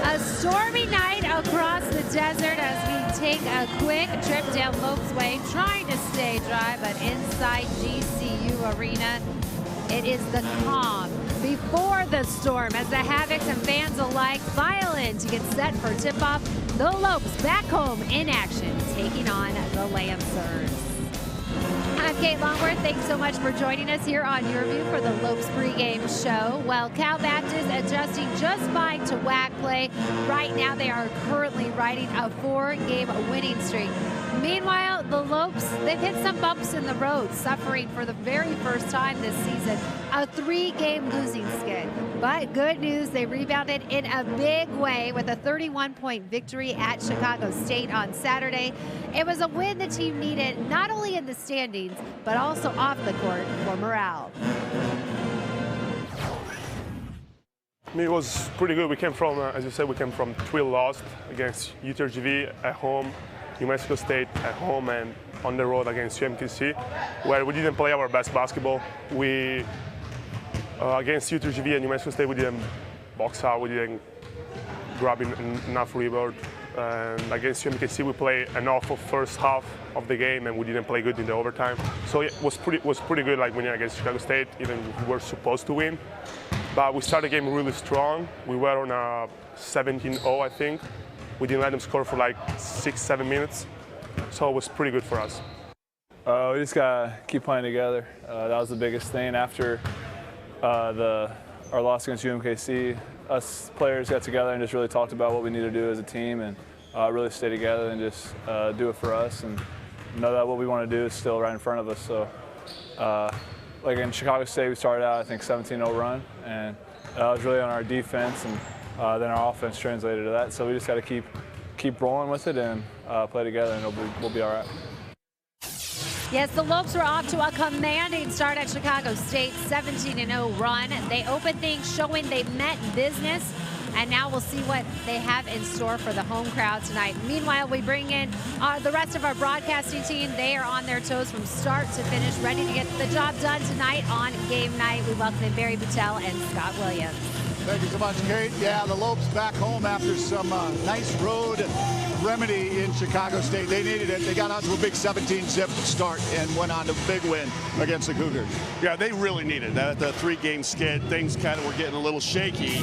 A stormy night across the desert as we take a quick trip down Lopes Way, trying to stay dry, but inside GCU Arena, it is the calm before the storm as the Havocs and fans alike file in to get set for tip-off. The Lopes back home in action, taking on the Lancers. I'm Kate Longworth. Thanks so much for joining us here on Your View for the Lopes pregame show. Well, Cal Baptist adjusting just fine to WAC play. Right now, they are currently riding a 4-game winning streak. Meanwhile, the Lopes, they've hit some bumps in the road, suffering for the very first time this season a 3-game losing skid. But good news, they rebounded in a big way with a 31-point victory at Chicago State on Saturday. It was a win the team needed, not only in the standings, but also off the court for morale. I mean, it was pretty good. We came from, as you said, we came from 3 losses against UTRGV at home, New Mexico State at home, and on the road against UMKC, where we didn't play our best basketball. We, against UTRGV and New Mexico State, we didn't box out, we didn't grab enough rebound. And against UMKC, we played an awful first half of the game, and we didn't play good in the overtime. So it was pretty good, like winning against Chicago State, even if we were supposed to win. But we started the game really strong. We were on a 17-0, I think. We didn't let them score for like 6-7 minutes, so it was pretty good for us. We just gotta keep playing together. That was the biggest thing. After our loss against UMKC, us players got together and just really talked about what we need to do as a team, and really stay together and just do it for us, and know that what we want to do is still right in front of us. So, like in Chicago State, we started out I think 17-0 run, and that was really on our defense, and then our offense translated to that. So we just got to keep rolling with it and play together, and we'll be all right. Yes, the Lopes were off to a commanding start at Chicago State, 17-0 run. They opened things showing they meant business, and now we'll see what they have in store for the home crowd tonight. Meanwhile, we bring in the rest of our broadcasting team. They are on their toes from start to finish, ready to get the job done tonight on game night. We welcome in Barry Butel and Scott Williams. Thank you so much, Kate. Yeah, the Lopes back home after some nice road remedy in Chicago State. They needed it. They got out to a big 17-zip start and went on to a big win against the Cougars. Yeah, they really needed that. The 3-game skid, things kind of were getting a little shaky.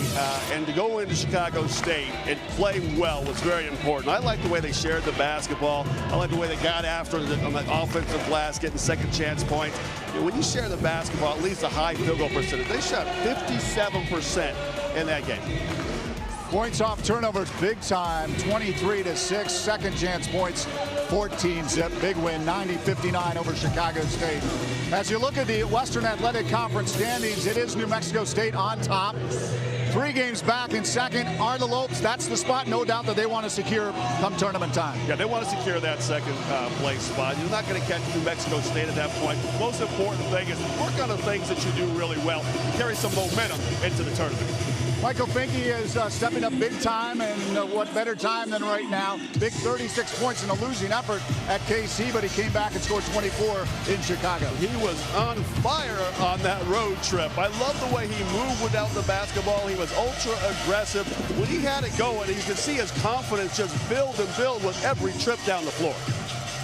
And to go into Chicago State and play well was very important. I like the way they shared the basketball. I like the way they got after it on the offensive glass, getting second chance points. When you share the basketball, at least a high field goal percentage, they shot 57% in that game. Points off turnovers big time, 23-6. Second chance points, 14-zip. Big win, 90-59 over Chicago State. As you look at the Western Athletic Conference standings, it is New Mexico State on top. 3 games back in second are the Lopes. That's the spot, no doubt, that they want to secure come tournament time. Yeah, they want to secure that second place spot. You're not going to catch New Mexico State at that point. The most important thing is work on the things that you do really well. Carry some momentum into the tournament. Michael Finke is stepping up big time, and what better time than right now. Big 36 points in a losing effort at KC, but he came back and scored 24 in Chicago. He was on fire on that road trip. I love the way he moved without the basketball. He was ultra aggressive. When he had it going, you could see his confidence just build and build with every trip down the floor.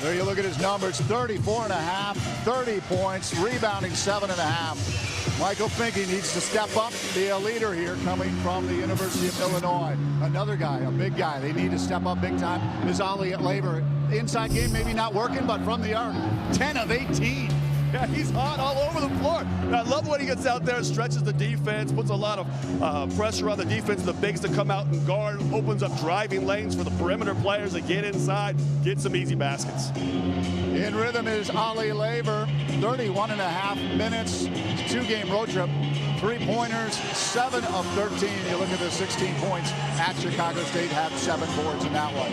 There you look at his numbers, 34.5, 30 points, rebounding 7.5. Michael Finke needs to step up, be a leader here coming from the University of Illinois. Another guy, a big guy, they need to step up big time is Ollie at Labor. Inside game maybe not working, but from the arc, 10 of 18. Yeah, he's hot all over the floor. And I love when he gets out there, stretches the defense, puts a lot of pressure on the defense, the bigs to come out and guard, opens up driving lanes for the perimeter players to get inside, get some easy baskets. In rhythm is Ollie Labor, 31.5 minutes, 2-game road trip, 3-pointers, 7 of 13. You look at the 16 points at Chicago State, have 7 boards in that one.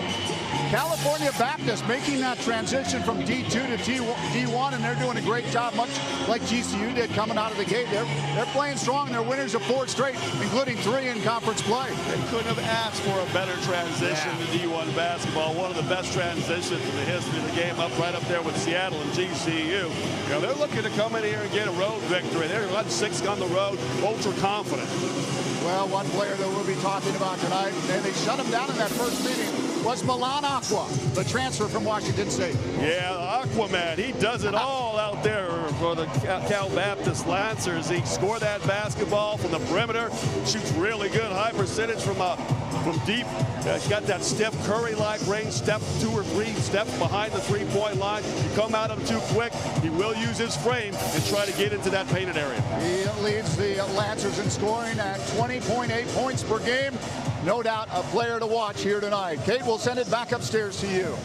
California Baptist making that transition from D2 to D1, and they're doing a great job, much like GCU did coming out of the gate. They're playing strong. They're winners of 4 straight, including 3 in conference play. They couldn't have asked for a better transition to D1 basketball. One of the best transitions in the history of the game, up right up there with Seattle and GCU. You know, they're looking to come in here and get a road victory. They're 6 on the road, ultra confident. Well, one player that we'll be talking about tonight, and they shut him down in that first meeting, was Milan Aqua, the transfer from Washington State. Yeah, Aquaman, he does it all out there for the Cal Baptist Lancers. He scored that basketball from the perimeter, shoots really good, high percentage from deep. He's got that Steph Curry-like range, step 2 or 3 steps behind the three-point line. You come at him too quick, he will use his frame and try to get into that painted area. He leads the Lancers in scoring at 20.8 points per game. No doubt a player to watch here tonight. Kate, we'll send it back upstairs to you.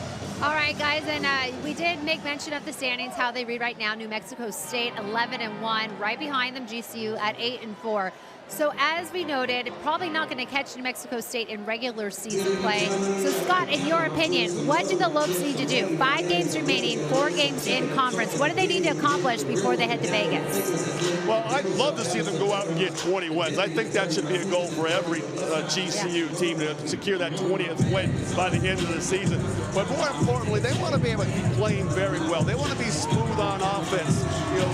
All right, guys, and we did make mention of the standings, how they read right now. New Mexico State 11-1, right behind them GCU at 8-4. So as we noted, probably not going to catch New Mexico State in regular season play. So Scott, in your opinion, what do the Lopes need to do? 5 games remaining, 4 games in conference. What do they need to accomplish before they head to Vegas? Well, I'd love to see them go out and get 20 wins. I think that should be a goal for every GCU team to secure that 20th win by the end of the season. But more importantly, they want to be able to be playing very well. They want to be smooth on offense, you know,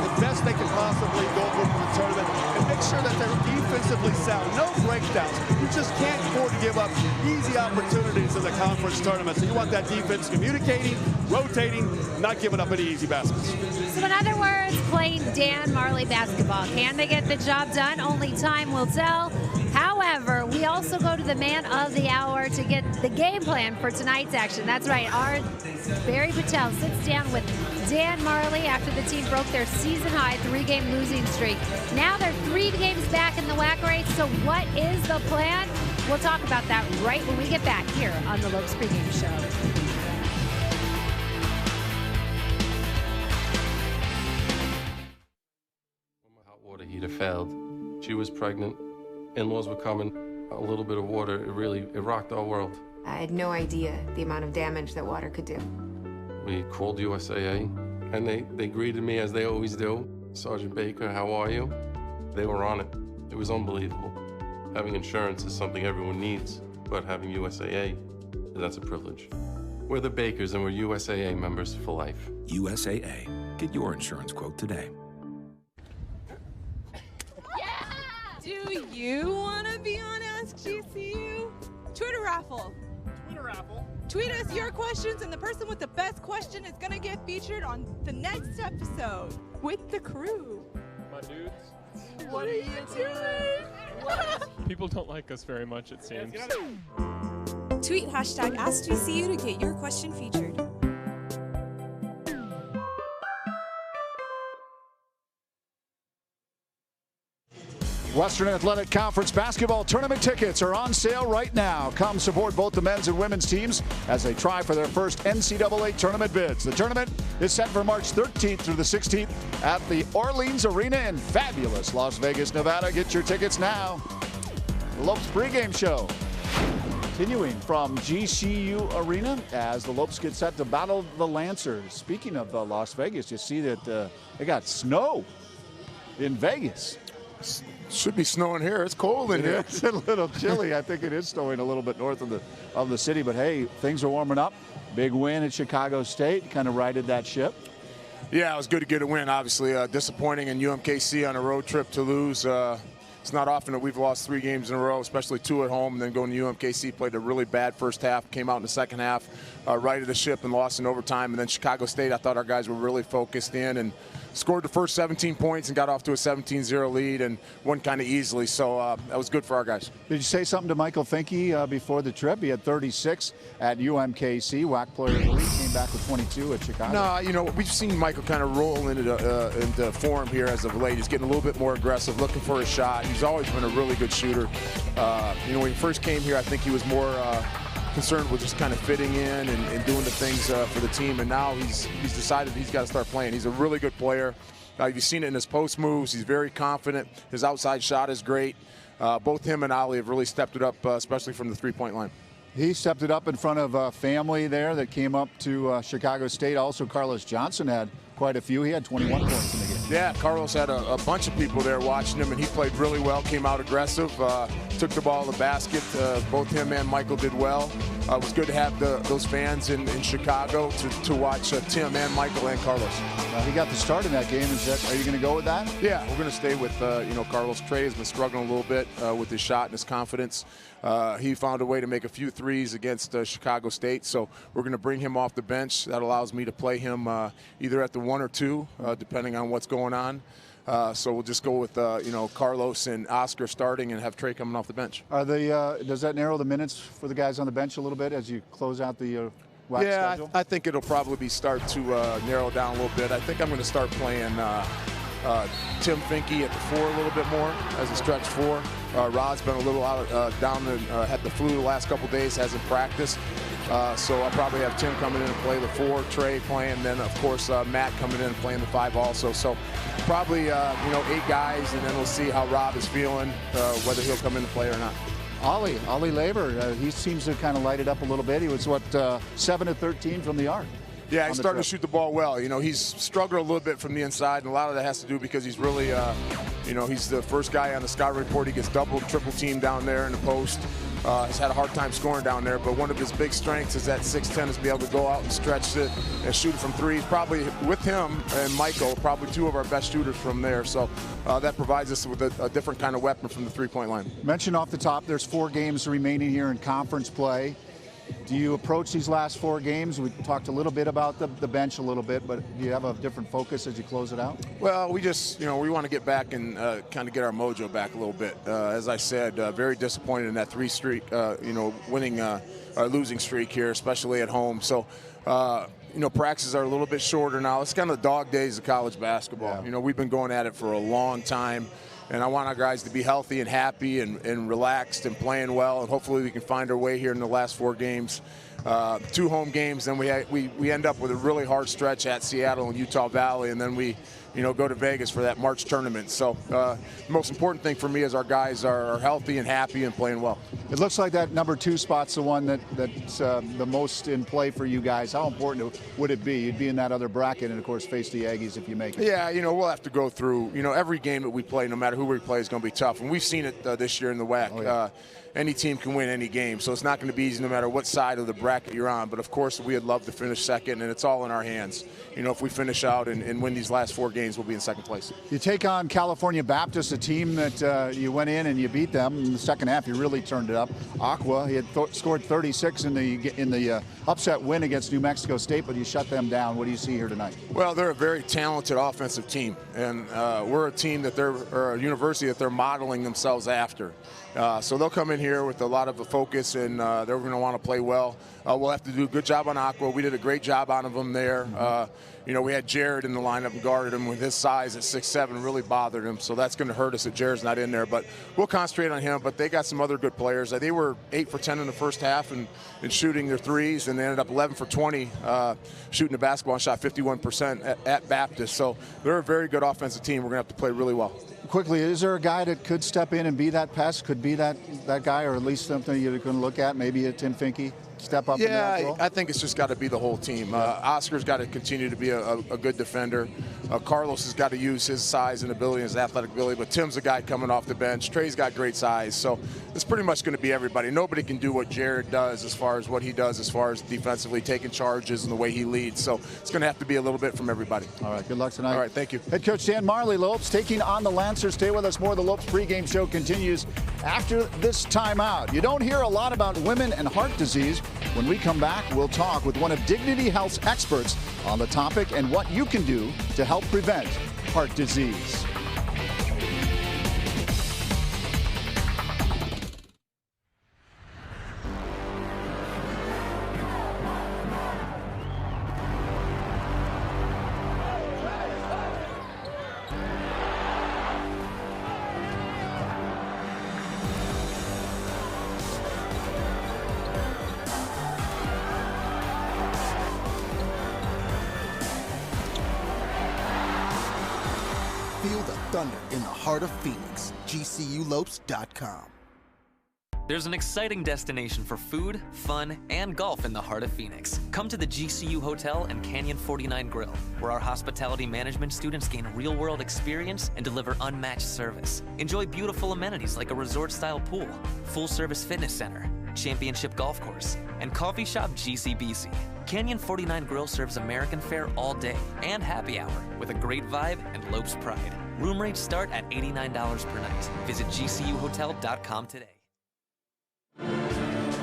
the best they can possibly go for the tournament, and make sure that they're defensively sound. No breakdowns. You just can't afford to give up easy opportunities in the conference tournament. So you want that defense communicating, rotating, not giving up any easy baskets. So in other words, playing Dan Marley basketball. Can they get the job done? Only time will tell. However, we also go to the man of the hour to get the game plan for tonight's action. That's right. Our Barry Patel sits down with Dan Marley after the team broke their season-high 3-game losing streak. Now they're 3 games back in the WAC race. So what is the plan? We'll talk about that right when we get back here on the Lopes Pregame Show. Hot water heater failed. She was pregnant. In-laws were coming. A little bit of water, it rocked our world. I had no idea the amount of damage that water could do. We called USAA, and they greeted me as they always do. Sergeant Baker, how are you? They were on it. It was unbelievable. Having insurance is something everyone needs, but having USAA, that's a privilege. We're the Bakers, and we're USAA members for life. USAA. Get your insurance quote today. Do you want to be on Ask GCU? Twitter raffle. Twitter raffle? Tweet us your questions, and the person with the best question is going to get featured on the next episode with the crew. My dudes. What are you doing? People don't like us very much, it seems. Tweet hashtag AskGCU to get your question featured. Western Athletic Conference basketball tournament tickets are on sale right now. Come support both the men's and women's teams as they try for their first NCAA tournament bids. The tournament is set for March 13th through the 16th at the Orleans Arena in fabulous Las Vegas, Nevada. Get your tickets now. The Lopes Pregame Show. Continuing from GCU Arena as the Lopes get set to battle the Lancers. Speaking of Las Vegas, you see that they got snow in Vegas. Should be snowing here. It's cold in here. It's a little chilly. I think it is snowing a little bit north of the city. But, hey, things are warming up. Big win at Chicago State. Kind of righted that ship. Yeah, it was good to get a win, obviously. Disappointing in UMKC on a road trip to lose. It's not often that we've lost 3 games in a row, especially 2 at home. And then going to UMKC, played a really bad first half, came out in the second half, righted the ship and lost in overtime. And then Chicago State, I thought our guys were really focused in and scored the first 17 points and got off to a 17-0 lead and won kind of easily. So that was good for our guys. Did you say something to Michael Finke before the trip? He had 36 at UMKC. WAC player of the week, came back with 22 at Chicago. No, you know, we've seen Michael kind of roll into form here as of late. He's getting a little bit more aggressive, looking for a shot. He's always been a really good shooter. You know, when he first came here, I think he was more concerned with just kind of fitting in and doing the things for the team, and now he's decided he's got to start playing. He's a really good player. You've seen it in his post moves. He's very confident. His outside shot is great. Both him and Ali have really stepped it up, especially from the three-point line. He stepped it up in front of a family there that came up to Chicago State. Also, Carlos Johnson had quite a few. He had 21 points in the game. Yeah, Carlos had a bunch of people there watching him, and he played really well, came out aggressive. took the ball to the basket. Both him and Michael did well. It was good to have those fans in Chicago to watch Tim and Michael and Carlos. He got the start in that game. Are you going to go with that? Yeah, we're going to stay with Carlos. Trey has been struggling a little bit with his shot and his confidence. He found a way to make a few threes against Chicago State, so we're going to bring him off the bench. That allows me to play him either at the 1 or 2, depending on what's going on. So we'll just go with Carlos and Oscar starting and have Trey coming off the bench. Does that narrow the minutes for the guys on the bench a little bit as you close out the WAC schedule? I think it'll probably start to narrow down a little bit. I think I'm going to start playing Tim Finke at the 4 a little bit more as a stretch 4. Rod's been a little down and had the flu the last couple days, hasn't practiced. So I'll probably have Tim coming in and play the 4, Trey playing, then of course Matt coming in and playing the 5 also. So probably 8 guys, and then we'll see how Rob is feeling, whether he'll come in to play or not. Ollie Laver, he seems to kind of light it up a little bit. He was 7 of 13 from the arc. Yeah, he's starting to shoot the ball well. He's struggled a little bit from the inside, and a lot of that has to do because he's really, he's the first guy on the scouting report. He gets double, triple teamed down there in the post. He's had a hard time scoring down there, but one of his big strengths is that 6'10", is to be able to go out and stretch it and shoot it from 3. Probably with him and Michael, probably 2 of our best shooters from there. So that provides us with a different kind of weapon from the 3-point line. Mentioned off the top, there's 4 games remaining here in conference play. Do you approach these last 4 games? We talked a little bit about the bench a little bit, but do you have a different focus as you close it out? Well, we just, we want to get back and kind of get our mojo back a little bit. As I said, very disappointed in that 3 streak, winning losing streak here, especially at home. So, practices are a little bit shorter now. It's kind of the dog days of college basketball. Yeah. We've been going at it for a long time. And I want our guys to be healthy and happy and relaxed and playing well, and hopefully we can find our way here in the last 4 games. 2 home games, then we end up with a really hard stretch at Seattle and Utah Valley, and then we go to Vegas for that March tournament. So the most important thing for me is our guys are healthy and happy and playing well. It looks like that number 2 spot's the one that's the most in play for you guys. How important would it be? You'd be in that other bracket and, of course, face the Aggies if you make it. Yeah, we'll have to go through, every game that we play, no matter who we play, is going to be tough. And we've seen it this year in the WAC. Oh, yeah. Any team can win any game, so it's not going to be easy no matter what side of the bracket you're on. But, of course, we'd love to finish second, and it's all in our hands. If we finish out and win these last 4 games, we'll be in second place. You take on California Baptist, a team that you went in and you beat them. In the second half, you really turned it up. Aqua, he had scored 36 in the upset win against New Mexico State, but you shut them down. What do you see here tonight? Well, they're a very talented offensive team, and we're a team or a university that they're modeling themselves after. So they'll come in here with a lot of focus, and they're going to want to play well. We'll have to do a good job on Aqua. We did a great job out of them there. We had Jared in the lineup and guarded him with his size at 6'7", really bothered him. So that's going to hurt us that Jared's not in there. But we'll concentrate on him. But they got some other good players. They were 8 for 10 in the first half and shooting their threes, and they ended up 11 for 20 shooting the basketball and shot 51% at Baptist. So they're a very good offensive team. We're going to have to play really well. Quickly, is there a guy that could step in and be that pest, could be that guy, or at least something you're going to look at, maybe a Tim Finke? Step up? Yeah, I think it's just got to be the whole team. Oscar's got to continue to be a good defender. Carlos has got to use his size and ability, his athletic ability, but Tim's a guy coming off the bench. Trey's got great size, so it's pretty much going to be everybody. Nobody can do what Jared does as far as what he does as far as defensively taking charges and the way he leads, so it's going to have to be a little bit from everybody. All right, good luck tonight. All right, thank you. Head coach Dan Marley, Lopes taking on the Lancers. Stay with us. More of the Lopes pregame show continues after this timeout. You don't hear a lot about women and heart disease. When we come back, we'll talk with one of Dignity Health's experts on the topic and what you can do to help prevent heart disease. Feel the thunder in the heart of Phoenix. GCULopes.com. There's an exciting destination for food, fun, and golf in the heart of Phoenix. Come to the GCU Hotel and Canyon 49 Grill, where our hospitality management students gain real-world experience and deliver unmatched service. Enjoy beautiful amenities like a resort-style pool, full-service fitness center, championship golf course, and coffee shop GCBC. Canyon 49 Grill serves American fare all day and happy hour with a great vibe and Lopes pride. Room rates start at $89 per night. Visit GCUHotel.com today.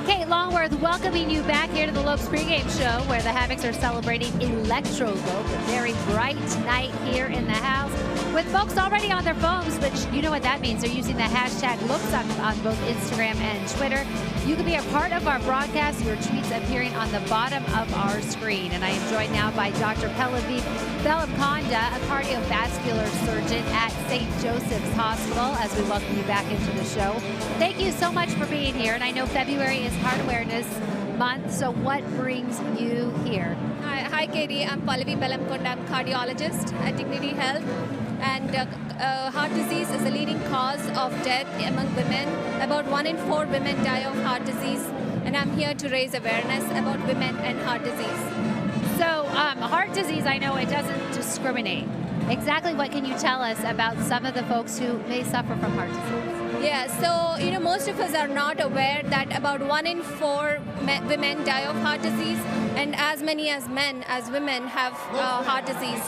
Kate Longworth welcoming you back here to the Lopes pregame show, where the Havocs are celebrating Electro Lope, a very bright night here in the house, with folks already on their phones, which you know what that means. They're using the hashtag Lopes on both Instagram and Twitter. You can be a part of our broadcast, your tweets appearing on the bottom of our screen. And I am joined now by Dr. Pellavi Bellamkonda, a cardiovascular surgeon at St. Joseph's Hospital, as we welcome you back into the show. Thank you so much for being here. And I know February is Heart Awareness Month, so what brings you here? Hi Katie, I'm Pallavi Bellamkonda. I'm a cardiologist at Dignity Health. And heart disease is the leading cause of death among women. About 1 in 4 women die of heart disease. And I'm here to raise awareness about women and heart disease. So heart disease, I know it doesn't discriminate. Exactly what can you tell us about some of the folks who may suffer from heart disease? Yeah, so most of us are not aware that about 1 in 4 women die of heart disease, and as many as men as women have heart disease.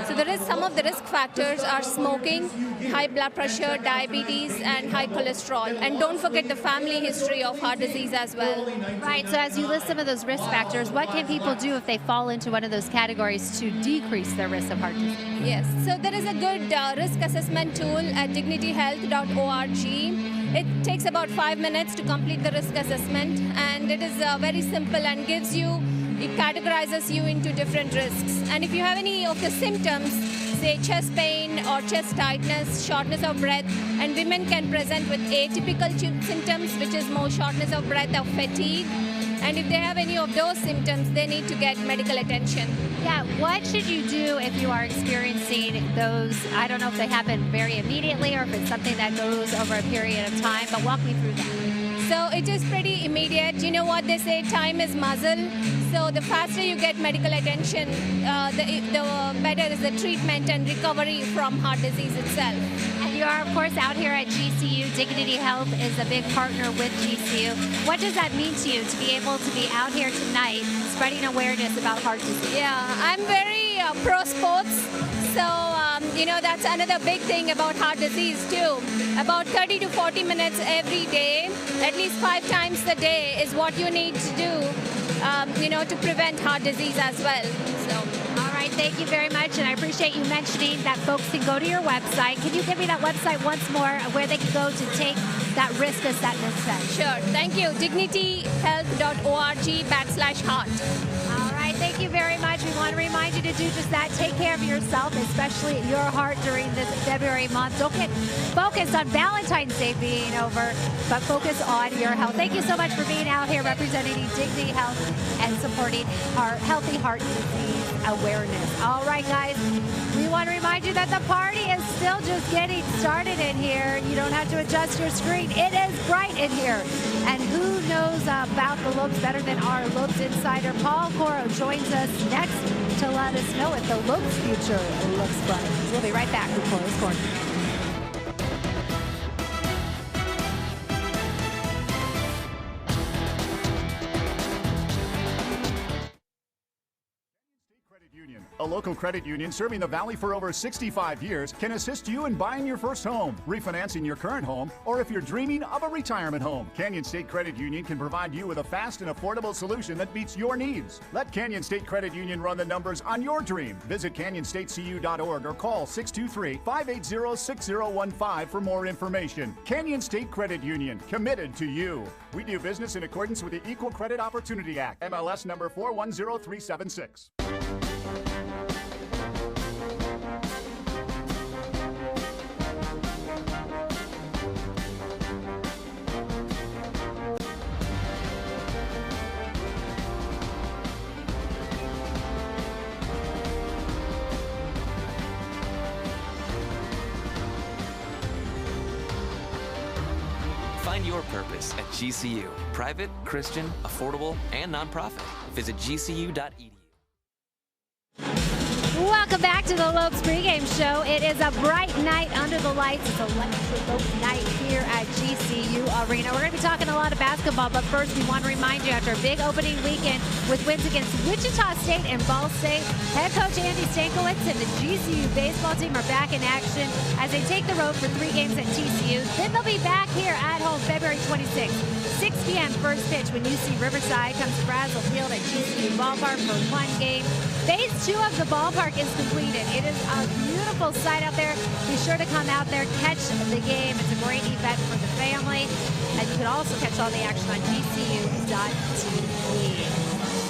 So there is some of the risk factors are smoking, high blood pressure, diabetes, and high cholesterol. And don't forget the family history of heart disease as well. Right, so as you list some of those risk factors, what can people do if they fall into one of those categories to decrease their risk of heart disease? Yes, so there is a good risk assessment tool at dignityhealth.org. It takes about 5 minutes to complete the risk assessment, and it is very simple and it categorizes you into different risks. And if you have any of the symptoms, say chest pain or chest tightness, shortness of breath, and women can present with atypical symptoms, which is more shortness of breath or fatigue. And if they have any of those symptoms, they need to get medical attention. Yeah, what should you do if you are experiencing those? I don't know if they happen very immediately or if it's something that goes over a period of time, but walk me through that. So it is pretty immediate. You know what they say, time is muscle. So the faster you get medical attention, the better is the treatment and recovery from heart disease itself. And you are, of course, out here at GCU. Dignity Health is a big partner with GCU. What does that mean to you to be able to be out here tonight spreading awareness about heart disease? Yeah, I'm very pro-sports. So, that's another big thing about heart disease, too. About 30 to 40 minutes every day, at least 5 times a day is what you need to do, to prevent heart disease as well. So. All right, thank you very much, and I appreciate you mentioning that folks can go to your website. Can you give me that website once more, where they can go to take that risk assessment test? Sure, thank you. dignityhealth.org/heart. All right, thank you very much. We want to remind you to do just that. Take care of yourself, especially your heart during this February month. Don't get focused on Valentine's Day being over, but focus on your health. Thank you so much for being out here representing Dignity Health and supporting healthy heart disease awareness. All right, guys, we want to remind you that the party is still just getting started in here. You don't have to adjust your screen. It is bright in here. And who knows about the Lopes better than our Lopes insider? Paul Coro joins us next to let us know if the Lopes future looks bright. We'll be right back with Coro's Corner. A local credit union serving the Valley for over 65 years can assist you in buying your first home, refinancing your current home, or if you're dreaming of a retirement home. Canyon State Credit Union can provide you with a fast and affordable solution that meets your needs. Let Canyon State Credit Union run the numbers on your dream. Visit canyonstatecu.org or call 623-580-6015 for more information. Canyon State Credit Union, committed to you. We do business in accordance with the Equal Credit Opportunity Act, MLS number 410376. Find your purpose at GCU. Private, Christian, affordable, and nonprofit. Visit gcu.edu. Welcome back to the Lopes pregame show. It is a bright night under the lights. It's a electric Lopes night here at GCU Arena. We're going to be talking a lot of basketball, but first we want to remind you, after a big opening weekend with wins against Wichita State and Ball State, head coach Andy Stankiewicz and the GCU baseball team are back in action as they take the road for 3 games at TCU. Then they'll be back here at home February 26th, 6 p.m. first pitch when UC Riverside comes to Brazel Field at GCU Ballpark for 1 game. Phase 2 of the ballpark is completed. It is a beautiful sight out there. Be sure to come out there, catch the game. It's a great event for the family. And you can also catch all the action on GCU.TV.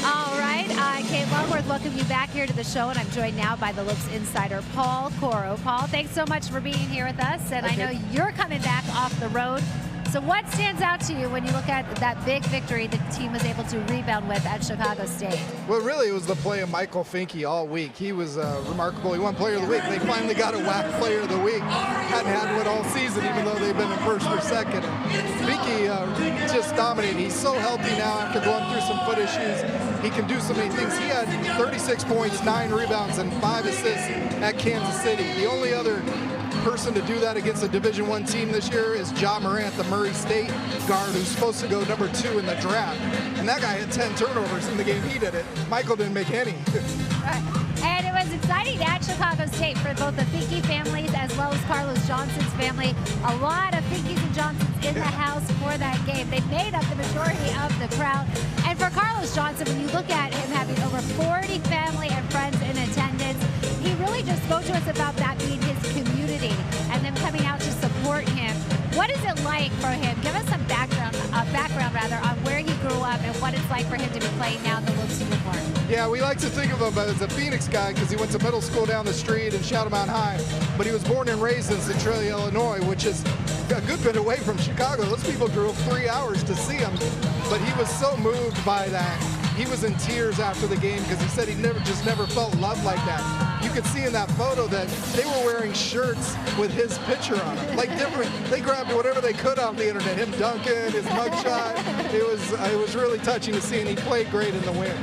All right, Kate Longworth, welcome you back here to the show, and I'm joined now by the Lopes insider, Paul Coro. Paul, thanks so much for being here with us, and I know you're coming back off the road. So what stands out to you when you look at that big victory the team was able to rebound with at Chicago State? Well, really, it was the play of Michael Finke all week. He was remarkable. He won Player of the Week. They finally got a WAC Player of the Week. Hadn't had one all season, even though they've been in first or second. And Finke just dominated. He's so healthy now after going through some foot issues. He can do so many things. He had 36 points, 9 rebounds, and 5 assists at Kansas City. The only other person to do that against a Division I team this year is Ja Morant, the Murray State guard, who's supposed to go number 2 in the draft. And that guy had 10 turnovers in the game he did it. Michael didn't make any. And it was exciting at Chicago State for both the Finke families as well as Carlos Johnson's family. A lot of Finkes and Johnsons in the house for that game. They made up the majority of the crowd. And for Carlos Johnson, when you look at him having over 40 family and friends in attendance, he really just spoke to us about that being his community and them coming out to support him. What is it like for him? Give us some background on where he grew up and what it's like for him to be playing now in the Lopes uniform. Yeah, we like to think of him as a Phoenix guy because he went to middle school down the street in Shadow Mountain High. But he was born and raised in Centralia, Illinois, which is a good bit away from Chicago. Those people drove 3 hours to see him. But he was so moved by that. He was in tears after the game because he said he never felt love like that. You could see in that photo that they were wearing shirts with his picture on them, like different. They grabbed whatever they could off the internet. Him dunking, his mugshot. It was really touching to see, and he played great in the win.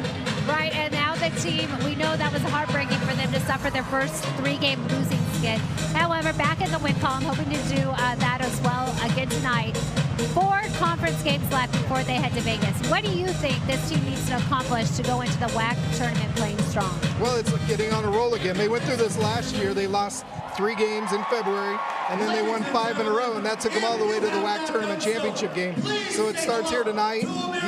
Right, and now the team, we know that was heartbreaking for them to suffer their first 3-game losing skid. However, back in the win column, hoping to do that as well again tonight. 4 conference games left before they head to Vegas. What do you think this team needs to accomplish to go into the WAC tournament playing strong? Well, it's like getting on a roll again. They went through this last year. They lost 3 games in February, and then they won 5 in a row, and that took them all the way to the WAC tournament championship game. So it starts here tonight.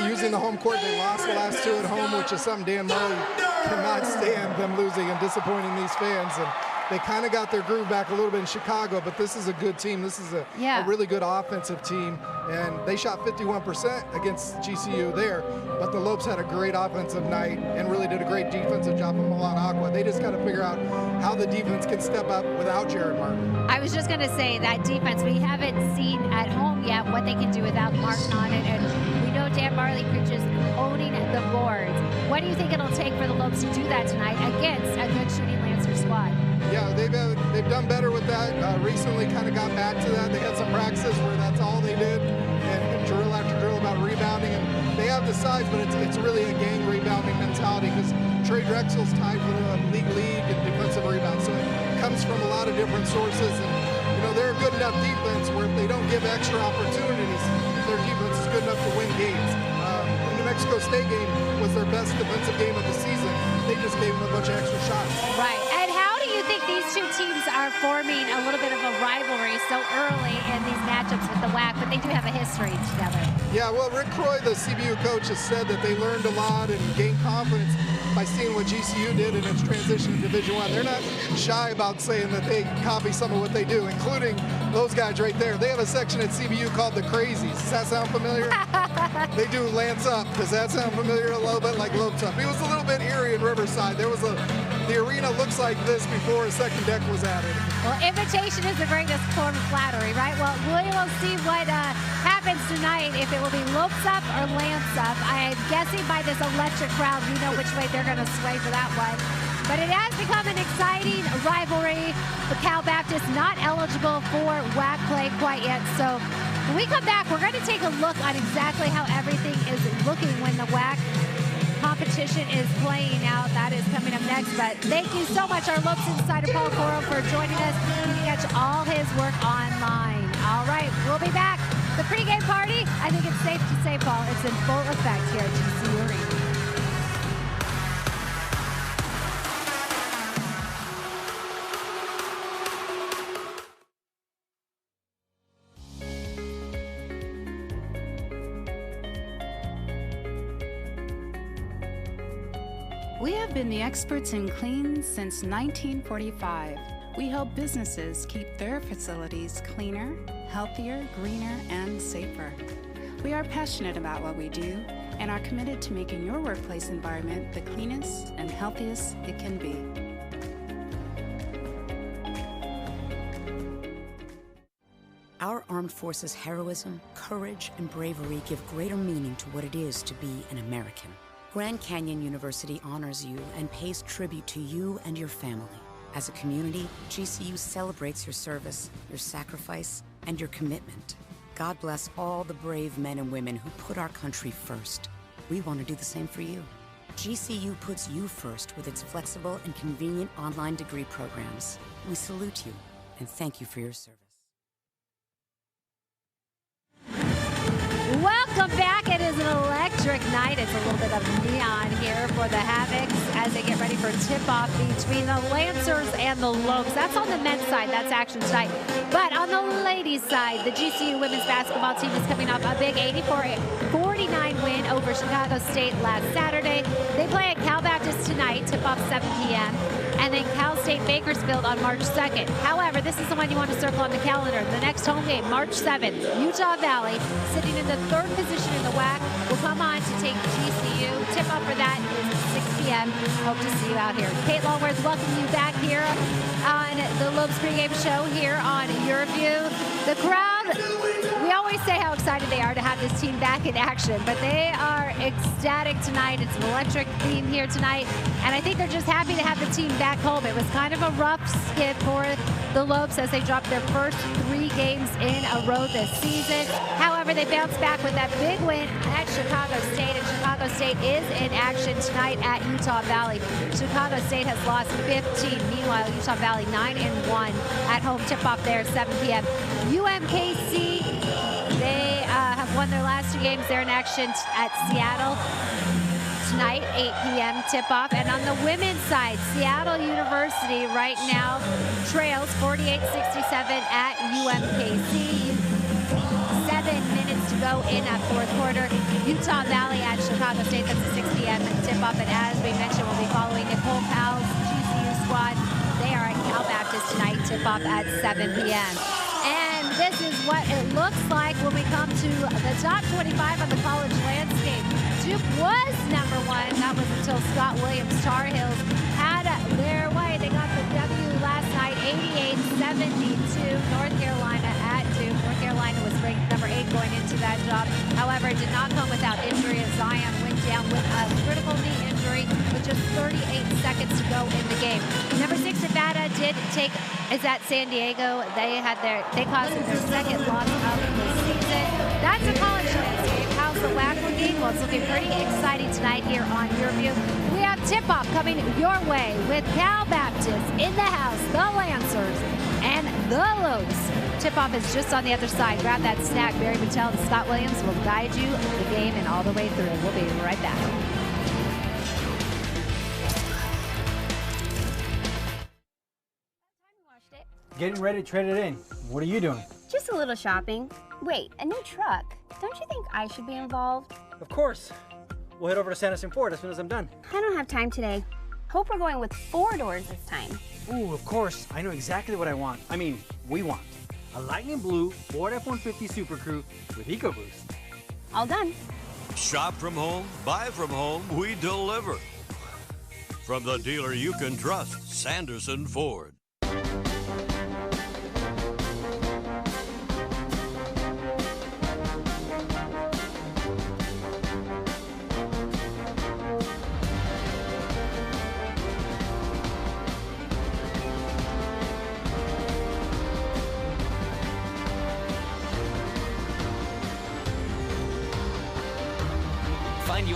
Using the home court, they lost the last 2 at home, which is something Dan Murray cannot stand, them losing and disappointing these fans. And they kind of got their groove back a little bit in Chicago, but this is a good team. This is a really good offensive team, and they shot 51% against GCU there, but the Lopes had a great offensive night and really did a great defensive job of Milan Aqua. They just got to figure out how the defense can step up without Jared Martin. I was just going to say that defense, we haven't seen at home yet what they can do without Martin on it, and we know Dan Marley preaches owning the boards. What do you think it'll take for the Lopes to do that tonight against a good shooting Lancer squad? Yeah, they've done better with that. Recently kind of got back to that. They had some practices where that's all they did, and drill after drill about rebounding. And they have the size, but it's really a gang rebounding mentality because Trey Drexel's tied with a league in defensive rebound. So it comes from a lot of different sources. And, you know, they're a good enough defense where if they don't give extra opportunities, their defense is good enough to win games. The New Mexico State game was their best defensive game of the season. They just gave them a bunch of extra shots. Right. And how do you think these 2 teams are forming a little bit of a rivalry so early in these matchups with the WAC, but they do have a history together? Yeah, well, Rick Croy, the CBU coach, has said that they learned a lot and gained confidence by seeing what GCU did in its transition to Division I. They're not shy about saying that they copy some of what they do, including those guys right there. They have a section at CBU called the Crazies. Does that sound familiar? They do Lance Up. Does that sound familiar? A little bit like Lopes Up. It was a little bit eerie in Riverside. The arena looks like this before a second deck was added. Well, imitation is the greatest form of flattery, right? Well, we will see what happens tonight, if it will be Lopes Up or Lance Up. I'm guessing by this electric crowd, we know which way they're going to sway for that one. But it has become an exciting rivalry. The Cal Baptist not eligible for WAC play quite yet, so When we come back, we're going to take a look on exactly how everything is looking when the WAC competition is playing out. That is coming up next. But thank you so much, our Lopes insider Paul Coro, for joining us. You can catch all his work online. All right, we'll be back. The pregame party, I think it's safe to say, Paul, it's in full effect here at GCU Arena. We have been the experts in clean since 1945. We help businesses keep their facilities cleaner, healthier, greener, and safer. We are passionate about what we do and are committed to making your workplace environment the cleanest and healthiest it can be. Our armed forces' heroism, courage, and bravery give greater meaning to what it is to be an American. Grand Canyon University honors you and pays tribute to you and your family. As a community, GCU celebrates your service, your sacrifice, and your commitment. God bless all the brave men and women who put our country first. We want to do the same for you. GCU puts you first with its flexible and convenient online degree programs. We salute you and thank you for your service. Welcome back. It is an electric night. It's a little bit of neon here for the Havocs as they get ready for tip-off between the Lancers and the Lopes. That's on the men's side. That's action tonight. But on the ladies' side, the GCU women's basketball team is coming off a big 84-49 win over Chicago State last Saturday. They play at Cal Baptist tonight, tip-off 7 p.m., and then Cal State Bakersfield on March 2nd. However, this is the one you want to circle on the calendar. The next home game, March 7th, Utah Valley, sitting in the 3rd position in the WAC, will come on to take GCU. Tip-off for that is 6 p.m. Hope to see you out here. Kate Longworth, welcome you back here on the Lopes pregame show here on Your View. The crowd, we always say how excited they are to have this team back in action, but they are ecstatic tonight. It's an electric theme here tonight, and I think they're just happy to have the team back home. It was kind of a rough skid for the Lopes as they dropped their first 3 games in a row this season. However, they bounced back with that big win at Chicago State, and Chicago State is in action tonight at Utah Valley. Chicago State has lost 15. Meanwhile, Utah Valley 9-1 at home. Tip-off there, 7 p.m. UMKC, they have won their last 2 games. They're in action at Seattle tonight, 8 p.m. tip-off. And on the women's side, Seattle University right now trails 48-67 at UMKC. 7 minutes to go in that 4th quarter. Utah Valley at Chicago State. That's a 6 p.m. tip-off. And as we mentioned, we'll be following Nicole Powell's GCU squad. They are at Cal Baptist tonight. Tip-off at 7 p.m. And this is what it looks like when we come to the top 25 on the college landscape. Duke was number 1. That was until Scott Williams Tar Heels had their way. They got the W last night, 88-72. North Carolina at Duke. North Carolina was ranked number 8 going into that job. However, it did not come without injury as Zion went down with a critical knee injury with just 38 seconds to go in the game. Number 6 Nevada is at San Diego. They caused their 2nd loss of the season. That's a college landscape. How's the WAC looking? Well, it's looking pretty exciting tonight here on Your View. We have tip-off coming your way with Cal Baptist in the house, the Lancers, and the Lopes. Tip-off is just on the other side. Grab that snack. Barry Patel and Scott Williams will guide you the game and all the way through. We'll be right back. Getting ready to trade it in. What are you doing? Just a little shopping. Wait, a new truck. Don't you think I should be involved? Of course. We'll head over to Sanderson Ford as soon as I'm done. I don't have time today. Hope we're going with 4 doors this time. Ooh, of course. I know exactly what I want. I mean, we want. A lightning blue Ford F-150 Super Crew with EcoBoost. All done. Shop from home, buy from home, we deliver. From the dealer you can trust, Sanderson Ford.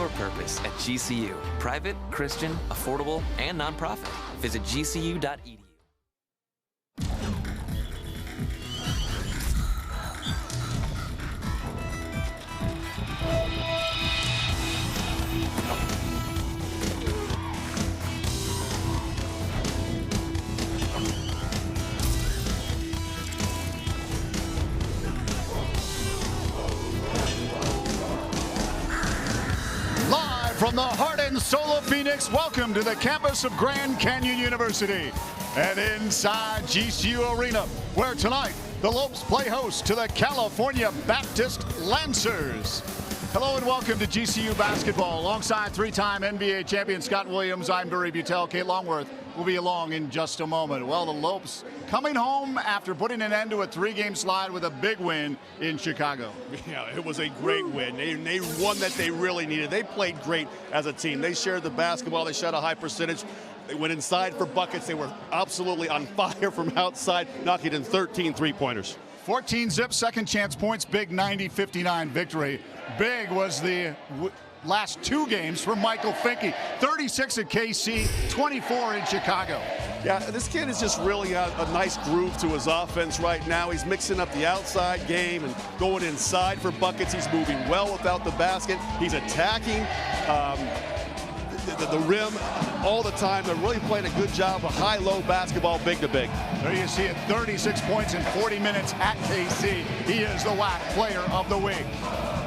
your purpose at GCU. Private, Christian, affordable, and nonprofit. Visit gcu.edu. From the heart and soul of Phoenix, welcome to the campus of Grand Canyon University and inside GCU Arena, where tonight the Lopes play host to the California Baptist Lancers. Hello and welcome to GCU basketball. Alongside three-time NBA champion Scott Williams, I'm Barry Butel. Kate Longworth will be along in just a moment. Well, the Lopes coming home after putting an end to a three-game slide with a big win in Chicago. Yeah, it was a great win. They won that they really needed. They played great as a team. They shared the basketball. They shot a high percentage. They went inside for buckets. They were absolutely on fire from outside, knocking in 13 three-pointers. 14 zip second chance points, big 90-59 victory. Big was the last two games for Michael Finke. 36 at KC, 24 in Chicago. Yeah, this kid has just really got a nice groove to his offense right now. He's mixing up the outside game and going inside for buckets. He's moving well without the basket. He's attacking the rim all the time. They're really playing a good job of high-low basketball, big to big. There you see it, 36 points in 40 minutes at KC. He is the WAC player of the week.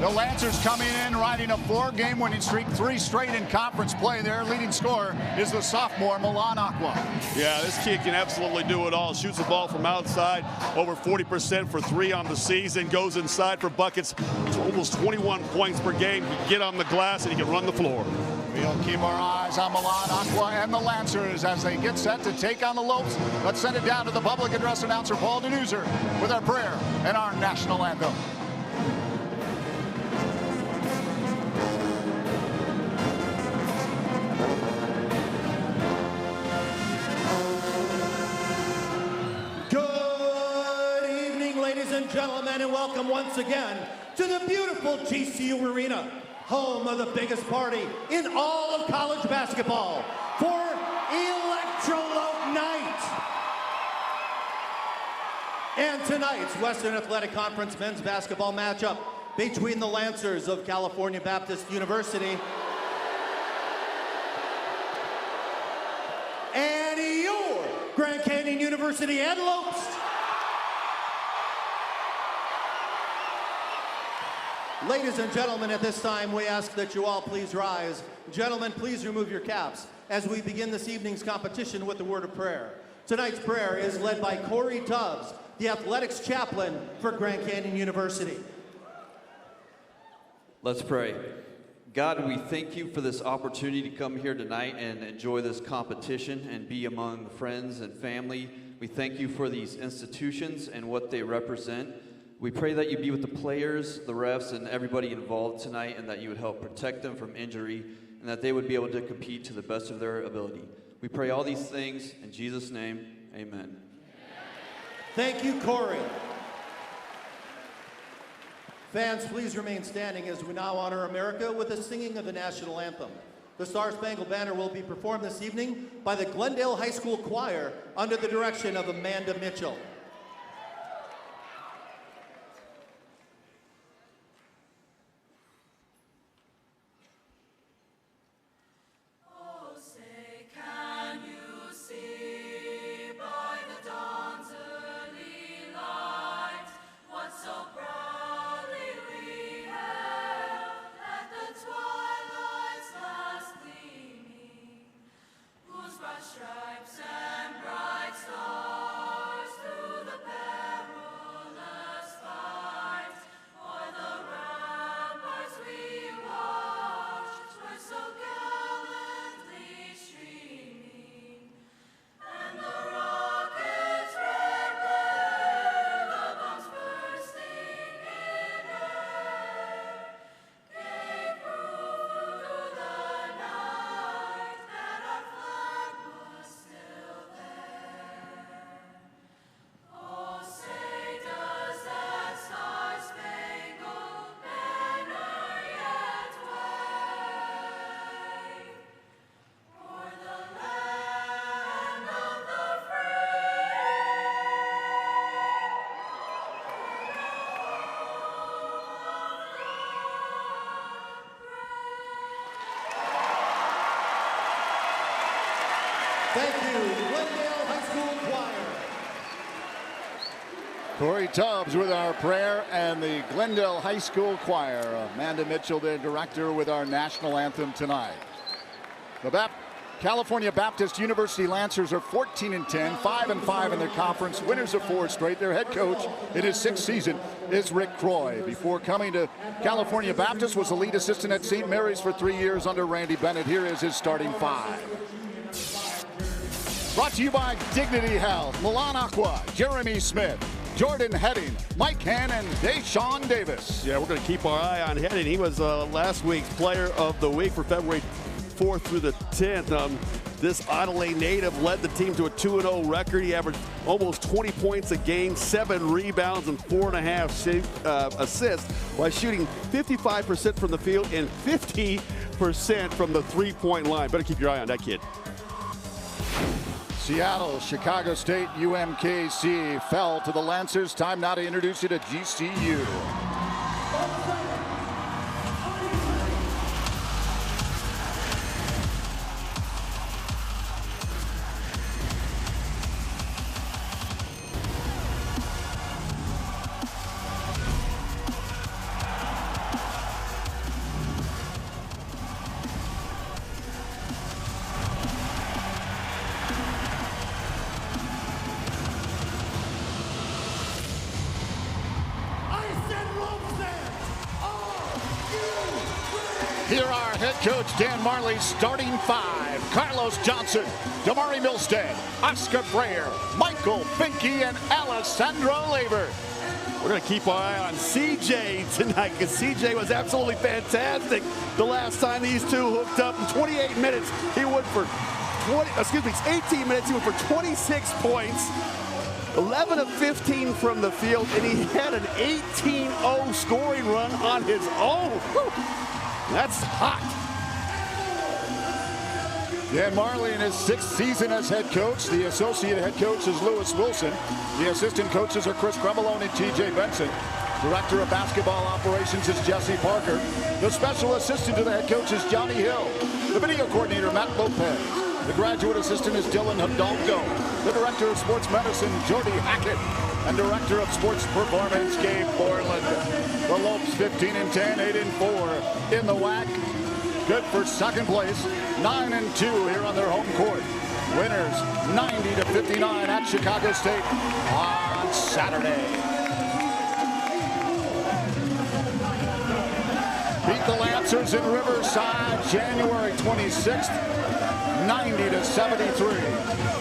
The Lancers coming in, riding a 4-game winning streak, 3 straight in conference play. Their leading scorer is the sophomore Milan Aqua. Yeah, this kid can absolutely do it all. Shoots the ball from outside, over 40% for 3 on the season. Goes inside for buckets, almost 21 points per game. He can get on the glass and he can run the floor. We'll keep our eyes on Milan Aqua and the Lancers as they get set to take on the Lopes. Let's send it down to the public address announcer, Paul Denuser, with our prayer and our national anthem. And gentlemen, and welcome once again to the beautiful GCU Arena, home of the biggest party in all of college basketball for Electrolope Night. And tonight's Western Athletic Conference men's basketball matchup between the Lancers of California Baptist University and your Grand Canyon University and Lopes. Ladies and gentlemen, at this time, we ask that you all please rise. Gentlemen, please remove your caps as we begin this evening's competition with the word of prayer. Tonight's prayer is led by Corey Tubbs, the athletics chaplain for Grand Canyon University. Let's pray. God, we thank you for this opportunity to come here tonight and enjoy this competition and be among friends and family. We thank you for these institutions and what they represent. We pray that you be with the players, the refs, and everybody involved tonight, and that you would help protect them from injury, and that they would be able to compete to the best of their ability. We pray all these things in Jesus' name, amen. Thank you, Corey. Fans, please remain standing as we now honor America with the singing of the national anthem. The Star-Spangled Banner will be performed this evening by the Glendale High School Choir under the direction of Amanda Mitchell. Stripes and bright stars through Thank you, Glendale High School Choir. Corey Tubbs with our prayer, and the Glendale High School Choir. Amanda Mitchell, their director, with our national anthem tonight. The California Baptist University Lancers are 14-10, 5-5 in their conference, winners of 4 straight. Their head coach in his 6th season is Rick Croy. Before coming to California Baptist, was the lead assistant at St. Mary's for 3 years under Randy Bennett. Here is his starting 5. Brought to you by Dignity Health, Milan Aqua, Jeremy Smith, Jordan Heading, Mike Hann, and Deshaun Davis. Yeah, we're going to keep our eye on Heading. He was last week's Player of the Week for February 4th through the 10th. This Adelaide native led the team to a 2-0 record. He averaged almost 20 points a game, 7 rebounds, and 4.5 assists, while shooting 55% from the field and 50% from the three-point line. Better keep your eye on that kid. Seattle, Chicago State, UMKC fell to the Lancers. Time now to introduce you to GCU. Here are head coach Dan Marley's starting 5. Carlos Johnson, Damari Milstead, Oscar Freyer, Michael Finke, and Alessandro Labor. We're going to keep our eye on CJ tonight, because CJ was absolutely fantastic the last time these two hooked up. In 28 minutes, he went for 18 minutes, he went for 26 points. 11 of 15 from the field, and he had an 18-0 scoring run on his own. Whew. That's hot. Dan Marley in his 6th season as head coach. The associate head coach is Lewis Wilson. The assistant coaches are Chris Cremolone and TJ Benson. Director of basketball operations is Jesse Parker. The special assistant to the head coach is Johnny Hill. The video coordinator, Matt Lopez. The graduate assistant is Dylan Hidalgo. The director of sports medicine, Jody Hackett. And director of sports performance, Gabe Borland. The Lopes 15-10, 8-4 in the WAC. Good for 2nd place, 9-2 here on their home court. Winners 90-59 at Chicago State on Saturday. Beat the Lancers in Riverside January 26th, 90-73.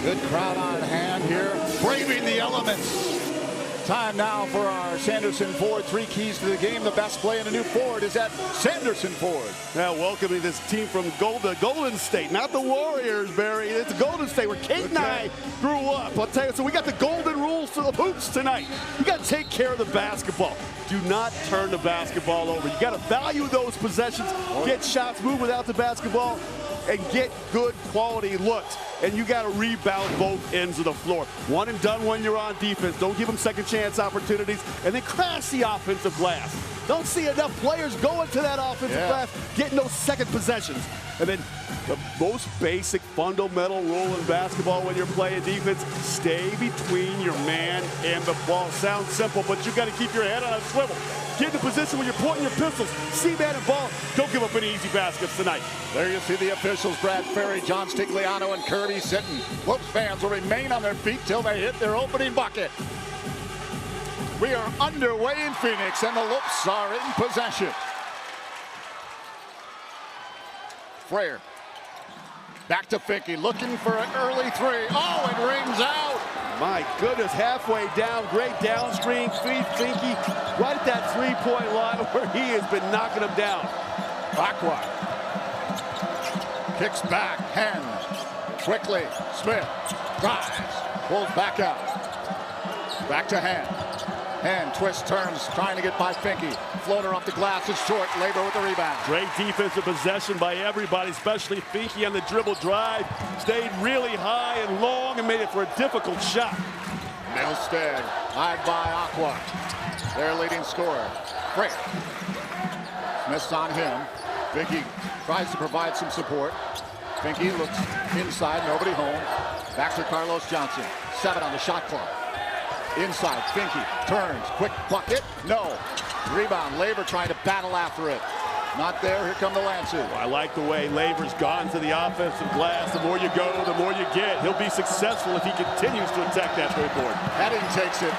Good crowd on hand here, braving the elements. Time now for our Sanderson Ford 3 keys to the game. The best play in a new Ford is at Sanderson Ford. Now welcoming this team from Golden State, not the Warriors, Barry. It's Golden State, where Kate and I grew up. I'll tell you, so we got the golden rules to the hoops tonight. You got to take care of the basketball. Do not turn the basketball over. You got to value those possessions, get shots, move without the basketball, and get good quality looks. And you got to rebound both ends of the floor. One and done when you're on defense. Don't give them second chance opportunities. And then crash the offensive glass. Don't see enough players going to that offensive glass, getting those second possessions. And then the most basic fundamental rule in basketball when you're playing defense, stay between your man and the ball. Sounds simple, but you got to keep your head on a swivel. Get in a position when you're pointing your pistols. See man and ball. Don't give up any easy baskets tonight. There you see the officials, Brad Ferry, John Stigliano, and Kirby Sitton. Lopes fans will remain on their feet till they hit their opening bucket. We are underway in Phoenix, and the Lopes are in possession. Freyer. Back to Finke, looking for an early 3. Oh, it rings out. My goodness, halfway down, great downstream feed, Finke, right at that three-point line where he has been knocking them down. Aqua. Kicks back, Hen. Quickly, Smith drives, pulls back out. Back to Hen. Hen twists, turns, trying to get by Finke. Floater off the glass is short. Labor with the rebound. Great defensive possession by everybody, especially Finke on the dribble drive. Stayed really high and long and made it for a difficult shot. Milstead, eyed by Aqua. Their leading scorer. Freyer. Smith's on him. Finke tries to provide some support. Finke looks inside, nobody home. Back to Carlos Johnson. 7 on the shot clock. Inside, Finke turns, quick bucket, no. Rebound, Laver trying to battle after it. Not there, here come the Lancers. Well, I like the way Laver's gone to the offensive glass. The more you go, the more you get. He'll be successful if he continues to attack that third board. Heading takes it.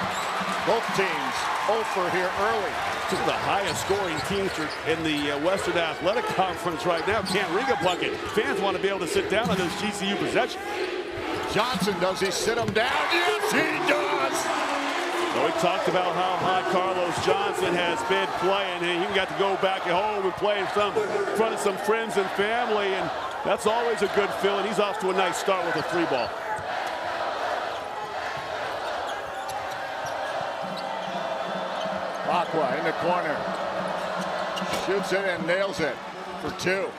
Both teams 0 for here early. This is the highest scoring team in the Western Athletic Conference right now. Can't ring a bucket. Fans want to be able to sit down on those GCU possessions. Johnson, does he sit him down? Yes, he does! So we talked about how hot Carlos Johnson has been playing, and he got to go back at home and play in front of some friends and family, and that's always a good feeling. He's off to a nice start with a 3-ball. Aqua in the corner. Shoots it and nails it for 2.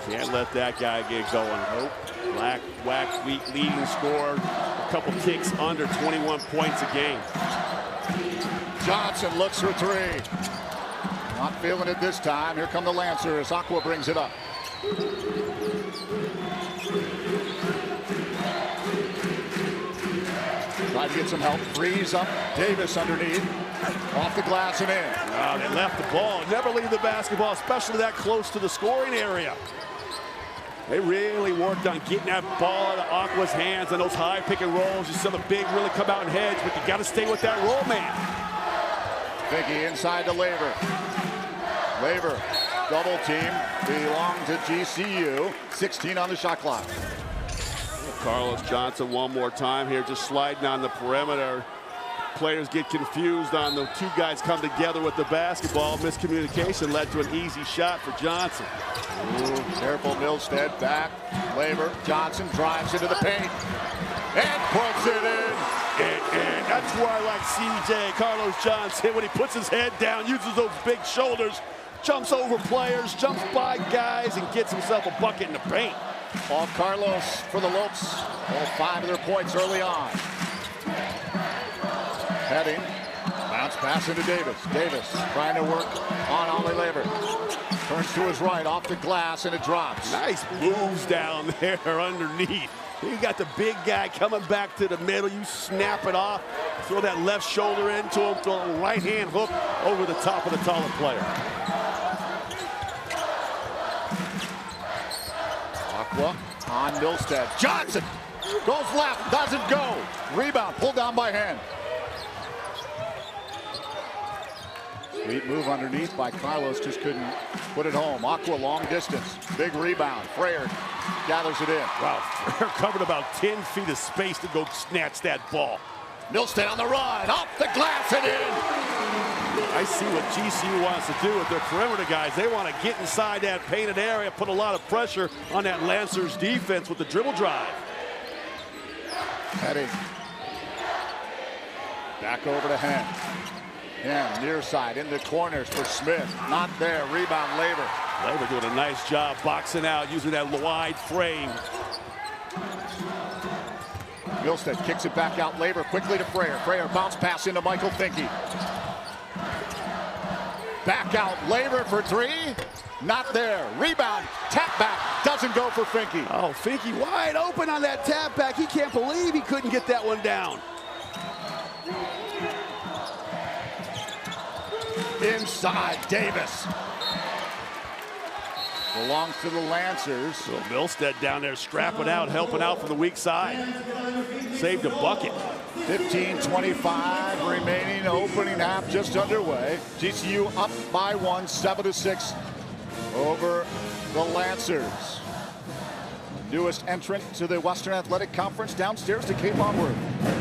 Can't let that guy get going. Nope. Whack, leading scorer. A couple kicks under 21 points a game. Johnson looks for 3. Not feeling it this time. Here come the Lancers. Aqua brings it up. Try to get some help. Frees up. Davis underneath. Off the glass and in. Oh, they left the ball. Never leave the basketball, especially that close to the scoring area. They really worked on getting that ball out of Aqua's hands and those high pick and rolls. You saw the big really come out and hedge, but you got to stay with that roll man. Finke inside to Laver. Laver, double team, belong to GCU. 16 on the shot clock. Carlos Johnson one more time here, just sliding on the perimeter. Players get confused on the 2 guys come together with the basketball. Miscommunication led to an easy shot for Johnson. Ooh, careful, Milstead back. Laver, Johnson drives into the paint and puts it in. And that's where I like CJ Carlos Johnson when he puts his head down, uses those big shoulders, jumps over players, jumps by guys, and gets himself a bucket in the paint. All Carlos for the Lopes. All 5 of their points early on. Heading, bounce pass into Davis. Davis trying to work on Ollie Laver. Turns to his right, off the glass, and it drops. Nice moves down there underneath. You got the big guy coming back to the middle. You snap it off, throw that left shoulder into him, throw a right hand hook over the top of the taller player. Aqua on Milstead. Johnson goes left, doesn't go. Rebound, pulled down by hand. Sweet move underneath by Carlos, just couldn't put it home. Aqua long distance, big rebound. Freyer gathers it in. Wow, Freyer covered about 10 feet of space to go snatch that ball. Milstead on the run, off the glass and in. I see what GCU wants to do with their perimeter guys. They want to get inside that painted area, put a lot of pressure on that Lancers defense with the dribble drive. Heading. Back over to Hen. Hen near side in the corners for Smith. Not there. Rebound Laver. Laver doing a nice job boxing out, using that wide frame. Milstead kicks it back out. Laver quickly to Freyer. Freyer bounce pass into Michael Finke. Back out. Laver for 3. Not there. Rebound. Tap back. Doesn't go for Finke. Oh, Finke wide open on that tap back. He can't believe he couldn't get that one down. Inside, Davis. Belongs to the Lancers. So Milstead down there scrapping out, helping out from the weak side. Saved a bucket. 15:25 remaining, opening half just underway. GCU up by 1, 7-6 over the Lancers. Newest entrant to the Western Athletic Conference, downstairs to Cape Onward.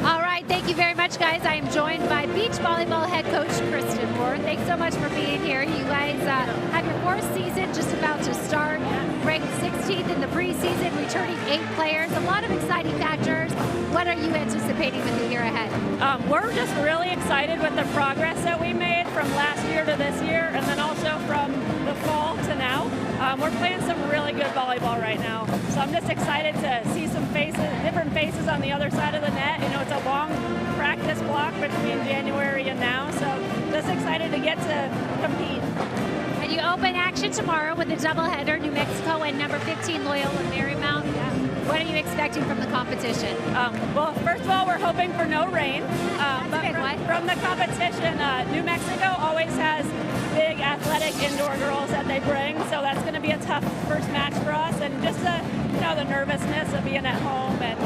All right, thank you very much, guys. I am joined by beach volleyball head coach Kristen Ward. Thanks so much for being here. You guys have your 4th season just about to start. Ranked 16th in the preseason, returning 8 players. A lot of exciting factors. What are you anticipating with the year ahead? We're just really excited with the progress that we made from last year to this year, and then also from the fall to now. We're playing some really good volleyball right now. So I'm just excited to see some faces, different faces on the other side of the net. You know, it's a long practice block between January and now, so just excited to get to compete. You open action tomorrow with a doubleheader, New Mexico and number 15 Loyola Marymount. What are you expecting from the competition? Well, first of all, we're hoping for no rain. But from the competition, New Mexico always has big athletic indoor girls that they bring, so that's going to be a tough first match for us, and just the the nervousness of being at home. And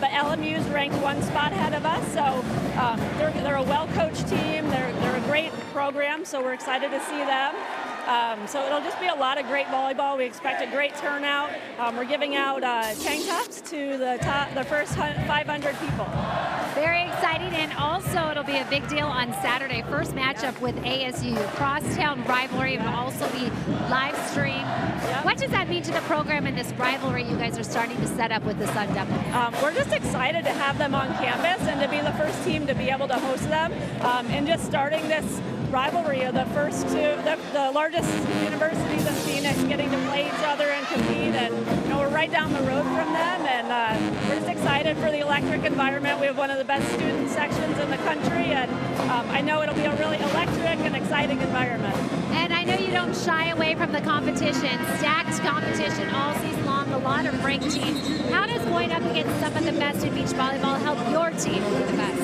but LMU's ranked one spot ahead of us, so they're a well-coached team. They're a great program, so we're excited to see them. So it'll just be a lot of great volleyball. We expect a great turnout. We're giving out tank tops to the first 500 people. Very exciting, and also it'll be a big deal on Saturday. First matchup with ASU. Crosstown rivalry will also be live streamed. Yep. What does that mean to the program and this rivalry you guys are starting to set up with the Sun Devils? We're just excited to have them on campus and to be the first team to be able to host them. And just starting this rivalry of the first two, the largest universities in Phoenix getting to play each other and compete, and we're right down the road from them, and we're just excited for the electric environment. We have one of the best student sections in the country, and I know it'll be a really electric and exciting environment. And I know you don't shy away from the competition, stacked competition all season long, a lot of ranked teams. How does going up against some of the best in beach volleyball help your team be the best?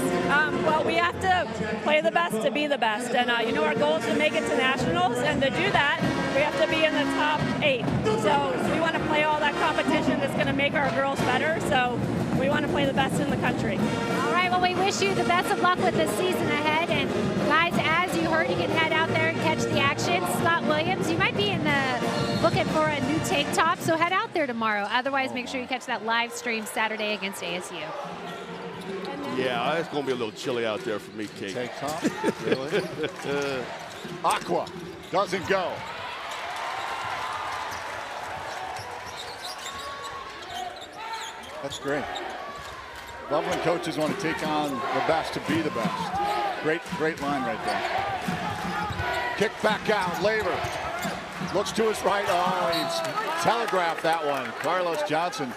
Well, we have to play the best to be the best, and our goal is to make it to nationals, and to do that, we have to be in the top 8. So we want to play all that competition that's going to make our girls better, so we want to play the best in the country. All right, well, we wish you the best of luck with the season ahead, and guys, as you heard, you can head out there and catch the action. Scott Williams, you might be in the looking for a new tank top, so head out there tomorrow. Otherwise, make sure you catch that live stream Saturday against ASU. Yeah, it's going to be a little chilly out there for me, Kate. Tank top? Really? Aqua doesn't go. That's great. Love when coaches want to take on the best to be the best. Great line right there. Kick back out, Laver. Looks to his right. Oh, he's telegraphed that one. Carlos Johnson.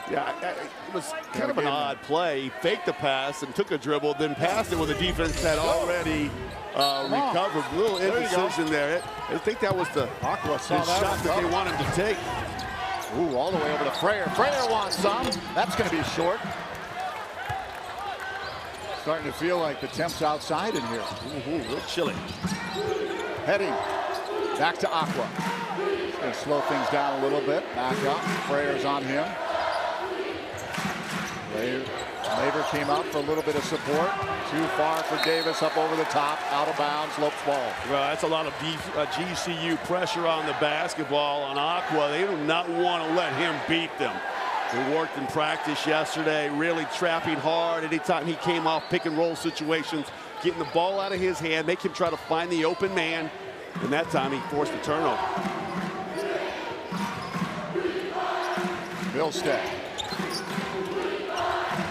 Yeah, it was kind of an odd play. He faked the pass and took a dribble, then passed it with a defense that already recovered. A little indecision there. I think that was the shot that they wanted to take. Ooh, all the way over to Freyer. Freyer wants some. That's going to be short. Starting to feel like the temps outside in here. Ooh, real chilly. Heading back to Aqua. He's going to slow things down a little bit. Back up. Freyer's on him. Laver came out for a little bit of support. Too far for Davis, up over the top, out of bounds, Lopes ball. Well, that's a lot of GCU pressure on the basketball on Aqua. They do not want to let him beat them. He worked in practice yesterday, really trapping hard anytime he came off pick and roll situations, getting the ball out of his hand, make him try to find the open man. And that time he forced a turnover. Milstead.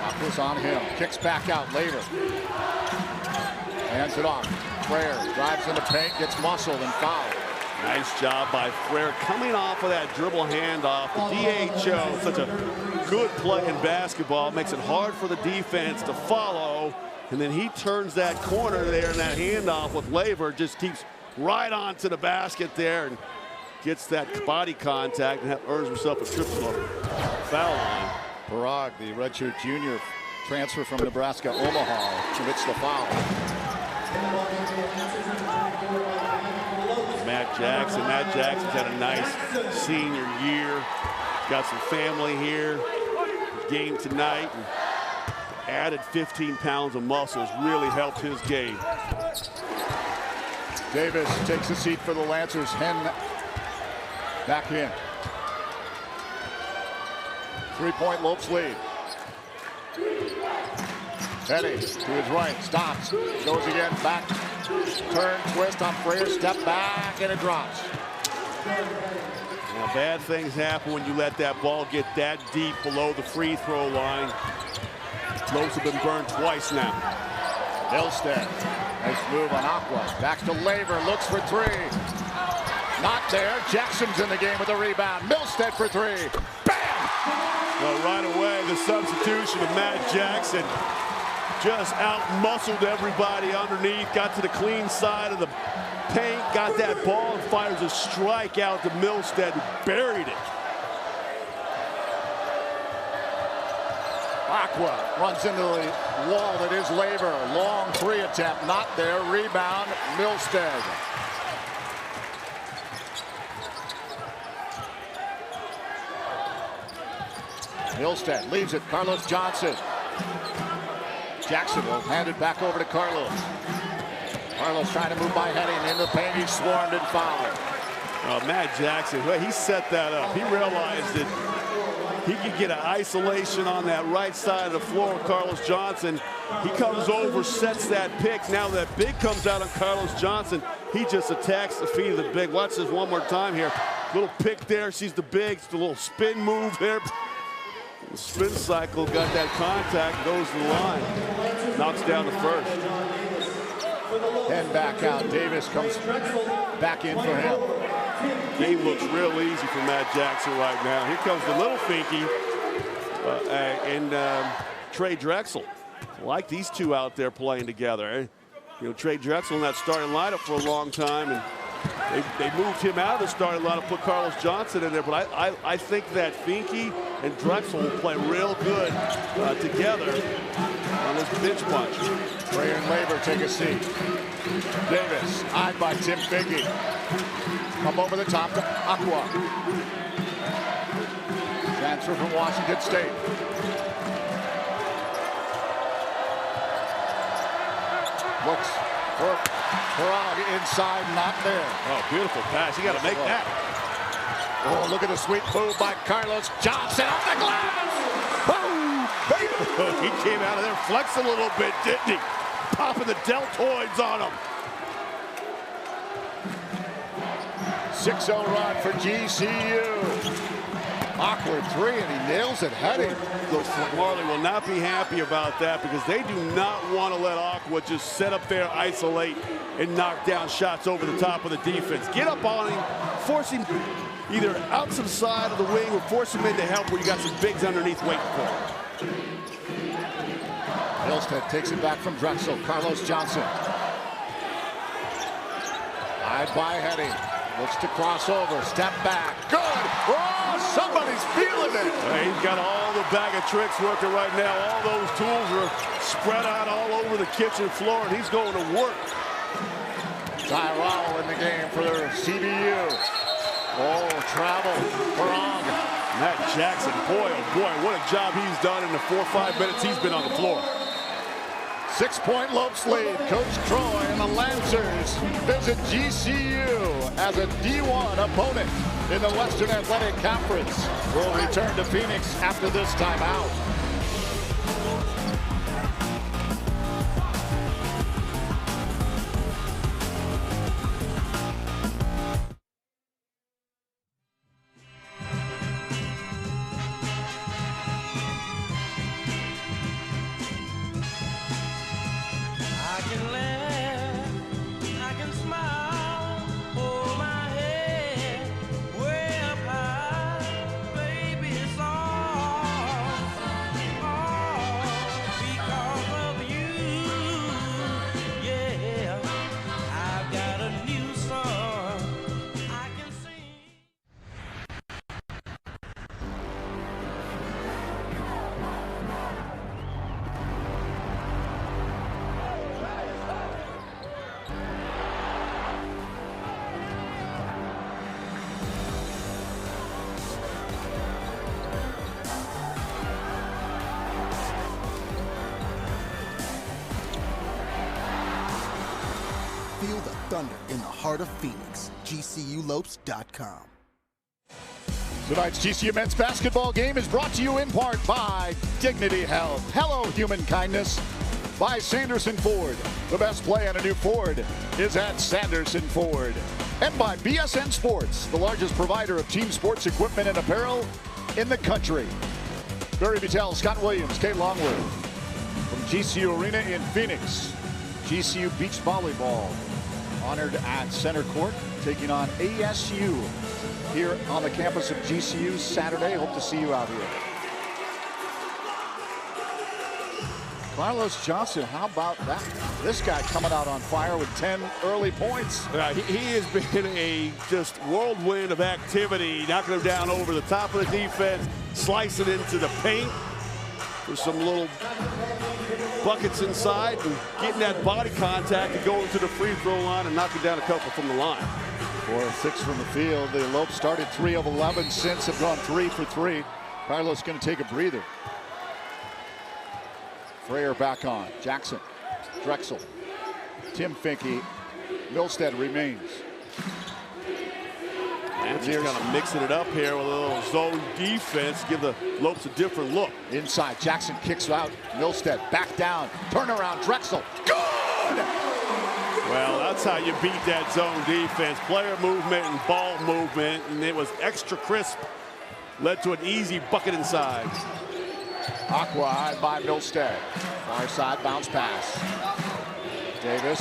Aqua's on him. Kicks back out later. Hands it off. Freyer drives into paint, gets muscled and fouled. Nice job by Freyer coming off of that dribble handoff. The DHO, such a good play in basketball, makes it hard for the defense to follow. And then he turns that corner there, and that handoff with Laver just keeps right onto the basket there and gets that body contact and earns himself a trip to the foul line. Parag, the redshirt junior transfer from Nebraska Omaha, commits the foul. Matt Jackson's had a nice senior year. Got some family here. Game tonight. And added 15 pounds of muscles really helped his game. Davis takes a seat for the Lancers. Hen back in. 3-point Lopes lead. Eddie to his right, stops, goes again, back, turn, twist on Freyer, step back, and it drops. Now, bad things happen when you let that ball get that deep below the free throw line. Lopes have been burned twice now. Milstead, nice move on Aqua, back to Laver, looks for three. Not there, Jackson's in the game with a rebound. Milstead for three, bam! Well, right away, the substitution of Matt Jackson just out-muscled everybody underneath, got to the clean side of the paint, got that ball, and fires a strike out to Milstead, who buried it. Aqua runs into the wall that is Laver. Long three attempt, not there. Rebound, Milstead. Milstead leaves it. Carlos Johnson. Jackson will hand it back over to Carlos. Carlos trying to move by heading in the paint. He's swarmed and fouled. Matt Jackson, well, he set that up. He realized that he could get an isolation on that right side of the floor with Carlos Johnson. He comes over, sets that pick. Now that big comes out on Carlos Johnson. He just attacks the feet of the big. Watch this one more time here. Little pick there, sees the big. It's a little spin move there. The spin cycle, got that contact, goes to the line. Knocks down the first. And back out. Davis comes back in for him. Game looks real easy for Matt Jackson right now. Here comes the little Finke and Trey Drexel. I like these two out there playing together. You know, Trey Drexel in that starting lineup for a long time, and they moved him out of the starting lineup, put Carlos Johnson in there. But I think that Finke and Drexel will play real good together on this bench punch. Trey and Laver take a seat. Davis, eyed by Tim Finke. Come over the top to Aqua. Transfer from Washington State. Looks for Prague inside, not there. Oh, beautiful pass. You got to make that. Oh, look at the sweet move by Carlos Johnson off the glass. Boom! He came out of there, flexed a little bit, didn't he? Popping the deltoids on him. 6-0 run for GCU. Awkward three, and he nails it heading. Marley will not be happy about that because they do not want to let Aqua just sit up there, isolate, and knock down shots over the top of the defense. Get up on him, force him either out to the side of the wing or force him into help where you got some bigs underneath waiting for him. Milstead takes it back from Drexel. Carlos Johnson. Eyed by heading. Looks to cross over. Step back. Good. Oh, somebody's feeling it. He's got all the bag of tricks working right now. All those tools are spread out all over the kitchen floor, and he's going to work. Tyrell in the game for their CBU. Oh, travel. Prague. Matt Jackson, boy, oh boy, what a job he's done in the 4 or 5 minutes he's been on the floor. 6-point Lopes lead. Coach Troy and the Lancers visit GCU as a D1 opponent in the Western Athletic Conference. We'll return to Phoenix after this timeout. Feel the thunder in the heart of Phoenix. GCULopes.com. Tonight's GCU men's basketball game is brought to you in part by Dignity Health. Hello, human kindness. By Sanderson Ford. The best play on a new Ford is at Sanderson Ford. And by BSN Sports, the largest provider of team sports equipment and apparel in the country. Barry Vitale, Scott Williams, Kate Longworth from GCU Arena in Phoenix. GCU Beach Volleyball honored at center court, taking on ASU here on the campus of GCU Saturday. Hope to see you out here. Carlos Johnson, how about that? This guy coming out on fire with 10 early points. He has been a just whirlwind of activity, knocking him down over the top of the defense, slicing into the paint for some little buckets inside, and getting that body contact and going to the free throw line and knocking down a couple from the line. 4 of 6 from the field. The Lopes started 3 of 11 since, have gone 3 for 3. Carlos going to take a breather. Freyer back on. Jackson, Drexel, Tim Finke, Milstead remains. Nancy's kind of mixing it up here with a little zone defense, give the Lopes a different look. Inside, Jackson kicks out. Milstead back down. Turnaround, Drexel. Good! Well, that's how you beat that zone defense. Player movement and ball movement, and it was extra crisp. Led to an easy bucket inside. Aqua high by Milstead. Far side bounce pass. Davis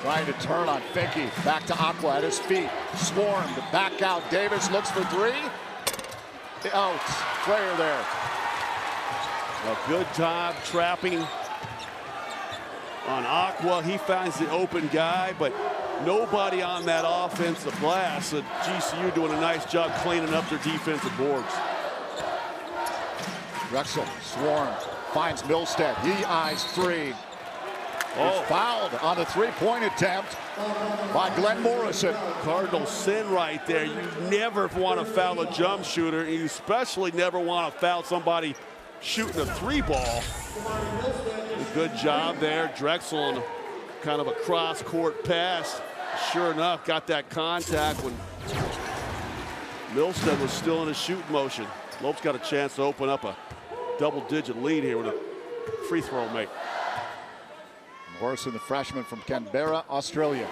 trying to turn on Finke. Back to Aqua at his feet. Swarmed back out. Davis looks for 3. Out. Freyer there. A good job trapping on Aqua. He finds the open guy, but nobody on that offensive glass. So GCU doing a nice job cleaning up their defensive boards. Drexel swarmed, finds Milstead. He eyes 3. He's fouled on a 3-point attempt by Glenn Morrison. Cardinal sin right there. You never want to foul a jump shooter. You especially never want to foul somebody shooting a 3-ball. Good job there. Drexel on kind of a cross-court pass. Sure enough, got that contact when Milstead was still in a shoot motion. Lopes got a chance to open up a double-digit lead here with a free throw make. Morrison, the freshman from Canberra, Australia.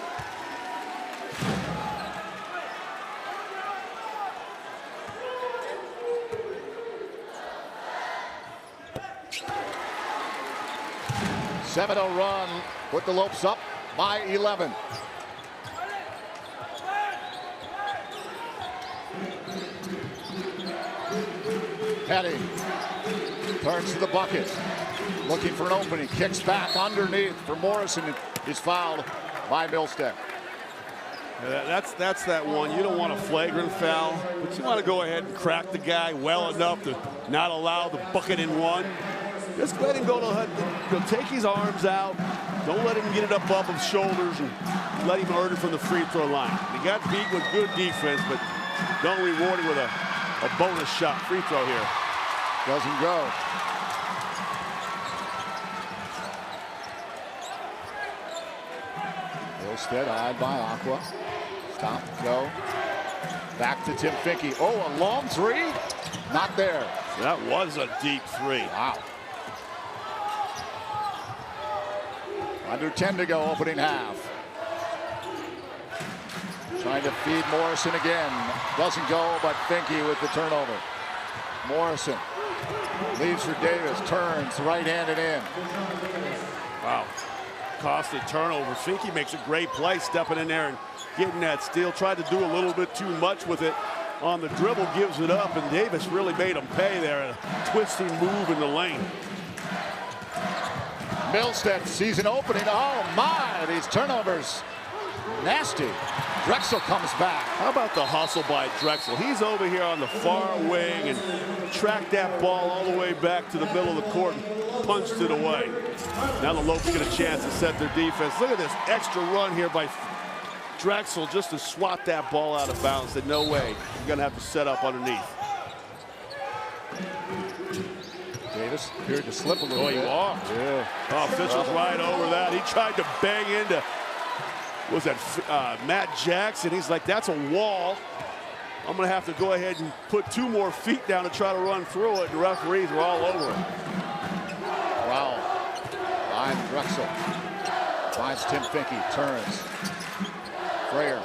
Seven-0 run, put the Lopes up by 11. Petty turns to the bucket, looking for an opening, kicks back underneath for Morrison. Is fouled by Milstead. That's that one. You don't want a flagrant foul, but you want to go ahead and crack the guy well enough to not allow the bucket in one. Just let him go to take his arms out. Don't let him get it up his shoulders and let him earn it from the free throw line. He got beat with good defense, but don't reward him with a bonus shot free throw here. Doesn't go. Milstead eyed by Aqua. Stop, go. Back to Tim Finke. Oh, a long 3? Not there. That was a deep 3. Wow. Under 10 to go, opening half. Trying to feed Morrison again. Doesn't go, but Finke with the turnover. Morrison leaves for Davis, turns right-handed in. Wow. Costly turnover. Finke makes a great play stepping in there and getting that steal. Tried to do a little bit too much with it on the dribble, gives it up, and Davis really made him pay there. A twisting move in the lane. Milstead sees an opening. Oh my, these turnovers. Nasty. Drexel comes back. How about the hustle by Drexel? He's over here on the far wing and tracked that ball all the way back to the middle of the court and punched it away. Now the Lopes get a chance to set their defense. Look at this extra run here by Drexel just to swat that ball out of bounds. Said, no way. You're going to have to set up underneath. Davis appeared to slip a little bit. He walked. Yeah. Oh, officials right over that. He tried to bang into, was that Matt Jackson? He's like, that's a wall. I'm going to have to go ahead and put 2 more feet down to try to run through it. The referees were all over it. Wow. Line Drexel. Finds Tim Finke. Turns. Freyer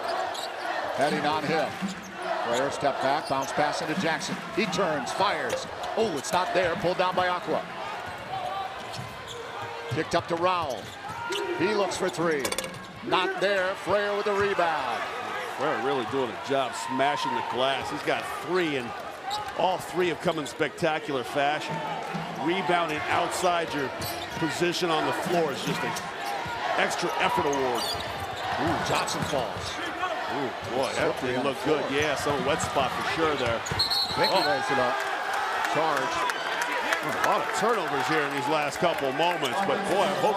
heading on him. Freyer step back. Bounce pass into Jackson. He turns. Fires. Oh, it's not there. Pulled down by Aqua. Kicked up to Rowell. He looks for 3. Not there. Freyer with the rebound. Freyer really doing a job smashing the glass. He's got 3, and all 3 have come in spectacular fashion. rebounding outside your position on the floor is just an extra effort award. Ooh, Johnson falls. Ooh, boy, that didn't look good. Yeah, some wet spot for sure there. Finke lays it up. Charge. A lot of turnovers here in these last couple moments, but boy, I hope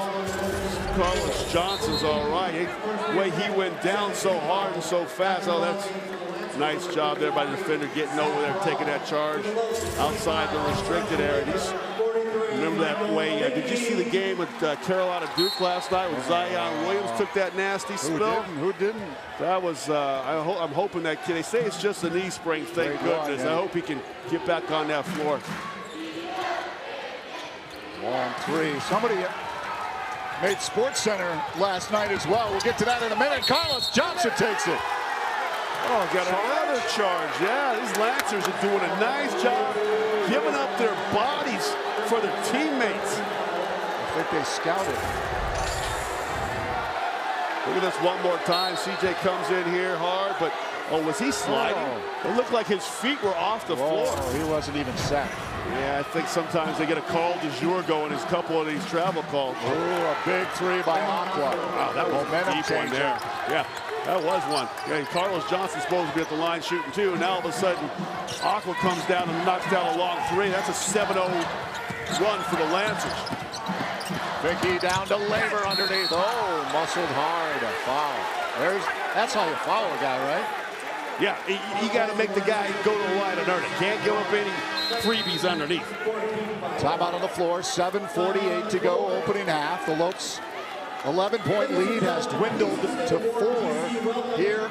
Carlos Johnson's all right. The way he went down so hard and so fast. Oh, that's nice job there by the defender getting over there, taking that charge outside the restricted area. Remember that way? Did you see the game with Carolina Duke last night when Zion Williams took that nasty spill? Who didn't? That was, I'm hoping that kid, they say it's just a knee sprain, thank goodness. I hope he can get back on that floor. Long three. Somebody made Sports Center last night as well. We'll get to that in a minute. Carlos Johnson takes it. Oh, got another charge. Yeah, these Lancers are doing a nice job giving up their bodies for their teammates. I think they scouted. Look at this one more time. CJ comes in here hard, but oh, was he sliding? It looked like his feet were off the floor. He wasn't even set. Yeah, I think sometimes they get a call du jour going as a couple of these travel calls. Ooh, a big three by Aqua. Wow, that was a deep one there. Yeah, that was one. Yeah, Carlos Johnson's supposed to be at the line shooting too. And now all of a sudden, Aqua comes down and knocks down a long three. That's a 7-0 run for the Lancers. Finke down to Labor underneath. Oh, muscled hard. A foul. That's how you foul a guy, right? Yeah, you got to make the guy go to the line and earn it. Can't give up any freebies underneath. Timeout on the floor, 7:48 to go, opening half. The Lopes 11-point lead has dwindled to 4 here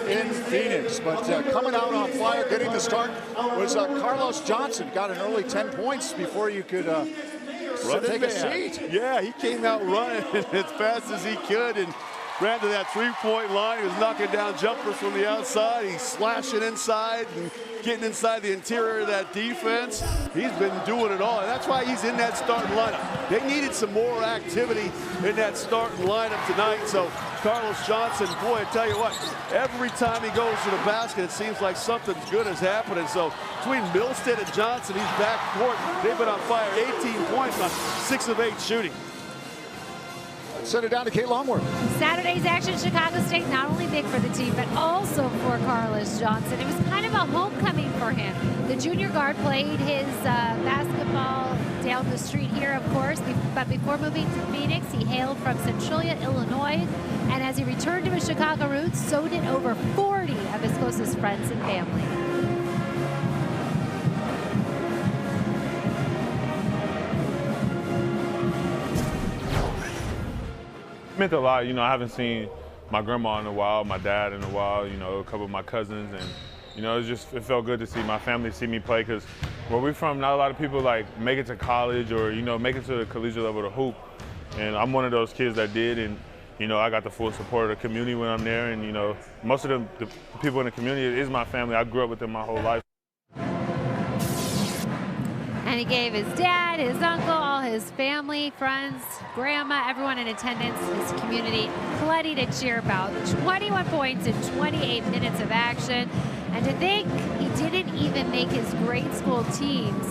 in Phoenix. But coming out on fire, getting the start, was Carlos Johnson. Got an early 10 points before you could take a seat. Yeah, he came out running as fast as he could and ran to that three-point line. He was knocking down jumpers from the outside. He's slashing inside and getting inside the interior of that defense. He's been doing it all, and that's why he's in that starting lineup. They needed some more activity in that starting lineup tonight. So Carlos Johnson, boy, I tell you what, every time he goes to the basket, it seems like something's good is happening. So between Milstead and Johnson, he's back court. They've been on fire, 18 points on 6 of 8 shooting. Send it down to Kate Longworth. Saturday's action, Chicago State, not only big for the team, but also for Carlos Johnson. It was kind of a homecoming for him. The junior guard played his basketball down the street here, of course, but before moving to Phoenix, he hailed from Centralia, Illinois, and as he returned to his Chicago roots, so did over 40 of his closest friends and family. It meant a lot. You know, I haven't seen my grandma in a while, my dad in a while, you know, a couple of my cousins, and, you know, it felt good to see my family see me play, because where we're from, not a lot of people, like, make it to college or, you know, make it to the collegiate level to hoop, and I'm one of those kids that did, and, you know, I got the full support of the community when I'm there, and, you know, most of the people in the community is my family. I grew up with them my whole life. And he gave his dad, his uncle, all his family, friends, grandma, everyone in attendance, his community, plenty to cheer about. 21 points in 28 minutes of action. And to think he didn't even make his grade school teams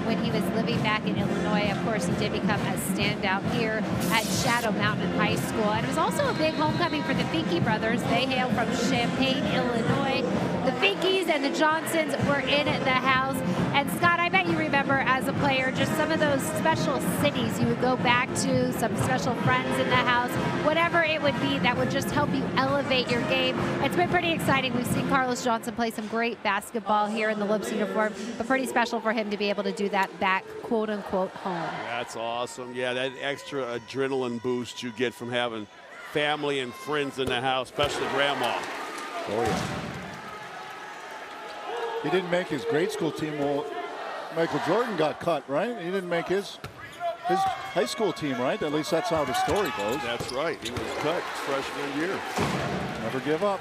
when he was living back in Illinois. Of course, he did become a standout here at Shadow Mountain High School. And it was also a big homecoming for the Finke brothers. They hail from Champaign, Illinois. The Finkes and the Johnsons were in the house. And Scott, I bet you remember as a player just some of those special cities you would go back to, some special friends in the house, whatever it would be that would just help you elevate your game. It's been pretty exciting. We've seen Carlos Johnson play some great basketball here in the Lopes uniform, but pretty special for him to be able to do that back, quote unquote, home. That's awesome. Yeah, that extra adrenaline boost you get from having family and friends in the house, especially grandma. Oh, yeah. He didn't make his grade school team. Well, Michael Jordan got cut, right? He didn't make his high school team, right? At least that's how the story goes. That's right. He was cut freshman year. Never give up.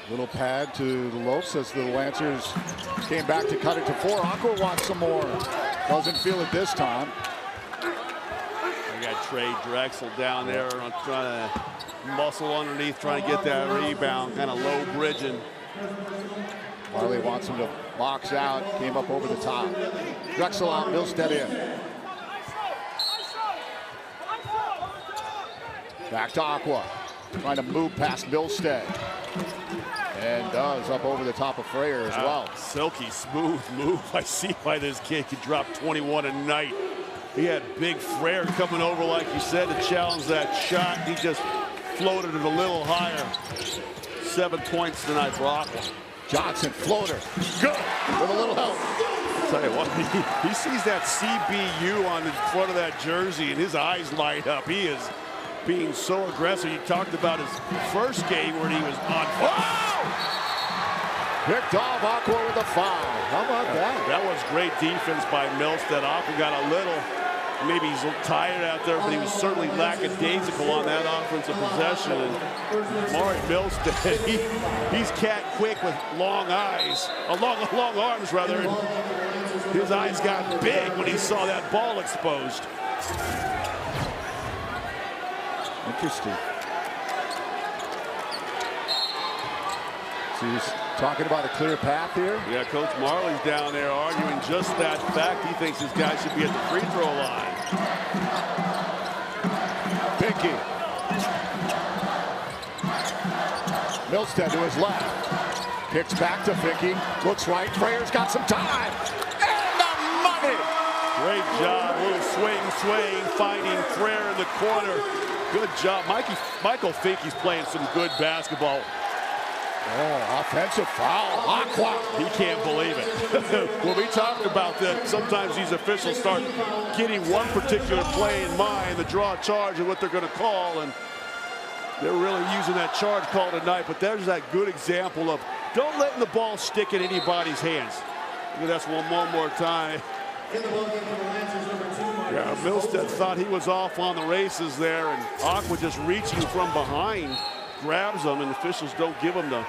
Little pad to the Lopes as the Lancers came back to cut it to 4. Aqua wants some more. Doesn't feel it this time. We got Trey Drexel down there trying to muscle underneath, trying to get that rebound, kind of low bridging. Marley wants him to Box out, came up over the top. Drexel out, Milstead in. Back to Aqua, trying to move past Milstead. And does up over the top of Freyer as well. Silky, smooth move. I see why this kid could drop 21 a night. He had big Freyer coming over, like you said, to challenge that shot. He just floated it a little higher. 7 points tonight for Aqua. Johnson, floater, good, with a little help. I'll tell you what, he sees that CBU on the front of that jersey, and his eyes light up. He is being so aggressive. You talked about his first game where he was on fire. Picked off Aqua with a foul. How about that? That was great defense by Milstead. Aqua got a little, maybe he's a little tired out there, but he was certainly lackadaisical on that offensive possession. And Maury Milstead, he's cat quick with long eyes, long arms rather. And his eyes got big when he saw that ball exposed. Interesting. So he's talking about a clear path here. Yeah, Coach Marley's down there arguing just that fact. He thinks his guy should be at the free throw line. Finke. Milstead to his left. Kicks back to Finke. Looks right. Freyer's got some time. And the money. Great job. Little swing, finding Freyer in the corner. Good job. Michael Finke's playing some good basketball. Oh, offensive foul. Aqua. He can't believe it. When we talked about that, sometimes these officials start getting one particular play in mind, the draw charge and what they're going to call, and they're really using that charge call tonight. But there's that good example of don't let the ball stick in anybody's hands. That's one more time. Yeah, Milstead thought he was off on the races there, and Aqua just reaching from behind, grabs them, and officials don't give him the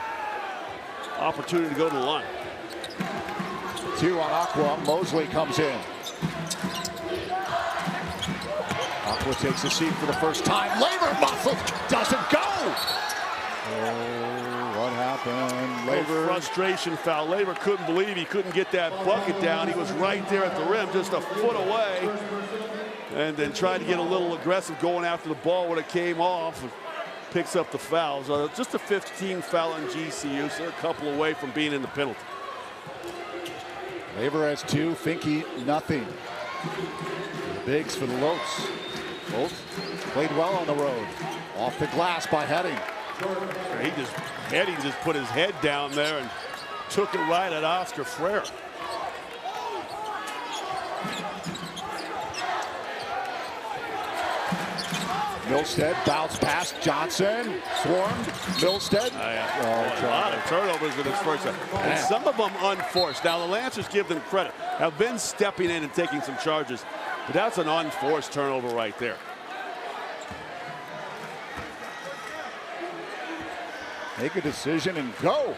opportunity to go to the line. 2 on Aqua. Mosley comes in. Aqua takes a seat for the first time. Labor muscle doesn't go. Oh, what happened? Labor. Frustration foul. Labor couldn't believe he couldn't get that bucket down. He was right there at the rim, just a foot away. And then tried to get a little aggressive going after the ball when it came off. And picks up the fouls. Just a 15 foul on GCU, so they're a couple away from being in the penalty. Labor has 2, Finke nothing. The bigs for the Lopes. Both played well on the road. Off the glass by Heading. Heading just put his head down there and took it right at Oscar Freyer. Milstead bounced past Johnson, swarmed, Milstead. A lot of turnovers in his first half. And some of them unforced. Now the Lancers, give them credit, have been stepping in and taking some charges, but that's an unforced turnover right there. Make a decision and go.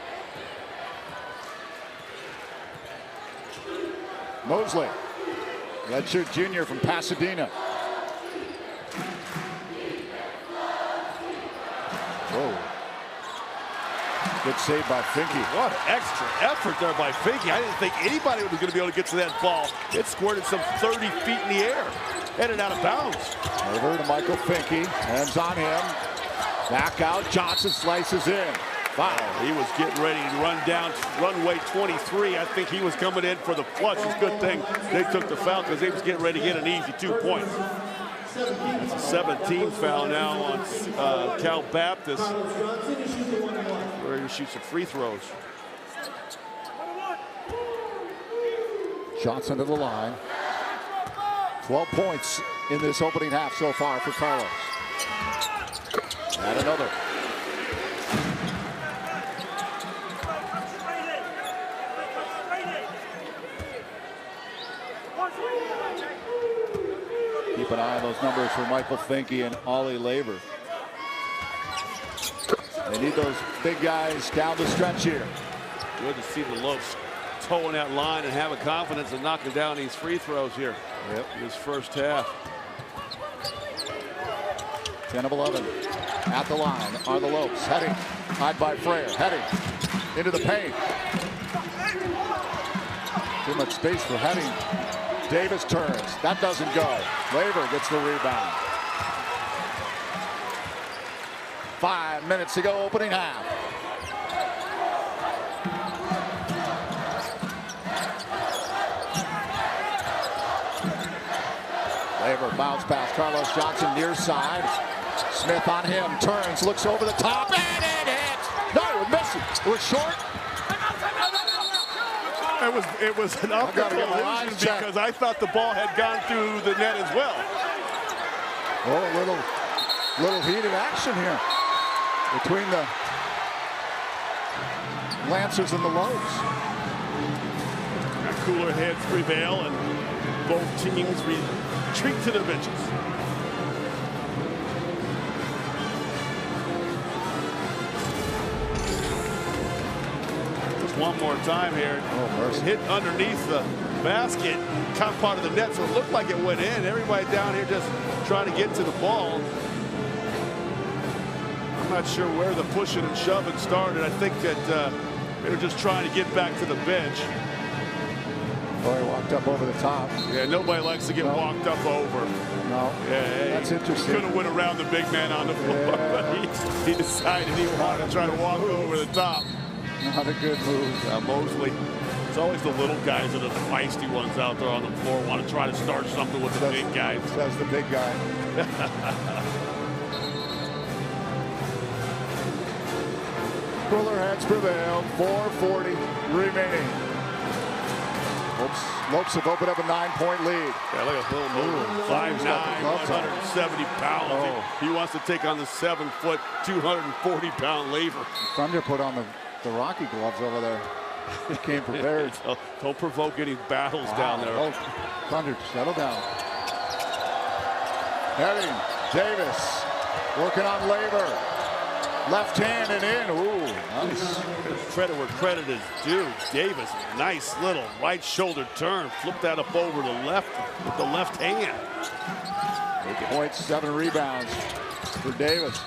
Mosley, redshirt junior from Pasadena. Whoa. Good save by Finke. What extra effort there by Finke. I didn't think anybody was going to be able to get to that ball. It squirted some 30 feet in the air. Headed out of bounds. Over to Michael Finke. Hands on him. Back out. Johnson slices in. Foul. He was getting ready to run down runway 23. I think he was coming in for the flush. It's a good thing they took the foul because they was getting ready to get an easy 2 points. That's a 17 foul now on Cal Baptist, where he shoots some free throws. Johnson to the line. 12 points in this opening half so far for Carlos. And another. Keep an eye on those numbers for Michael Finke and Ollie Labor. They need those big guys down the stretch here. Good to see the Lopes toeing that line and having confidence in knocking down these free throws here. Yep. In this first half. 10 of 11. At the line are the Lopes. Heading. Hide by Freyer. Heading. Into the paint. Too much space for Heading. Davis turns. That doesn't go. Laver gets the rebound. 5 minutes to go, opening half. Laver bounce pass. Carlos Johnson near side. Smith on him. Turns. Looks over the top. And it hits. No, it misses. We're short. It was an optical illusion because I thought the ball had gone through the net as well. Oh, a little heated action here between the Lancers and the Lopes. Cooler heads prevail, and both teams retreat to their benches. One more time here. It hit underneath the basket, caught part of the net, so it looked like it went in. Everybody down here just trying to get to the ball. I'm not sure where the pushing and shoving started. I think that they were just trying to get back to the bench. Boy, walked up over the top. Yeah, nobody likes to get walked up over. No. Yeah, that's interesting. Could have went around the big man on the floor, but he decided he wanted to try to walk over the top. Not a good move. Mosley. It's always the little guys that are the feisty ones out there on the floor, want to try to start something with the big guys. Says the big guy. Cooler heads prevailed. 4:40 remaining. Lopes have opened up a 9-point lead. Yeah, look at Bill Mosley. 5'9", 170 pounds. Oh. He wants to take on the 7-foot, 240-pound Laver. Thunder put on the Rocky gloves over there. He came prepared. Don't provoke any battles down there. Oh, Thunder, settle down. Heading, Davis, working on Laver. Left hand and in. Ooh, nice. Credit where credit is due. Davis, nice little right shoulder turn. Flip that up over the left with the left hand. 8 points, 7 rebounds for Davis.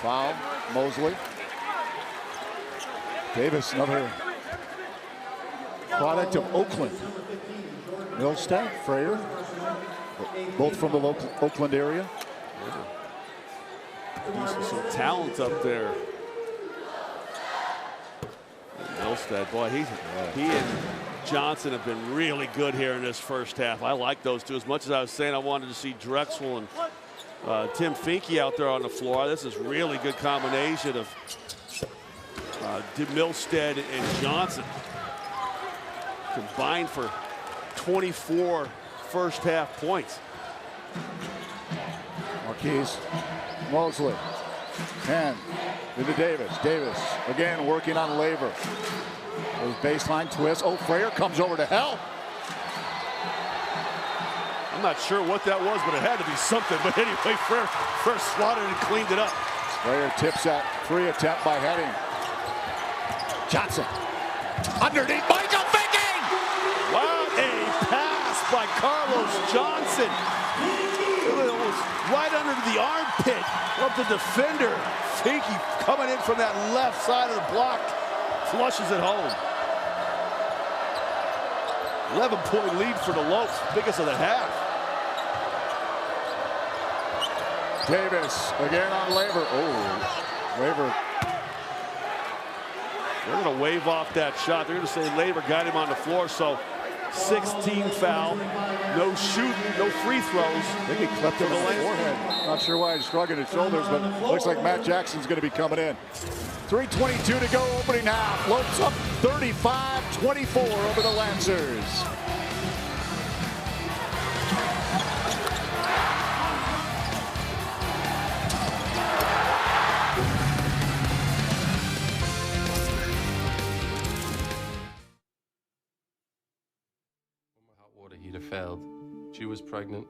Foul, Mosley. Davis, another product of Oakland. Milstead, Frayer, both from the local Oakland area. Some talent up there. Milstead, boy, he and Johnson have been really good here in this first half. I like those two. As much as I was saying I wanted to see Drexel and Tim Finke out there on the floor, this is really good combination of Milstead and Johnson combined for 24 first half points. Marquise, Mosley, 10 into Davis. Davis again working on Laver. Those baseline twist. Oh, Frayer comes over to help. I'm not sure what that was, but it had to be something. But anyway, Frayer swatted and cleaned it up. Frayer tips that free attempt by Heading. Johnson underneath Michael Finke. What a pass by Carlos Johnson. It was right under the armpit of the defender. Finke coming in from that left side of the block. Flushes it home. 11-point lead for the Lopes, biggest of the half. Davis again on Laver. Oh, Laver. They're going to wave off that shot. They're going to say Laver got him on the floor, so 16 foul, no shoot, no free throws. I think he clipped him on the forehead. Not sure why he's shrugging his shoulders, but looks like Matt Jackson's going to be coming in. 3:22 to go, opening half. Lopes up 35-24 over the Lancers. Water heater failed. She was pregnant.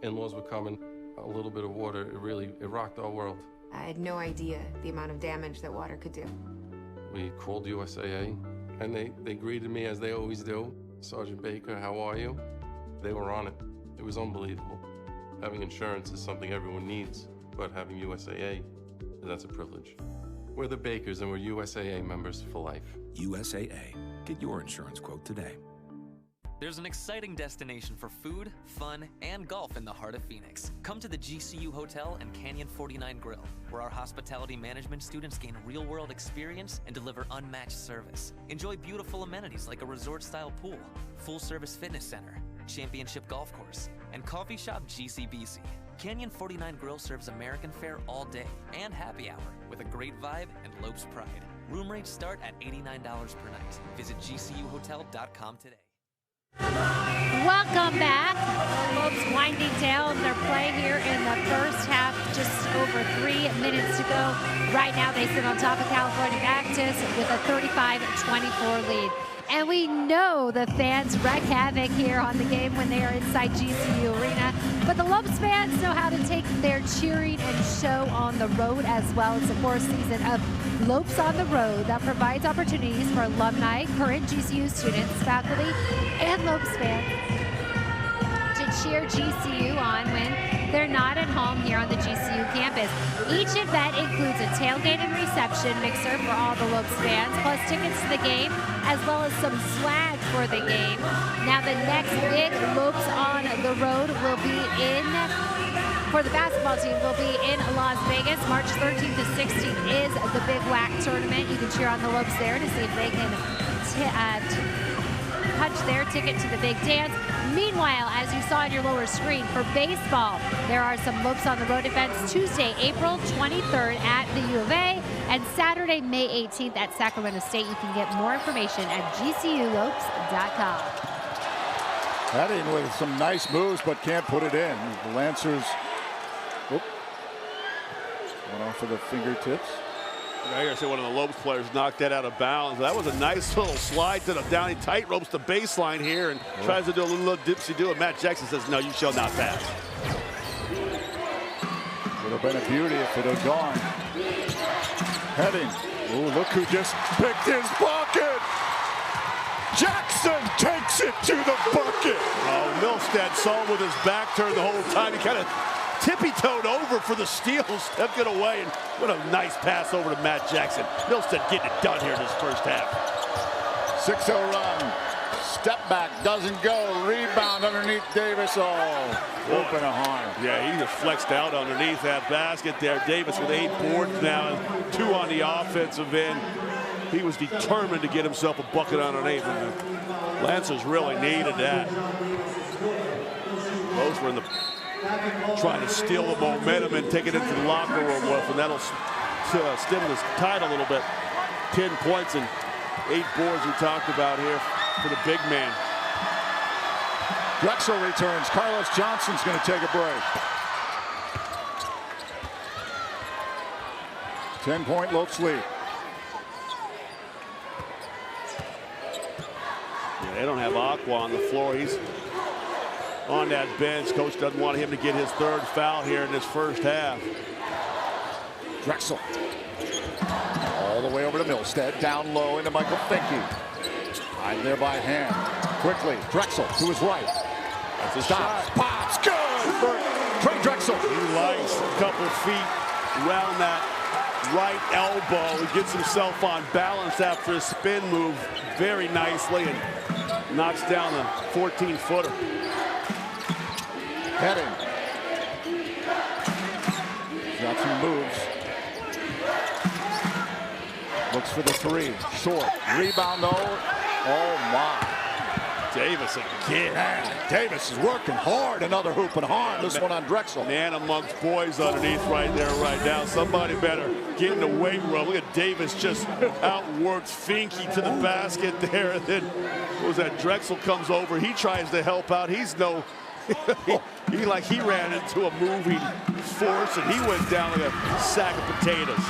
In-laws were coming. A little bit of water, it rocked our world. I had no idea the amount of damage that water could do. We called USAA, and they greeted me as they always do. Sergeant Baker, how are you? They were on it. It was unbelievable. Having insurance is something everyone needs, but having USAA, that's a privilege. We're the Bakers, and we're USAA members for life. USAA. Get your insurance quote today. There's an exciting destination for food, fun, and golf in the heart of Phoenix. Come to the GCU Hotel and Canyon 49 Grill, where our hospitality management students gain real-world experience and deliver unmatched service. Enjoy beautiful amenities like a resort-style pool, full-service fitness center, championship golf course, and coffee shop GCBC. Canyon 49 Grill serves American fare all day and happy hour with a great vibe and Lopes pride. Room rates start at $89 per night. Visit GCUHotel.com today. Welcome back. The Lopes winding down their play here in the first half. Just over 3 minutes to go. Right now they sit on top of California Baptist with a 35-24 lead. And we know the fans wreak havoc here on the game when they are inside GCU Arena. But the Lopes fans know how to take their cheering and show on the road as well. It's the 4th season of Lopes on the Road that provides opportunities for alumni, current GCU students, faculty, and Lopes fans to cheer GCU on when they're not at home here on the GCU campus. Each event includes a tailgate and reception mixer for all the Lopes fans, plus tickets to the game, as well as some swag for the game. Now the next big Lopes on the Road will be for the basketball team will be in Las Vegas. March 13th to 16th is the Big WAC tournament. You can cheer on the Lopes there to see if they can punch their ticket to the big dance. Meanwhile, as you saw on your lower screen, for baseball, there are some Lopes on the Road events Tuesday, April 23rd at the U of A, and Saturday, May 18th at Sacramento State. You can get more information at GCULopes.com. Heading with some nice moves, but can't put it in. The Lancers, went off of the fingertips. I gotta say, one of the Lopes players knocked that out of bounds. That was a nice little slide to the down. He tight ropes the baseline here and tries to do a little dipsy-do. And Matt Jackson says, no, you shall not pass. Would have been a beauty if it had gone. Heading. Ooh, look who just picked his bucket. Jackson takes it to the bucket. Oh, Milstead saw him with his back turned the whole time. He kind of tippy-toed over for the steal, stepped it away, and what a nice pass over to Matt Jackson. Milstead getting it done here in this first half. 6-0 run. Step back, doesn't go. Rebound underneath Davis. Oh, open a harm. Yeah, he just flexed out underneath that basket there. Davis with 8 boards now, and 2 on the offensive end. He was determined to get himself a bucket underneath. And the Lancers really needed that. Those were in the trying to steal the momentum and take it into the locker room with, and that'll stem this tide a little bit. 10 points and 8 boards we talked about here for the big man. Drexel returns. Carlos Johnson's going to take a break. 10-point Lopes lead. Yeah, they don't have Aqua on the floor. He's on that bench. Coach doesn't want him to get his 3rd foul here in this first half. Drexel. All the way over to Milstead. Down low into Michael Finke. Hide there by hand. Quickly. Drexel to his right. That's a Stops. shot. Pops. Good for Trey Drexel. He likes a couple feet around that right elbow. He gets himself on balance after a spin move very nicely and knocks down the 14-footer. Heading. Got some moves. Looks for the 3. Short. Rebound though. Oh my. Davis again. Man, Davis is working hard. Another hoop and harm. This one on Drexel. Man amongst boys underneath right there, right now. Somebody better get in the weight room. Look at Davis just outworks Finke to the basket there. And then what was that? Drexel comes over. He tries to help out. He's no. he ran into a moving force and he went down like a sack of potatoes.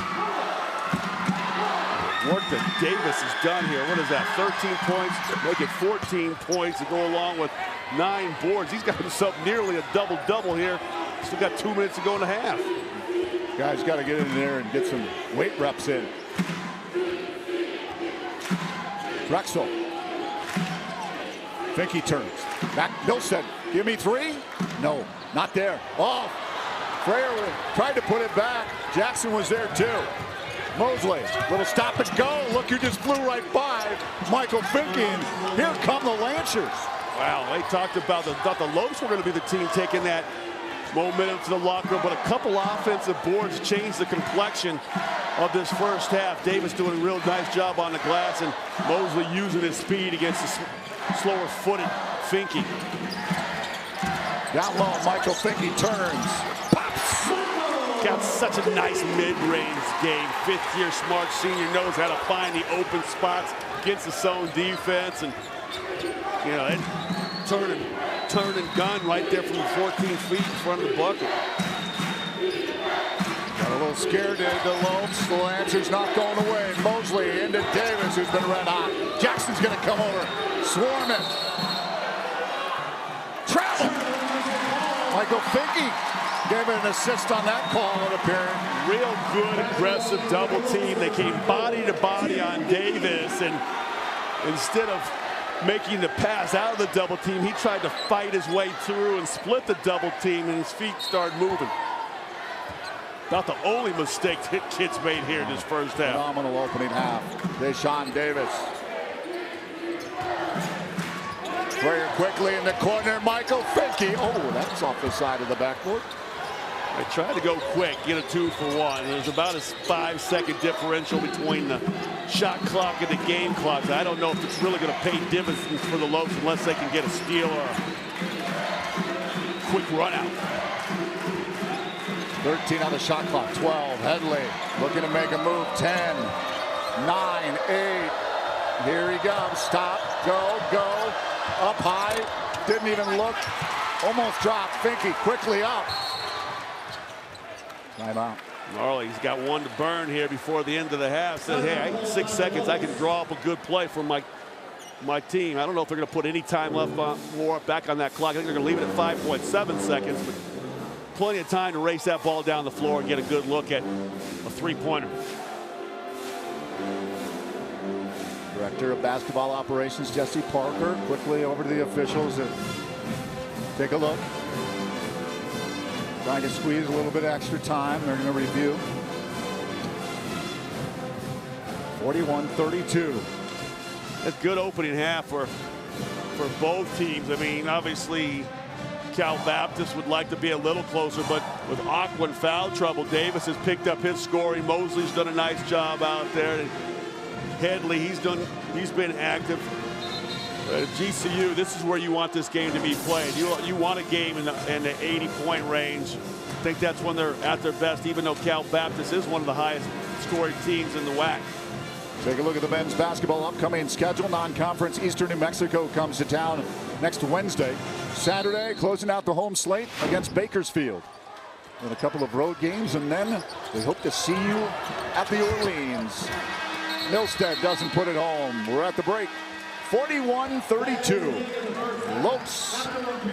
Work that Davis has done here. What is that? 13 points, make it 14 points to go along with 9 boards. He's got himself nearly a double-double here. Still got 2 minutes to go in the half. Guys got to get in there and get some weight reps in. Drexel. Finke turns. Back. Milstead. Give me 3. No, not there. Oh, Freyer tried to put it back. Jackson was there too. Mosley, little stop and go. Look who just flew right by Michael Finke. And here come the Lancers. Wow, they talked about thought the Lopes were going to be the team taking that momentum to the locker room, but a couple offensive boards changed the complexion of this first half. Davis doing a real nice job on the glass, and Mosley using his speed against the slower-footed Finke. Down low, Michael Finke turns, pops. Got such a nice mid-range game. Fifth-year smart senior knows how to find the open spots against his own defense, and you know, it turn and gun right there from the 14 feet in front of the bucket. Got a little scared there, the Lopes. The Lancers not going away. Mosley into Davis, who's been red hot. Jackson's going to come over, swarm it. Travel. Michael Finke gave an assist on that call, it appeared. Real good, aggressive double team. They came body to body on Davis, and instead of making the pass out of the double team, he tried to fight his way through and split the double team, and his feet started moving. Not the only mistake that kid's made here in this first half. Phenomenal opening half. Deshaun Davis. Player quickly in the corner, Michael Finke. Oh, that's off the side of the backboard. They tried to go quick, get a 2-for-1. There's about a 5-second differential between the shot clock and the game clock. I don't know if it's really going to pay dividends for the Lopes unless they can get a steal or a quick run out. 13 on the shot clock, 12. Headley looking to make a move. 10, 9, 8. Here he comes. Stop, go, go. Up high. Didn't even look. Almost dropped. Finke quickly up. Timeout. Marley's got one to burn here before the end of the half. Says, hey, I got 6 seconds. I can draw up a good play for my team. I don't know if they're going to put any time left more back on that clock. I think they're going to leave it at 5.7 seconds. But plenty of time to race that ball down the floor and get a good look at a three-pointer. Director of Basketball Operations, Jesse Parker, quickly over to the officials and take a look. Trying to squeeze a little bit of extra time. They're going to review. 41-32. That's good opening half for both teams. I mean, obviously, Cal Baptist would like to be a little closer, but with Aquan foul trouble, Davis has picked up his scoring. Mosley's done a nice job out there. And Headley, he's been active. At GCU, this is where you want this game to be played. You want a game in the 80-point range. I think that's when they're at their best, even though Cal Baptist is one of the highest scoring teams in the WAC. Take a look at the men's basketball upcoming schedule. Non-conference Eastern New Mexico comes to town next Wednesday. Saturday, closing out the home slate against Bakersfield. And a couple of road games, and then we hope to see you at the Orleans. Milstead doesn't put it home. We're at the break. 41-32. Lopes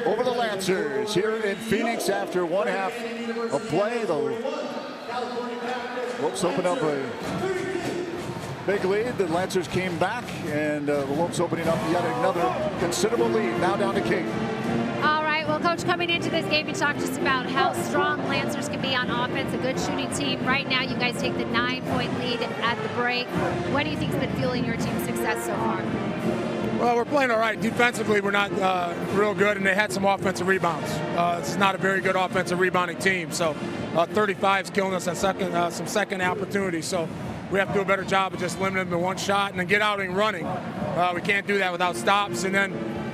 over the Lancers here in Phoenix after one half of play. The Lopes opened up a big lead. The Lancers came back, and the Lopes opening up yet another considerable lead. Now down to Kate. All right, well, Coach, coming into this game, you talked just about how strong Lancers can be on offense, a good shooting team. Right now, you guys take the 9-point lead at the break. What do you think has been fueling your team's success so far? Well, we're playing all right. Defensively, we're not real good, and they had some offensive rebounds. This is not a very good offensive rebounding team, so 35 is killing us on some second opportunities. So we have to do a better job of just limiting them to one shot and then get out and running. We can't do that without stops, and then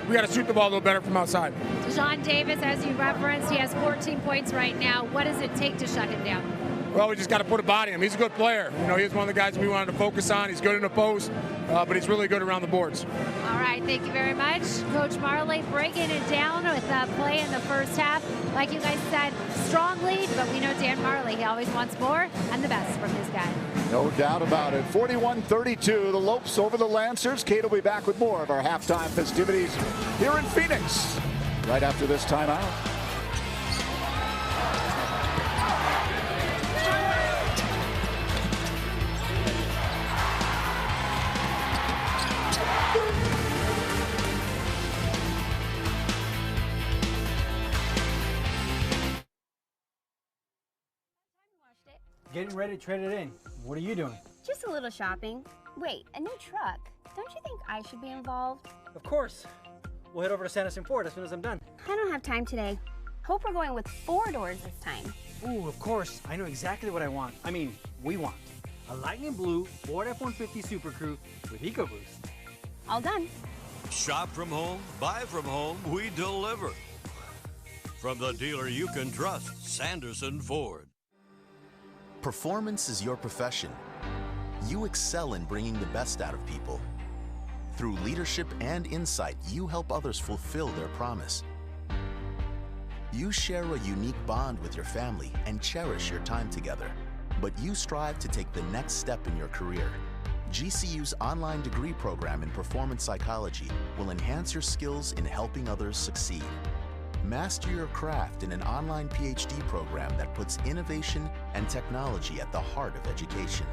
we got to shoot the ball a little better from outside. Deshaun Davis, as you referenced, he has 14 points right now. What does it take to shut him down? Well, we just got to put a body on him. He's a good player. You know, he's one of the guys we wanted to focus on. He's good in the post, but he's really good around the boards. All right, thank you very much. Coach Marley breaking it down with play in the first half. Like you guys said, strong lead, but we know Dan Marley, he always wants more and the best from his guy. No doubt about it. 41-32, the Lopes over the Lancers. Kate will be back with more of our halftime festivities here in Phoenix right after this timeout. Getting ready to trade it in. What are you doing? Just a little shopping. Wait, a new truck. Don't you think I should be involved? Of course. We'll head over to Sanderson Ford as soon as I'm done. I don't have time today. Hope we're going with 4 doors this time. Ooh, of course. I know exactly what I want. I mean, we want. A lightning blue Ford F-150 Super Crew with EcoBoost. All done. Shop from home, buy from home, we deliver. From the dealer you can trust, Sanderson Ford. Performance is your profession. You excel in bringing the best out of people. Through leadership and insight, you help others fulfill their promise. You share a unique bond with your family and cherish your time together. But you strive to take the next step in your career. GCU's online degree program in performance psychology will enhance your skills in helping others succeed. Master your craft in an online PhD program that puts innovation and technology at the heart of education.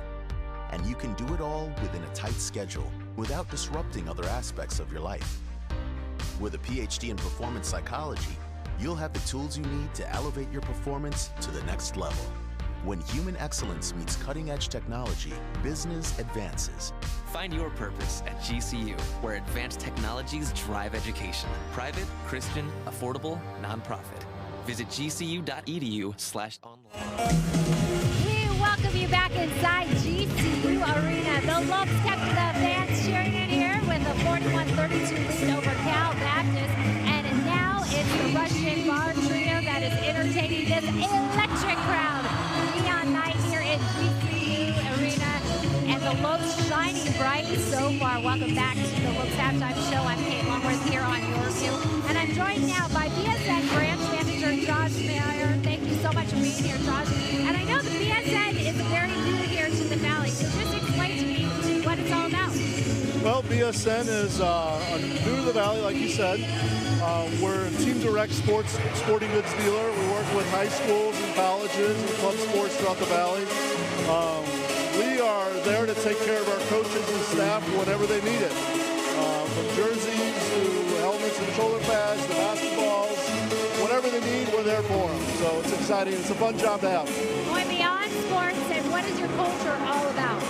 And you can do it all within a tight schedule without disrupting other aspects of your life. With a PhD in performance psychology, you'll have the tools you need to elevate your performance to the next level. When human excellence meets cutting-edge technology, business advances. Find your purpose at GCU, where advanced technologies drive education. Private, Christian, affordable, nonprofit. Visit gcu.edu/online. We welcome you back inside GCU Arena. The Lopes kept the fans cheering in here with a 41-32 lead over Cal Baptist. And now it's the Russian bar trio that is entertaining this electric crowd. Neon night here in GCU Arena. And the Lopes shining bright so far. Welcome back to the Lopes Halftime Show. I'm Kate Longworth here on Your View. And I'm joined now by BSN Branch Manager Josh Mayer. Thank you so much for being here, Josh. And I know the BSN is very new here to the Valley, so just explain to me what it's all about. Well, BSN is new to the Valley, like you said. We're a Team Direct sporting goods dealer. We work with high schools and colleges and club sports throughout the Valley. We are there to take care of our coaches and staff whenever they need it. From jerseys to helmets and shoulder pads to basketballs, whatever they need, we're there for them. So it's exciting. It's a fun job to have. Going beyond sports, and what is your culture all about?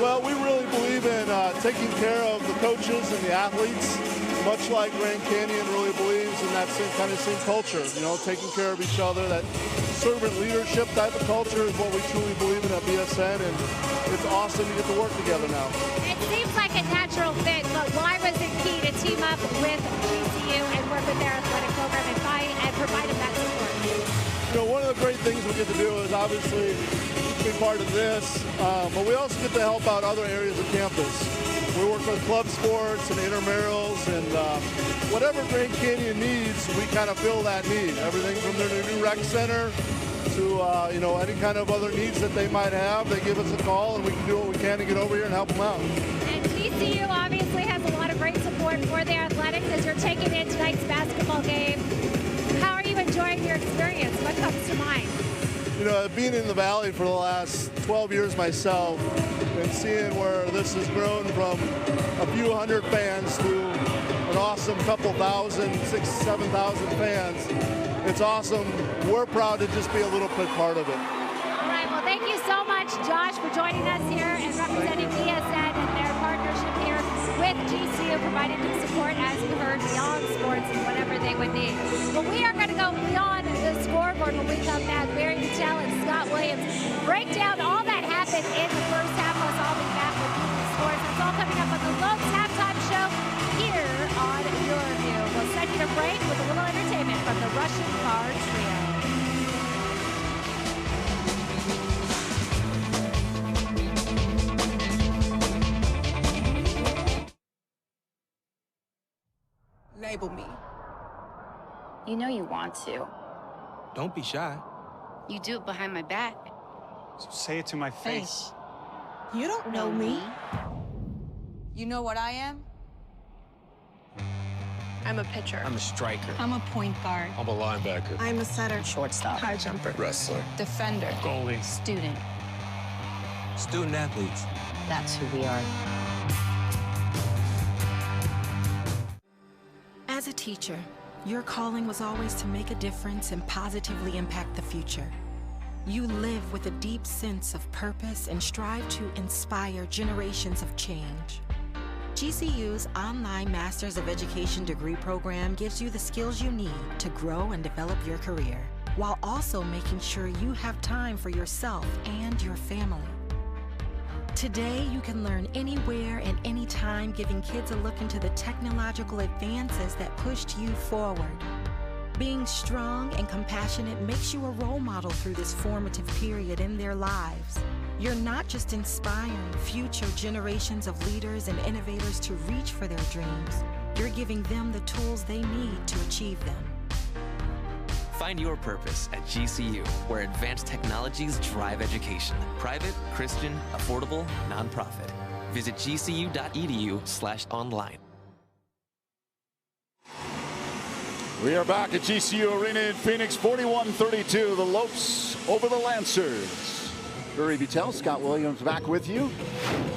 Well, we really believe in taking care of the coaches and the athletes, much like Grand Canyon really believes in that same culture, you know, taking care of each other. That servant leadership type of culture is what we truly believe in at BSN, and it's awesome to get to work together now. It seems like a natural fit, but why was it key to team up with GCU and work with their athletic program and provide them that support? You know, one of the great things we get to do is obviously be part of this, but we also get to help out other areas of campus. We work with club sports and intramurals, and whatever Grand Canyon needs, we kind of fill that need. Everything from their new rec center to you know, any kind of other needs that they might have. They give us a call, and we can do what we can to get over here and help them out. And GCU obviously has a lot of great support for their athletics as you're taking in tonight's basketball game. How are you enjoying your experience? What comes to mind? You know, being in the Valley for the last 12 years myself and seeing where this has grown from a few hundred fans to an awesome couple thousand, 6,000 to 7,000 fans, it's awesome. We're proud to just be a little bit part of it. All right, well, thank you so much, Josh, for joining us here and representing BSN and their partnership here with GCU, providing them support, as you heard, beyond sports and whatever they would need. Well, we are going to go beyond the scoreboard when we come back. Barry Patel and Scott Williams break down all that happened in the first half. Let's all be back with sports. It's all coming up on the Lopes Halftime Show here on Your View. We'll send you to break with a little entertainment from the Russian Car Trio. Label me. You know you want to. Don't be shy. You do it behind my back. So say it to my face. You don't know me. You know what I am? I'm a pitcher. I'm a striker. I'm a point guard. I'm a linebacker. I'm a setter. Shortstop. High jumper. Wrestler. Defender. Goalie. Student. Student athletes. That's who we are. As a teacher, your calling was always to make a difference and positively impact the future. You live with a deep sense of purpose and strive to inspire generations of change. GCU's online Masters of Education degree program gives you the skills you need to grow and develop your career, while also making sure you have time for yourself and your family. Today, you can learn anywhere and anytime, giving kids a look into the technological advances that pushed you forward. Being strong and compassionate makes you a role model through this formative period in their lives. You're not just inspiring future generations of leaders and innovators to reach for their dreams. You're giving them the tools they need to achieve them. Find your purpose at GCU, where advanced technologies drive education. Private, Christian, affordable, nonprofit. Visit gcu.edu/online. We are back at GCU Arena in Phoenix, 41-32. The Lopes over the Lancers. Barry Vitale, Scott Williams back with you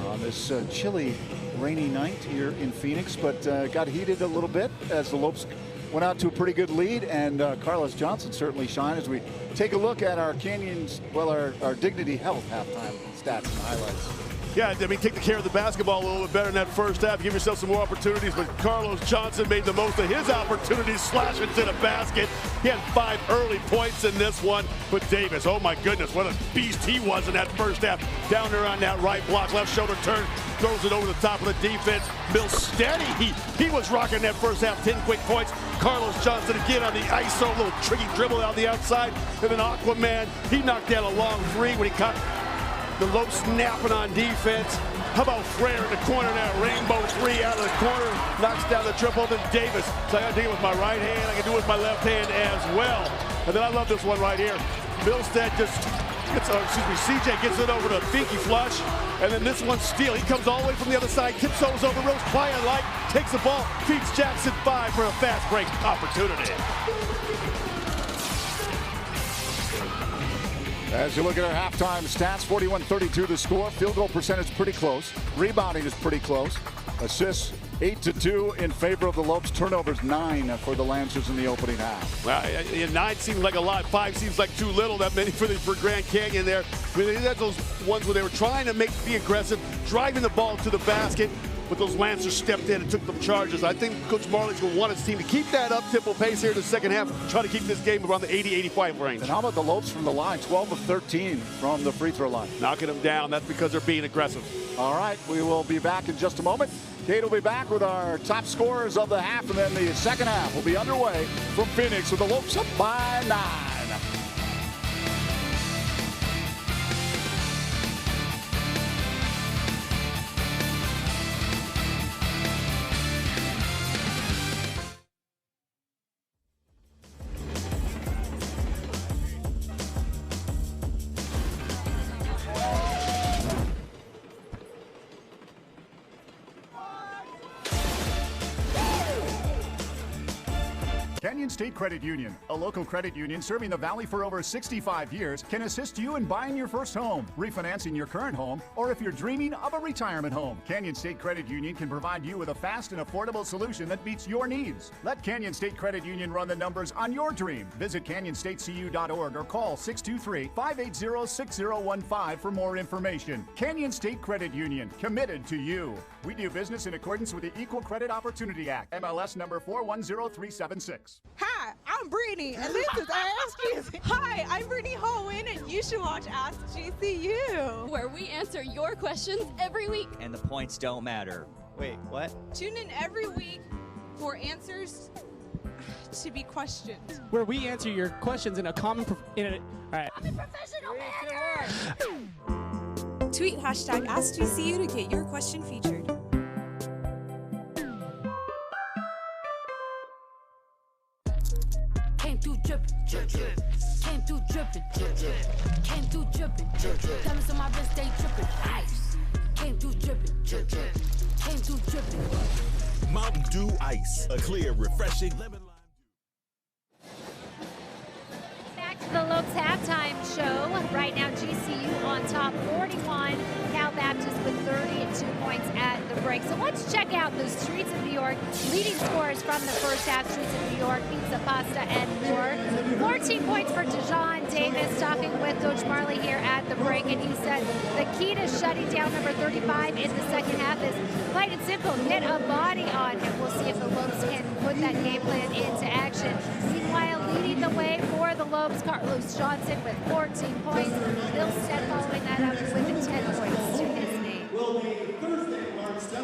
on this chilly, rainy night here in Phoenix, but got heated a little bit as the Lopes went out to a pretty good lead, and Carlos Johnson certainly shined as we take a look at our Canyons, well, our Dignity Health halftime stats and highlights. Yeah, I mean, take the care of the basketball a little bit better in that first half. Give yourself some more opportunities, but Carlos Johnson made the most of his opportunities, slashing to the basket. He had 5 early points in this one, but Davis, oh my goodness, what a beast he was in that first half. Down there on that right block, left shoulder turn, throws it over the top of the defense. Bill steady, he was rocking that first half, 10 quick points. Carlos Johnson again on the ISO, little tricky dribble out the outside, and then Aquaman, he knocked down a long 3 when he caught the Lopes snapping on defense. How about Frere in the corner now? Rainbow 3 out of the corner. Knocks down the triple. Then Davis. So I got to do it with my right hand. I can do it with my left hand as well. And then I love this one right here. Billstead just gets, CJ gets it over to Finke flush. And then this one steal. He comes all the way from the other side. Tiptoes over Rose. Quiet light. Takes the ball. Feeds Jackson 5 for a fast break opportunity. As you look at our halftime stats, 41-32 the score. Field goal percentage pretty close. Rebounding is pretty close. Assists 8-2 in favor of the Lopes. Turnovers 9 for the Lancers in the opening half. Well, 9 seems like a lot. 5 seems like too little. That many for Grand Canyon there. I mean, they had those ones where they were trying to be aggressive, driving the ball to the basket. But those Lancers stepped in and took them charges. I think Coach Marley's going to want his team to keep that up-tempo pace here in the second half, try to keep this game around the 80-85 range. And how about the Lopes from the line? 12 of 13 from the free throw line. Knocking them down. That's because they're being aggressive. All right, we will be back in just a moment. Kate will be back with our top scorers of the half, and then the second half will be underway from Phoenix with the Lopes up by 9. Canyon State Credit Union, a local credit union serving the Valley for over 65 years, can assist you in buying your first home, refinancing your current home, or if you're dreaming of a retirement home. Canyon State Credit Union can provide you with a fast and affordable solution that meets your needs. Let Canyon State Credit Union run the numbers on your dream. Visit canyonstatecu.org or call 623-580-6015 for more information. Canyon State Credit Union, committed to you. We do business in accordance with the Equal Credit Opportunity Act, MLS number 410376. Hi, I'm Brittany, and this is Ask GCU. Hi, I'm Brittany Holwyn, and you should watch Ask GCU, where we answer your questions every week. And the points don't matter. Wait, what? Tune in every week for answers to be questioned. Where we answer your questions in a common... all right. I'm a professional banter! Tweet hashtag AskGCU to get your question featured. Came through drippin', drip, drip. Came through drippin', drip, drip. Came through drippin', drip, drip. Diamonds on my wrist, they drippin', ice. Came through drippin', drip, drip. Came through drippin'. Mountain Dew Ice, a clear, refreshing lemon lime. Back to the Lopes halftime show. Right now, GCU on top, 41. Cal Baptist with 32 points at the break. So let's check out the Streets of New York leading scorers from the first half. Streets of New York, pizza, pasta, and more. 14 points for Dejon Davis, talking with with Coach Marley here at the break, and he said the key to shutting down number 35 in the second half is plain and simple, get a body on him. We'll see if the Lopes can put that game plan into action. Meanwhile, leading the way for the Lopes, Carlos Johnson with 14 points. Milstead following that up with 10 points to his name.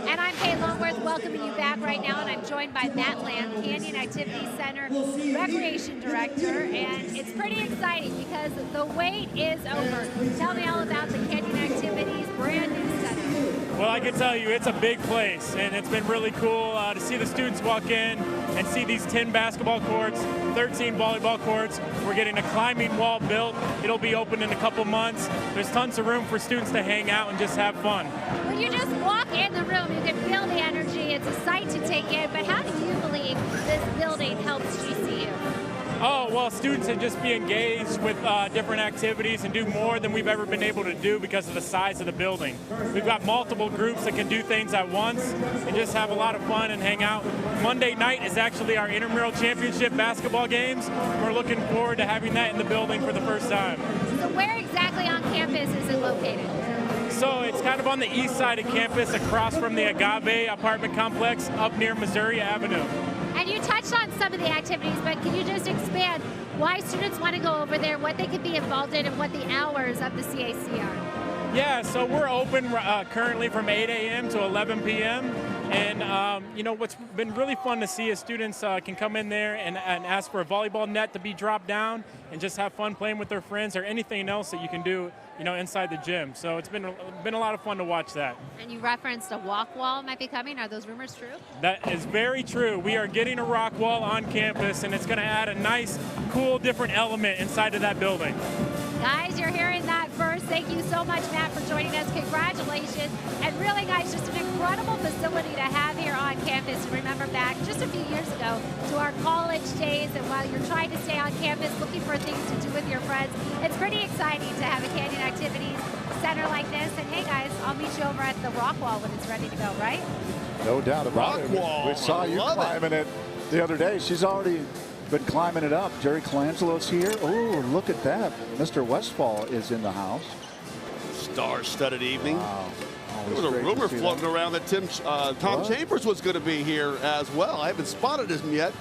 And I'm Kate Longworth, welcoming you back right now, and I'm joined by Matt Lamb, Canyon Activity Center Recreation Director, and it's pretty exciting because the wait is over. Tell me all about the Canyon Activities brand new center. Well, I can tell you it's a big place, and it's been really cool to see the students walk in and see these 10 basketball courts, 13 volleyball courts. We're getting a climbing wall built. It'll be open in a couple months. There's tons of room for students to hang out and just have fun. When you just walk in the room, you can feel the energy. It's a sight to take in, but how do you believe this building helps GCU? Oh, well, students can just be engaged with different activities and do more than we've ever been able to do because of the size of the building. We've got multiple groups that can do things at once and just have a lot of fun and hang out. Monday night is actually our intramural championship basketball games. We're looking forward to having that in the building for the first time. So where exactly on campus is it located? So it's kind of on the east side of campus across from the Agave apartment complex up near Missouri Avenue. And you touched on some of the activities, but can you just expand why students want to go over there, what they can be involved in, and what the hours of the CAC are? Yeah, so we're open currently from 8 a.m. to 11 p.m. And, you know, what's been really fun to see is students can come in there and ask for a volleyball net to be dropped down and just have fun playing with their friends or anything else that you can do, you know, inside the gym. So it's been a lot of fun to watch that. And you referenced a walk wall might be coming. Are those rumors true? That is very true. We are getting a rock wall on campus, and it's going to add a nice, cool, different element inside of that building. Guys, you're hearing that first. Thank you so much, Matt, for joining us. Congratulations. And really, guys, just an incredible facility to have here on campus. To remember back just a few years ago to our college days, and while you're trying to stay on campus looking for things to do with your friends, it's pretty exciting to have a Canyon Activities Center like this. And hey, guys, I'll meet you over at the rock wall when it's ready to go, right? No doubt about it. We saw you climbing it the other day. She's already been climbing it up. Jerry Colangelo's here. Oh, look at that. Mr. Westfall is in the house. Star-studded evening. Wow. There was a rumor floating around that Tom Chambers was going to be here as well. I haven't spotted him yet.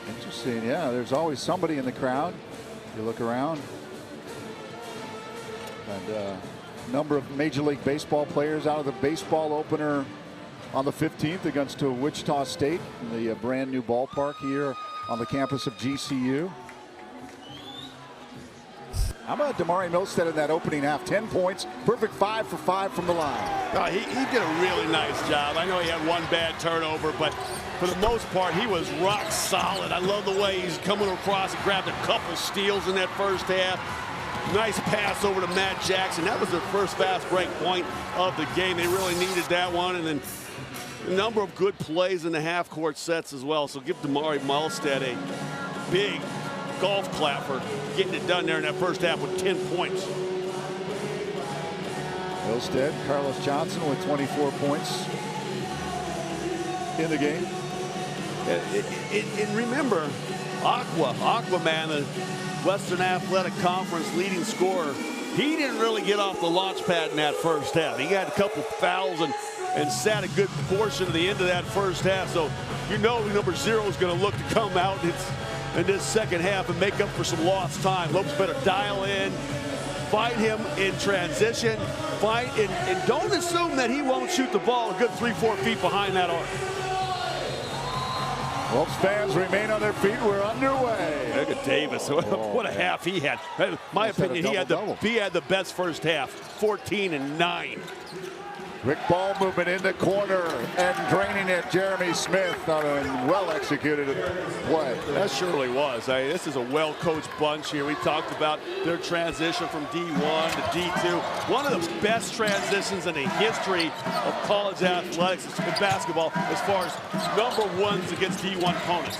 Interesting. Yeah, there's always somebody in the crowd. You look around. And a number of Major League Baseball players out of the baseball opener on the 15th against Wichita State in the brand new ballpark here on the campus of GCU. How about Damari Milstead in that opening half? 10 points, perfect 5 for 5 from the line. He did a really nice job. I know he had one bad turnover, but for the most part, he was rock solid. I love the way he's coming across and grabbed a couple steals in that first half. Nice pass over to Matt Jackson. That was their first fast break point of the game. They really needed that one. And then a number of good plays in the half-court sets as well. So give Damari Milstead a big golf clap for getting it done there in that first half with 10 points. Milstead, Carlos Johnson with 24 points in the game. And remember, Aquaman, the Western Athletic Conference leading scorer, he didn't really get off the launch pad in that first half. He had a couple fouls and sat a good portion of the end of that first half. So you know number 0 is going to look to come out in this second half and make up for some lost time. Lopes better dial in, fight him in transition, fight, and don't assume that he won't shoot the ball a good 3-4 feet behind that arc. Lopes fans remain on their feet. We're underway. Look at Davis. What a half he had. In my opinion, he had the best first half. 14 and 9. Quick ball movement in the corner and draining it. Jeremy Smith on a well-executed play. That surely was. This is a well-coached bunch here. We talked about their transition from D1 to D2. One of the best transitions in the history of college athletics and basketball as far as #1s against D1 opponents.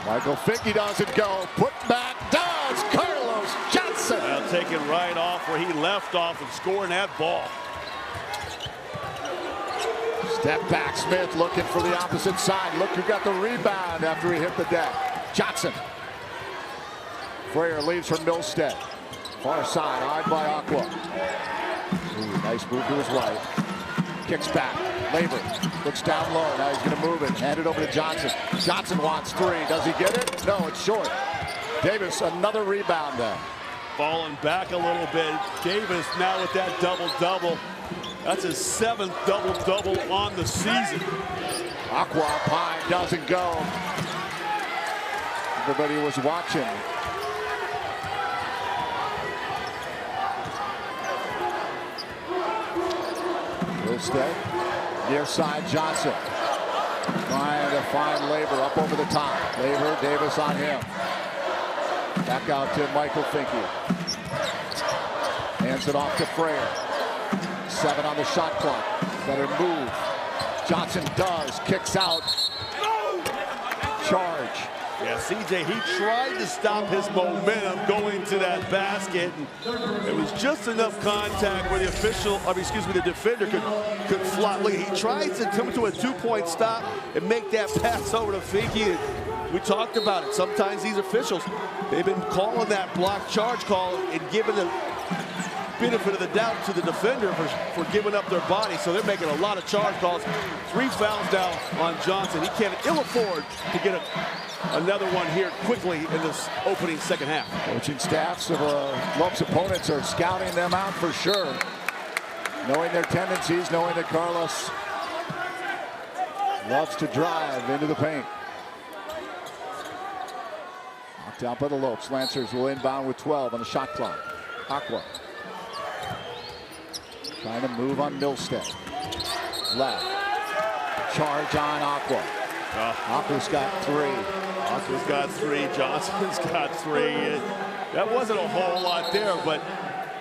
Michael Finke doesn't go. Put back does Carlos Johnson. Well, taking right off where he left off and scoring that ball. Step back, Smith looking for the opposite side. Look who got the rebound after he hit the deck. Johnson. Freyer leaves for Milstead. Far side, eyed by Aqua. Ooh, nice move to his right. Kicks back. Labor looks down low. Now he's going to move it. Hand it over to Johnson. Johnson wants three. Does he get it? No, it's short. Davis, another rebound there. Falling back a little bit. Davis now with that double-double. That's his 7th double-double on the season. Aqua Pine doesn't go. Everybody was watching. Milstead, near side Johnson. Trying to find Labor up over the top. Labor, Davis on him. Back out to Michael Finke. Hands it off to Frayer. 7 on the shot clock. Better move. Johnson does. Kicks out. Charge. Yeah, CJ, he tried to stop his momentum going to that basket. And it was just enough contact where the the defender could fly. Look, he tried to come to a 2-point stop and make that pass over to Finke. We talked about it. Sometimes these officials, they've been calling that block charge call and giving the benefit of the doubt to the defender for giving up their body. So they're making a lot of charge calls. 3 fouls down on Johnson. He can't ill afford to get another one here quickly in this opening second half. Coaching staffs of Lopes opponents are scouting them out for sure. Knowing their tendencies, knowing that Carlos loves to drive into the paint. Knocked out by the Lopes. Lancers will inbound with 12 on the shot clock. Aqua. Trying to move on Milstead. Left. Charge on Aqua. Aqua's got 3. Aqua's got 3. Johnson's got 3. That wasn't a whole lot there, but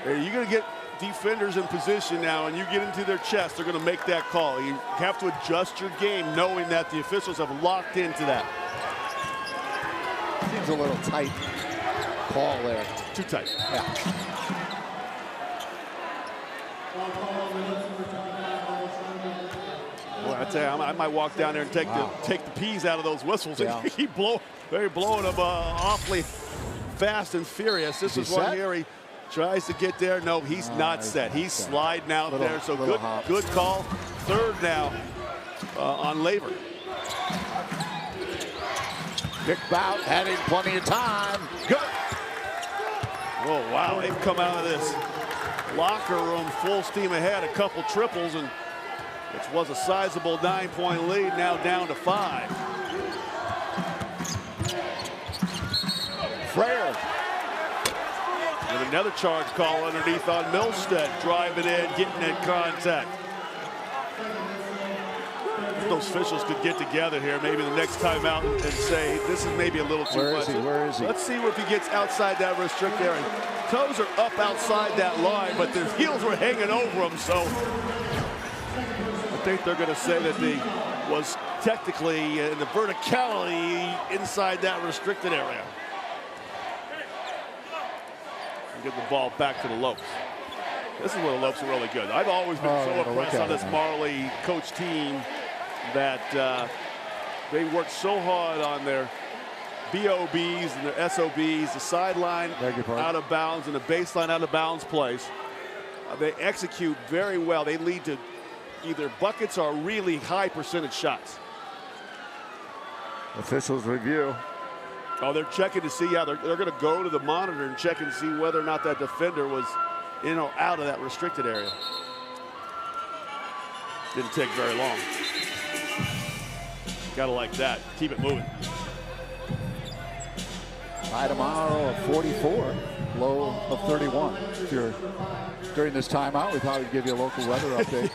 you're going to get defenders in position now, and you get into their chest, they're going to make that call. You have to adjust your game knowing that the officials have locked into that. Seems a little tight call there. Too tight. Yeah. Well, I tell you, I might walk down there and take the peas out of those whistles. Yeah. He blowing them awfully fast and furious. This is one here. He tries to get there. No, he's not set. He's sliding out there. So good call. 3rd now on Labor. Kick bout, having plenty of time. Good. Oh, wow. They've come out of this locker room full steam ahead. A couple triples, and which was a sizable 9-point lead, now down to 5. Frayer. With another charge call underneath on Milstead. Driving in, getting in contact. Those officials could get together here maybe the next time out and say, this is maybe a little too much. Where is he? Let's see if he gets outside that restrict area. Toes are up outside that line, but their heels were hanging over him, so I think they're going to say that he was technically in the verticality inside that restricted area. And get the ball back to the Lopes. This is where the Lopes are really good. I've always been so impressed on this Marley coach team that they work so hard on their BOBs and their SOBs, the sideline out of bounds and the baseline out of bounds plays. They execute very well. They lead to either buckets or really high percentage shots. Officials review. Oh, they're checking to see how they're going to go to the monitor and check and see whether or not that defender was in or out of that restricted area. Didn't take very long. Gotta like that. Keep it moving. High tomorrow of 44, low of 31. If you're during this timeout, we thought we'd give you a local weather update.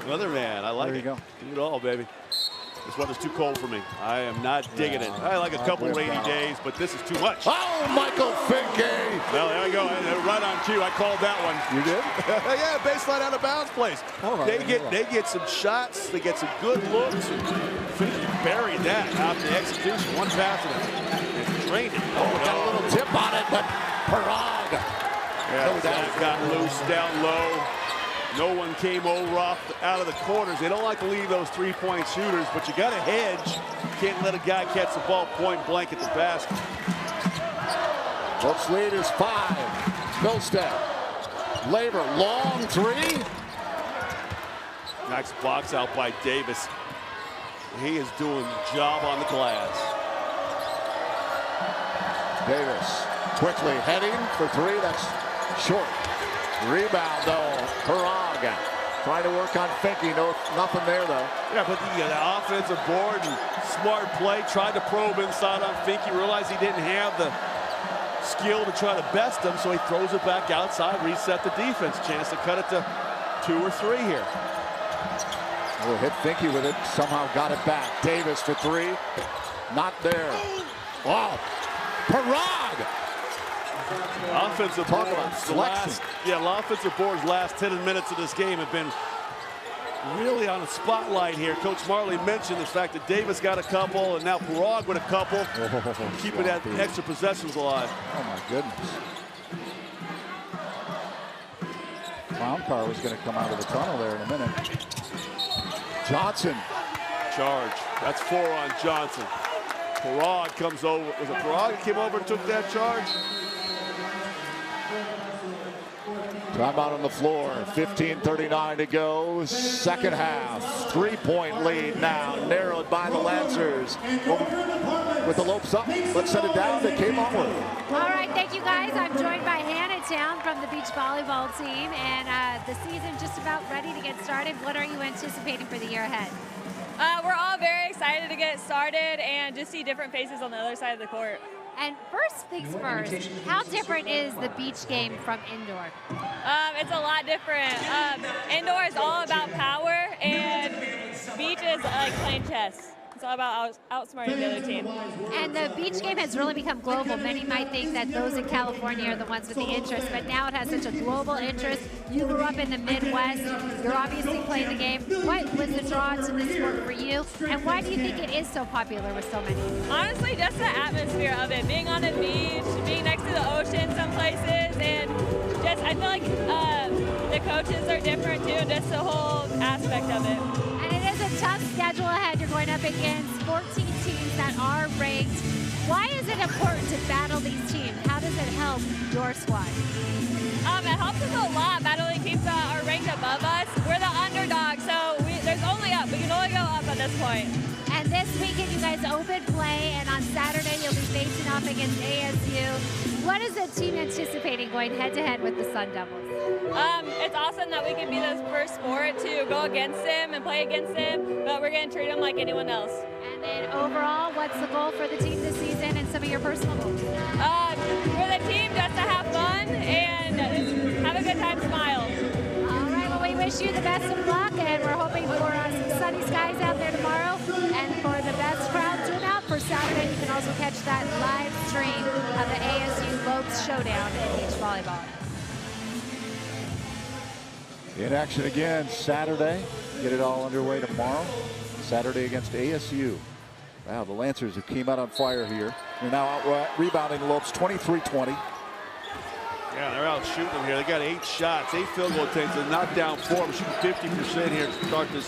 Weatherman, I like it. There you go. Do it all, baby. This weather's too cold for me. I am not digging it. I like a couple rainy days, but this is too much. Oh, Michael Finke! Well, there we go. Right on cue. I called that one. You did? Yeah, baseline out of bounds plays. They get some shots. They get some good looks. And Finke buried that out to execution. One pass and drained it. Got a little tip on it, but Parag. Yeah, got loose down low. No one came over out of the corners. They don't like to leave those three-point shooters, but you got to hedge. You can't let a guy catch the ball point blank at the basket. Lopes lead is 5. Milstead. Labor, long three. Nice box out by Davis. He is doing a job on the glass. Davis quickly heading for three. That's short. Rebound though. Paraga trying to work on Finke. No, nothing there though. Yeah, but the offensive board and smart play. Tried to probe inside on Finke. Realized he didn't have the skill to try to best him, so he throws it back outside. Reset the defense. Chance to cut it to 2 or 3 here. We'll hit Finke with it. Somehow got it back. Davis for 3. Not there. Oh, Parag! Offensive boards, offensive boards last 10 minutes of this game have been really on a spotlight here. Coach Marley mentioned the fact that Davis got a couple and now Parag with a couple, keeping that extra possessions alive. Oh my goodness. Clown car was going to come out of the tunnel there in a minute. Johnson. Charge. That's 4 on Johnson. Parag comes over. Was it Parag that came over and took that charge? Timeout on the floor. 15:39 to go. Second half. 3-point lead now. Narrowed by the Lancers. With the Lopes up. Let's set it down to Kate Longworth. All right, thank you guys. I'm joined by Hannah Town from the beach volleyball team. And the season just about ready to get started. What are you anticipating for the year ahead? We're all very excited to get started and just see different faces on the other side of the court. And first things first, how different is the beach game from indoor? It's a lot different. Indoor is all about power, and beach is like playing chess. It's all about outsmarting the other team. And the beach game has really become global. Many might think that those in California are the ones with the interest, but now it has such a global interest. You grew up in the Midwest. You're obviously playing the game. What was the draw to this sport for you? And why do you think it is so popular with so many? Honestly, just the atmosphere of it. Being on the beach, being next to the ocean some places, and just I feel like the coaches are different too, just the whole aspect of it. Tough schedule ahead. You're going up against 14 teams that are ranked. Why is it important to battle these teams? How does it help your squad? It helps us a lot battling teams that are ranked above us. We're the underdog, so there's only up. We can only go up at this point. And this weekend, you guys open play, and on Saturday, you'll be facing off against ASU. What is the team anticipating going head-to-head with the Sun Devils? It's awesome that we can be the first sport to go against them and play against them, but we're going to treat them like anyone else. And then overall, what's the goal for the team this season and some of your personal goals? For the team, just to have fun and have a good time, smile. All right, well, we wish you the best of luck, and we're hoping for some sunny skies out there tomorrow. And for the best crowd tune out for Saturday, you can also catch that live stream of the ASU Lopes Showdown in beach volleyball. In action again Saturday. Get it all underway tomorrow. Saturday against ASU. Wow, the Lancers who came out on fire here. They're now out rebounding Lopes 23-20. Yeah, they're out shooting them here. They got 8 shots, 8 field goal attempts. They're knocked down 4. They're shooting 50% here to start this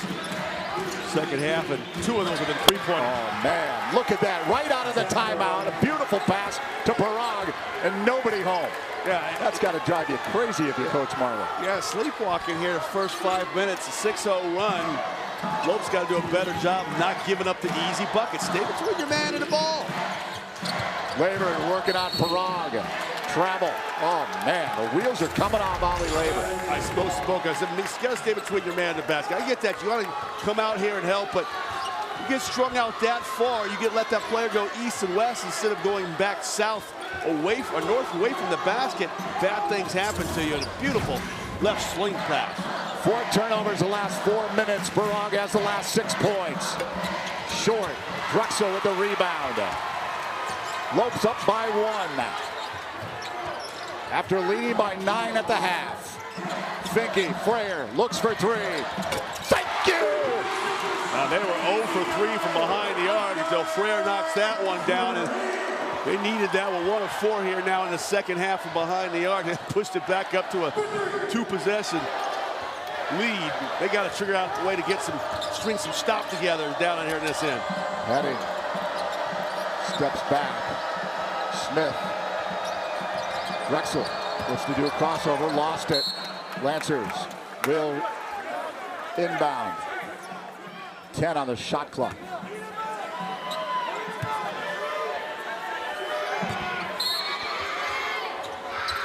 second half, and 2 of those have been 3-point. Oh man, look at that! Right out of the timeout, a beautiful pass to Parag, and nobody home. Yeah, that's got to drive you crazy if you're Coach Marley. Yeah, sleepwalking here the first 5 minutes, a 6-0 run. Lopes got to do a better job of not giving up the easy buckets. Stay between your man and the ball. Labor working on Parag. Travel. Oh man, the wheels are coming off Ollie Labor. I spoke. I said, you got to stay between your man and the basket. I get that. You want to come out here and help, but you get strung out that far, you let that player go east and west instead of going back south away from, or north away from the basket. Bad things happen to you. And a beautiful left swing pass. 4 turnovers the last 4 minutes. Parag has the last 6 points. Short. Drexel with the rebound. Lopes up by 1. After leading by 9 at the half. Finke, Frayer looks for 3. Thank you! They were 0 for 3 from behind the arc until Frayer knocks that one down. And they needed that one. 1 of 4 here now in the second half from behind the arc. They pushed it back up to a 2-possession lead. They got to figure out a way to string some stop together down in here in this end. Heading. Steps back. Smith. Drexel looks to do a crossover, lost it. Lancers will inbound. 10 on the shot clock.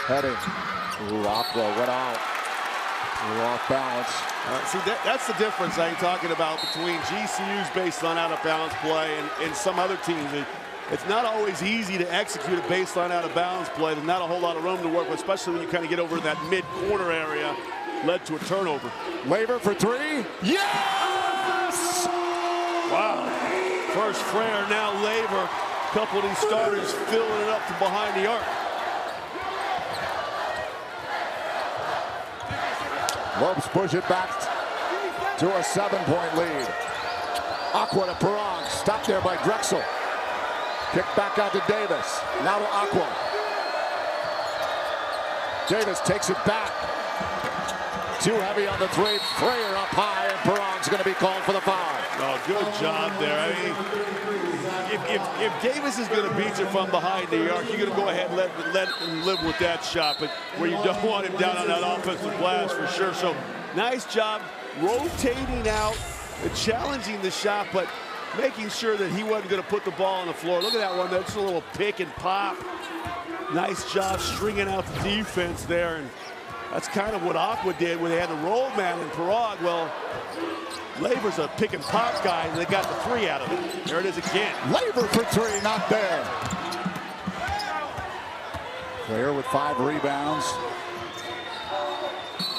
Heading. Ooh, Aqua went out. Ooh, off balance. See, that's the difference I'm talking about between GCU's baseline out of bounds play and some other teams. It's not always easy to execute a baseline out of bounds play. There's not a whole lot of room to work with, especially when you kind of get over in that mid-corner area, led to a turnover. Laver for three. Yes! Wow. First Frere, now Laver. A couple of these starters filling it up to behind the arc. Lopes push it back to a 7-point lead. Aqua to Perron, stopped there by Drexel. Kick back out to Davis. Now to Aqua. Davis takes it back. Too heavy on the three. Frere up high, and Perron's going to be called for the foul. Oh, good job there. I mean, if Davis is going to beat you from behind the arc, you're going to go ahead and let him live with that shot. But where you don't want him down on that offensive glass for sure. So nice job rotating out, challenging the shot, but making sure that he wasn't going to put the ball on the floor. Look at that one. That's a little pick and pop. Nice job stringing out the defense there. And that's kind of what Aqua did when they had the roll man in Parag. Well, Laver's a pick and pop guy, and they got the three out of it. There it is again. Laver for three, not there. Frere with 5 rebounds.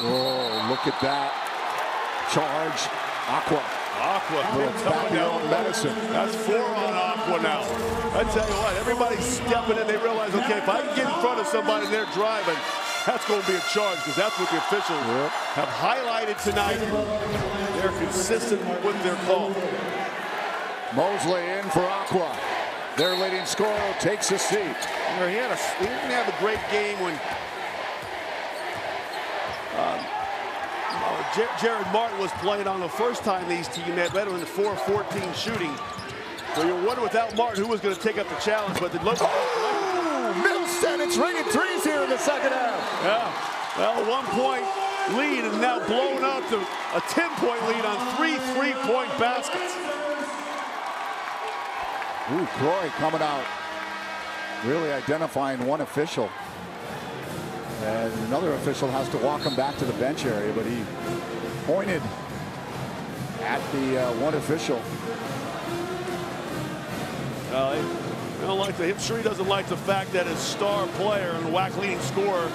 Oh, look at that. Charge. Aqua. Aqua, down medicine. That's 4 on Aqua now. I tell you what, everybody's stepping in. They realize, okay, if I can get in front of somebody and they're driving, that's going to be a charge, because that's what the officials have highlighted tonight. They're consistent with their call. Mosley in for Aqua. Their leading scorer takes a seat. He didn't have a great game when Jared Martin was playing on the first time these teams met, better in the 4-14 shooting. So you wonder without Martin who was going to take up the challenge, but the look. Milstead, it's ringing threes here in the second half. Yeah, well, a 1-point lead and now blown up to a 10-point lead on 3 3-point baskets. Ooh, Croy coming out, really identifying one official. And another official has to walk him back to the bench area, but he pointed at the one official. I don't like I'm sure he doesn't like the fact that his star player and WAC leading scorer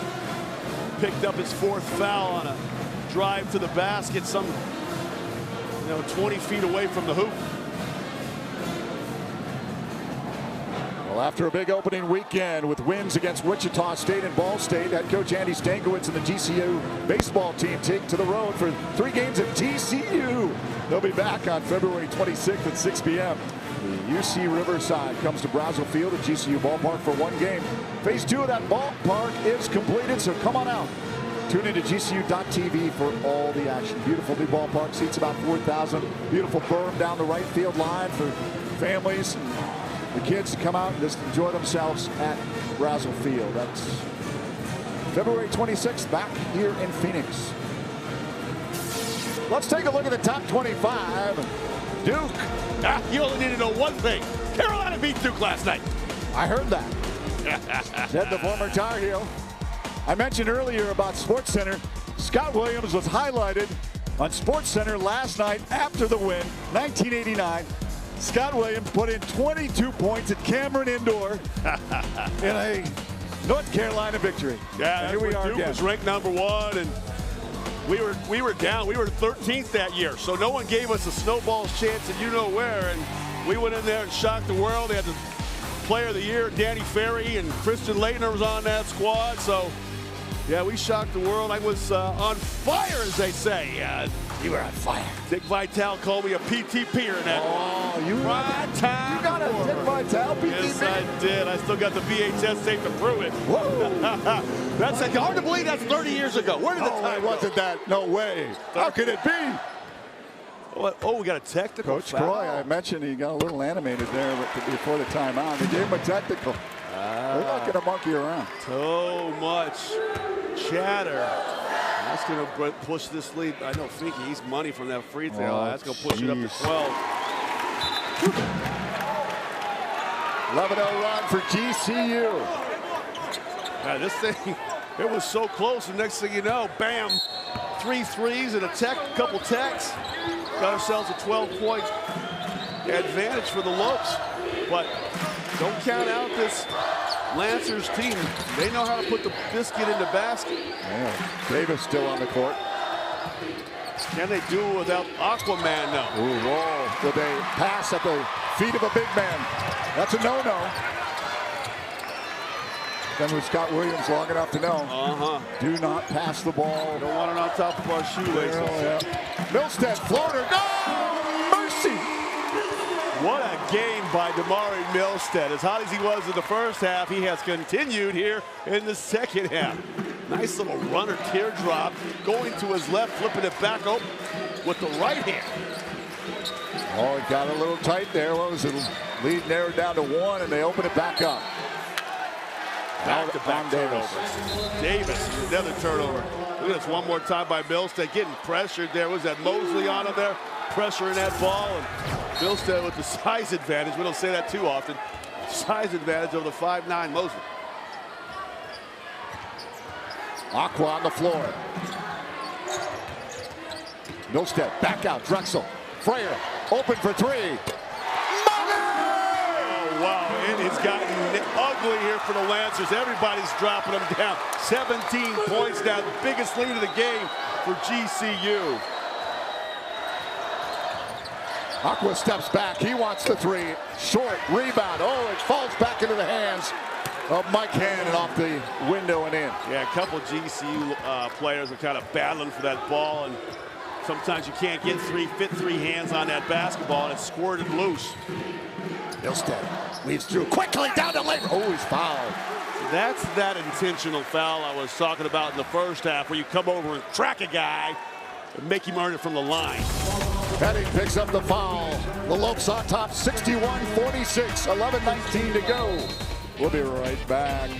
picked up his 4th foul on a drive to the basket, 20 feet away from the hoop. Well, after a big opening weekend with wins against Wichita State and Ball State, head coach Andy Stankiewicz and the GCU baseball team take to the road for 3 games at TCU. They'll be back on February 26th at 6 p.m. The UC Riverside comes to Brazel Field at GCU Ballpark for 1 game. Phase 2 of that ballpark is completed, so come on out. Tune into GCU.tv for all the action. Beautiful new ballpark, seats about 4,000. Beautiful berm down the right field line for families and the kids to come out and just enjoy themselves at Brazel Field. That's February 26th, back here in Phoenix. Let's take a look at the top 25. Duke. You only need to know one thing. Carolina beat Duke last night. I heard that. Said the former Tar Heel. I mentioned earlier about SportsCenter. Scott Williams was highlighted on SportsCenter last night after the win, 1989. Scott Williams put in 22 points at Cameron Indoor in a North Carolina victory. Yeah, here we are Duke again. was ranked #1, and we were down. We were 13th that year, so no one gave us a snowball's chance, and you know where. And we went in there and shocked the world. They had the Player of the Year, Danny Ferry, and Christian Leitner was on that squad. So, yeah, we shocked the world. I was on fire, as they say. You were on fire. Dick Vitale called me a PTPer in that. Oh, you got a Dick Vitale PTP? Yes, I did. I still got the VHS tape to prove it. Whoa. That's hard to believe that's 30 years ago. Where did the time go? Wasn't that? No way. How could it be? Oh, we got a technical Coach foul. Croy, I mentioned he got a little animated there before the timeout. They gave him a technical. They're not going to monkey around. So much chatter. That's going to push this lead. I know Finke, he's money from that free throw. That's going to push it up to 12. 11-0 run for GCU. Now this thing, it was so close, and next thing you know, bam, 3 threes and a couple techs. Got ourselves a 12-point advantage for the Lopes. But don't count out this Lancers team. They know how to put the biscuit in the basket. Yeah, Davis still on the court. Can they do it without Aquaman now? Ooh, roll with a pass at the feet of a big man. That's a no-no. Then with Scott Williams long enough to know. Do not pass the ball. Don't want it on top of our shoelaces. Yeah. Milstead, floater, no! Mercy! What a game by Damari Milstead. As hot as he was in the first half, he has continued here in the second half. Nice little runner teardrop, going to his left, flipping it back up with the right hand. Oh, it got a little tight there. What was it? Lead narrowed down to 1, and they open it back up. Back-to-back turnovers. Davis, another turnover. Look at this one more time by Milstead, getting pressured there. Was that Mosley on him there? Pressuring that ball, and Milstead with the size advantage. We don't say that too often. Size advantage over the 5'9" Mosley. Aqua on the floor. Milstead, back out, Drexel. Freyer, open for 3. Oh, wow, it has gotten ugly here for the Lancers. Everybody's dropping them down. 17 points now, the biggest lead of the game for GCU. Aqua steps back, he wants the 3. Short, rebound, oh, it falls back into the hands of Mike Hannon off the window and in. Yeah, a couple of GCU players are kind of battling for that ball, and sometimes you can't get fit 3 hands on that basketball, and it's squirted loose. Milstead leads through quickly down to Labor. Oh, he's fouled. That's that intentional foul I was talking about in the first half, where you come over and track a guy and make him earn it from the line. Petting picks up the foul. The Lopes on top, 61-46, 11:19 to go. We'll be right back.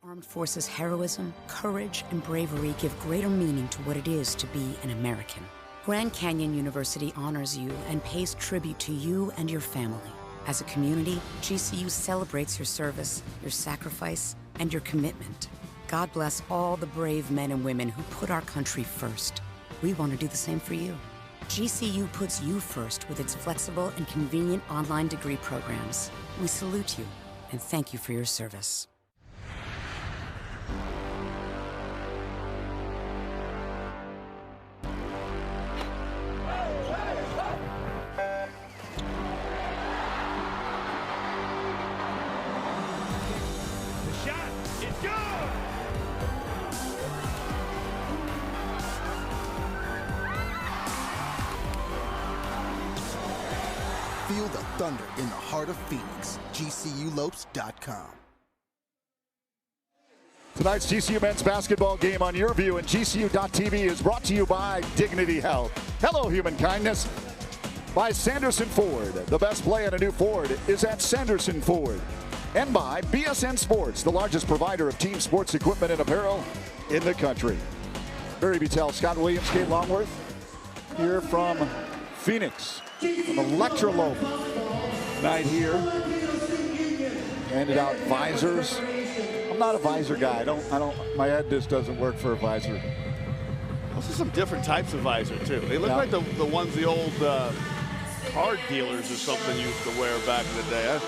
Armed Forces heroism, courage, and bravery give greater meaning to what it is to be an American. Grand Canyon University honors you and pays tribute to you and your family. As a community, GCU celebrates your service, your sacrifice, and your commitment. God bless all the brave men and women who put our country first. We want to do the same for you. GCU puts you first with its flexible and convenient online degree programs. We salute you and thank you for your service. Feel the thunder in the heart of Phoenix. GCULopes.com. Tonight's GCU men's basketball game on your view and GCU.TV is brought to you by Dignity Health. Hello, human kindness. By Sanderson Ford. The best play on a new Ford is at Sanderson Ford. And by BSN Sports, the largest provider of team sports equipment and apparel in the country. Barry Buttel, Scott Williams, Kate Longworth, here from Phoenix. An electrolope night here. Handed out visors. I'm not a visor guy. I don't. My head just doesn't work for a visor. Those are some different types of visor too. They look like the ones the old card dealers or something used to wear back in the day. Huh?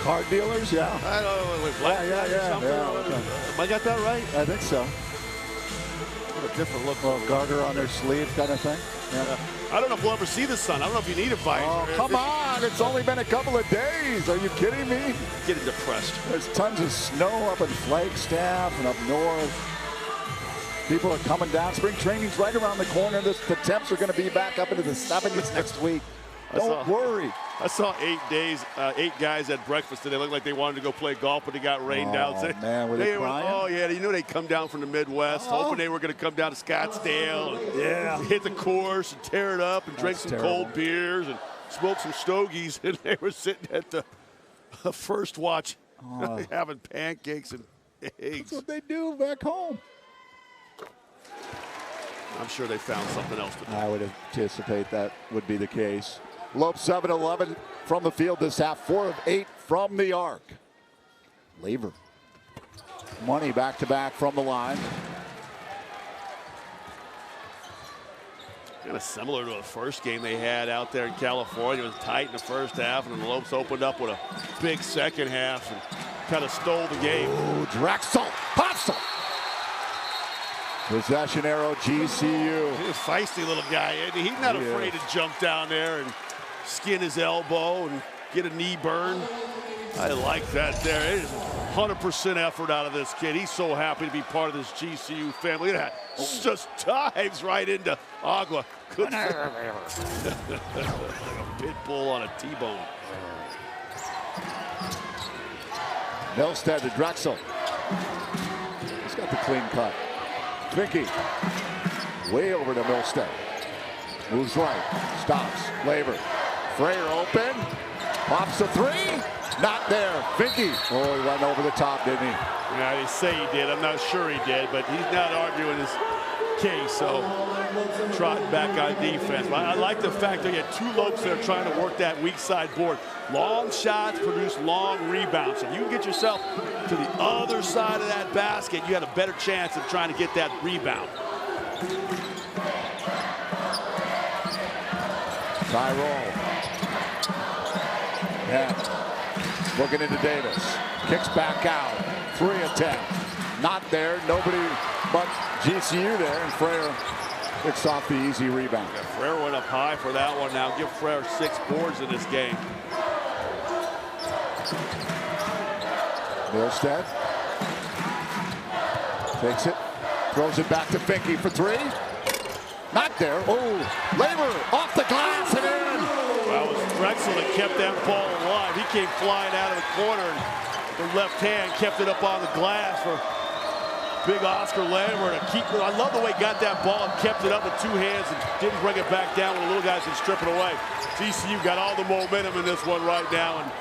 Card dealers, yeah. I don't know. Like black or something. Okay. Have I got that right? I think so. What a different look. Well, garter on their sleeve kind of thing. Yeah. I don't know if we'll ever see the sun. I don't know if you need a visor. Oh, come on. It's only been a couple of days. Are you kidding me? Getting depressed. There's tons of snow up in Flagstaff and up north. People are coming down. Spring training's right around the corner. The temps are going to be back up into the 70s next week. Don't worry. I saw 8 guys at breakfast today. They looked like they wanted to go play golf, but they got rained out. Oh, man, were they crying? Oh, yeah, you know they'd come down from the Midwest, hoping they were going to come down to Scottsdale and hit the course and tear it up and drink some cold beers and smoke some stogies. And they were sitting at the first watch having pancakes and eggs. That's what they do back home. I'm sure they found something else to do. I would anticipate that would be the case. Lopes 7-11 from the field this half, 4 of 8 from the arc. Laver. Money back-to-back from the line. Kind of similar to the first game they had out there in California. It was tight in the first half, and then the Lopes opened up with a big second half and kind of stole the game. Ooh, Drexel, hustle. Possession arrow, GCU. He's a feisty little guy. He's not afraid to jump down there and skin his elbow and get a knee burn. I like that there. It is 100% effort out of this kid. He's so happy to be part of this GCU family. Look at that. Just dives right into Agua. Good. Like a pit bull on a T-bone. Milstead to Drexel. He's got the clean cut. Finke. Way over to Milstead. Moves right. Stops. Laver. Frayer open. Pops the 3. Not there. Finke. Oh, he went over the top, didn't he? Yeah, they say he did. I'm not sure he did, but he's not arguing his case. So trotting back on defense. But I like the fact that you had 2 Lopes there trying to work that weak side board. Long shots produce long rebounds. If you can get yourself to the other side of that basket, you had a better chance of trying to get that rebound. Tyrone. Yeah. Looking into Davis. Kicks back out. 3 attempt. Not there. Nobody but GCU there. And Frayer picks off the easy rebound. Yeah, Frayer went up high for that one. Now give Frayer 6 boards in this game. Milstead. Takes it. Throws it back to Finke for 3. Not there. Oh, Laver off the glass and in. Well, it was Drexel that kept that ball alive. He came flying out of the corner, and the left hand kept it up on the glass for big Oscar Laver to keep it. I love the way he got that ball and kept it up with 2 hands and didn't bring it back down when the little guys can strip it away. GCU got all the momentum in this one right now, and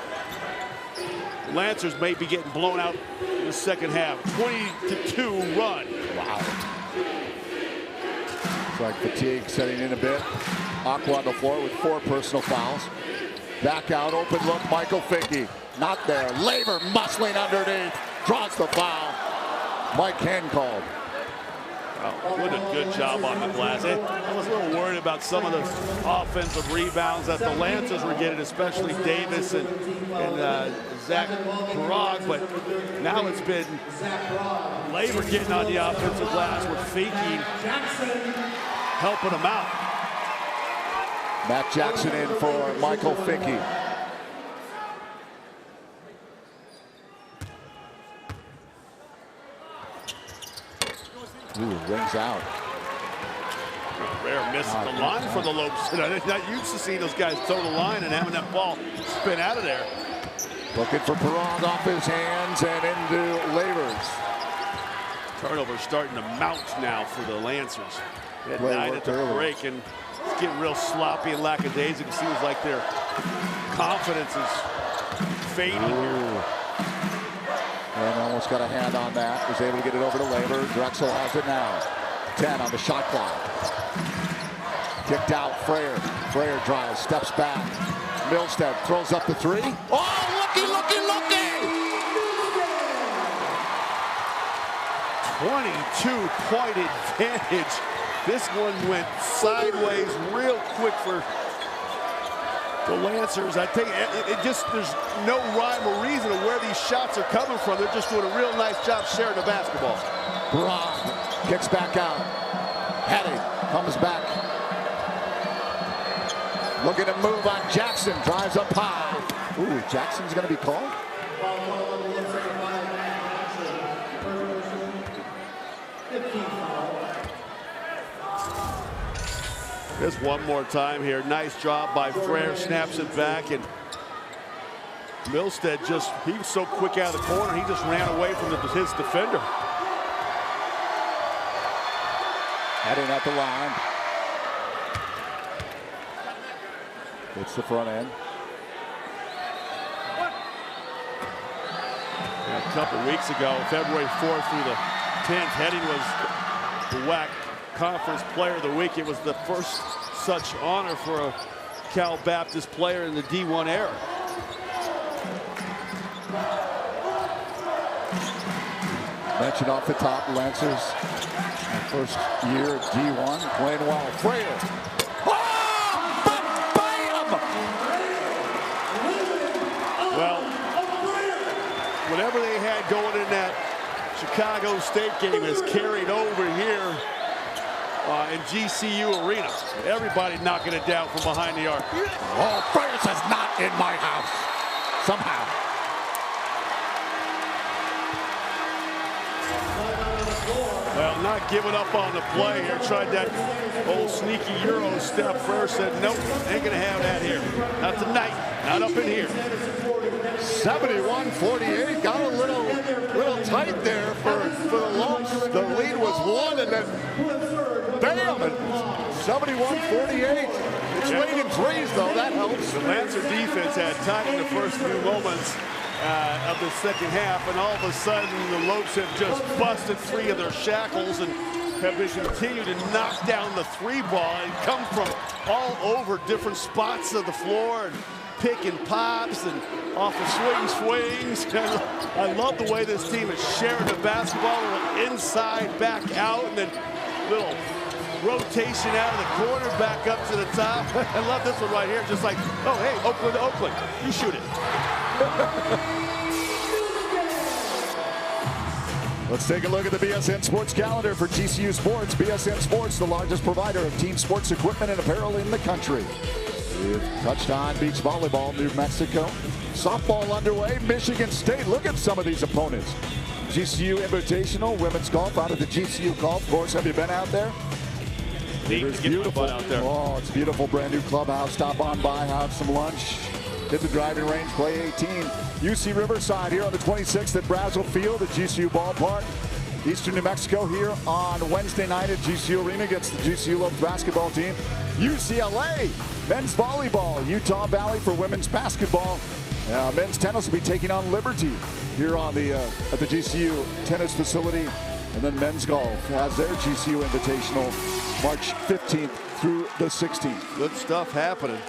Lancers may be getting blown out in the second half. 20-2 run. Wow. It's like fatigue setting in a bit. Aqua on the floor with 4 personal fouls. Back out, open look, Michael Finke. Not there. Laver muscling underneath. Draws the foul. Mike Hen called. Well, what a good job on the glass. I was a little worried about some of the offensive rebounds that the Lancers were getting, especially Davis and Zach Barag, but now it's been Laver getting on the offensive glass with Finke helping him out. Matt Jackson in for Michael Finke. Ooh, rings out. Rare miss the line for the Lopes. I'm not used to seeing those guys toe the line and having that ball spin out of there. Looking for Perron off his hands and into Lavers. Turnover starting to mount now for the Lancers. They had 9 at the break, and it's getting real sloppy and lackadaisical. It seems like their confidence is fading here. And almost got a hand on that. Was able to get it over to Laver. Drexel has it now. 10 on the shot clock. Kicked out, Frayer. Frayer drives, steps back. Milstead throws up the 3. Oh, looky, looky, looky! 22-point advantage. This one went sideways real quick for the Lancers. I think it just, there's no rhyme or reason of where these shots are coming from. They're just doing a real nice job sharing the basketball. Brock kicks back out. Hattie comes back. Looking to move on Jackson. Drives up high. Ooh, Jackson's going to be called. Just one more time here. Nice job by Frere. Snaps it back, and Milstead he was so quick out of the corner, he just ran away from his defender. Heading at the line. It's the front end. A couple weeks ago, February 4th through the 10th, Heading was the WAC Conference Player of the Week. It was the first such honor for a Cal Baptist player in the D1 era. Mentioned off the top, Lancers, first year at D1, playing well. Frere. Well, whatever they had going in that Chicago State game is carried over here in GCU Arena. Everybody knocking it down from behind the arc. Oh, Frere says not in my house. Somehow. Well, not giving up on the play here. Tried that old sneaky Euro step. Frere said, nope, ain't gonna have that here. Not tonight, not up in here. 71-48, got a little tight there for the Lopes. The lead was 1, and then bam, and 71-48. It's late in threes, though. That helps. The Lancer defense had time in the first few moments of the second half, and all of a sudden the Lopes have just busted 3 of their shackles and have been continued to knock down the 3 ball and come from all over different spots of the floor and picking pops and off the swings. I love the way this team is sharing the basketball, inside, back out, and then little rotation out of the corner, back up to the top. I love this one right here, just like, oh, hey, Oakland to Oakland, you shoot it. Let's take a look at the BSN Sports calendar for GCU Sports. BSN Sports, the largest provider of team sports equipment and apparel in the country. We've touched on beach volleyball, New Mexico. Softball underway, Michigan State. Look at some of these opponents. GCU Invitational, women's golf out at the GCU Golf Course. Have you been out there? It's beautiful out there. Oh, it's beautiful, brand new clubhouse. Stop on by, have some lunch. Hit the driving range, play 18. UC Riverside here on the 26th at Brazel Field at GCU Ballpark. Eastern New Mexico here on Wednesday night at GCU Arena against the GCU Lopes basketball team. UCLA, men's volleyball. Utah Valley for women's basketball. Men's tennis will be taking on Liberty here on the at the GCU tennis facility. And then men's golf has their GCU Invitational March 15th through the 16th. Good stuff happening.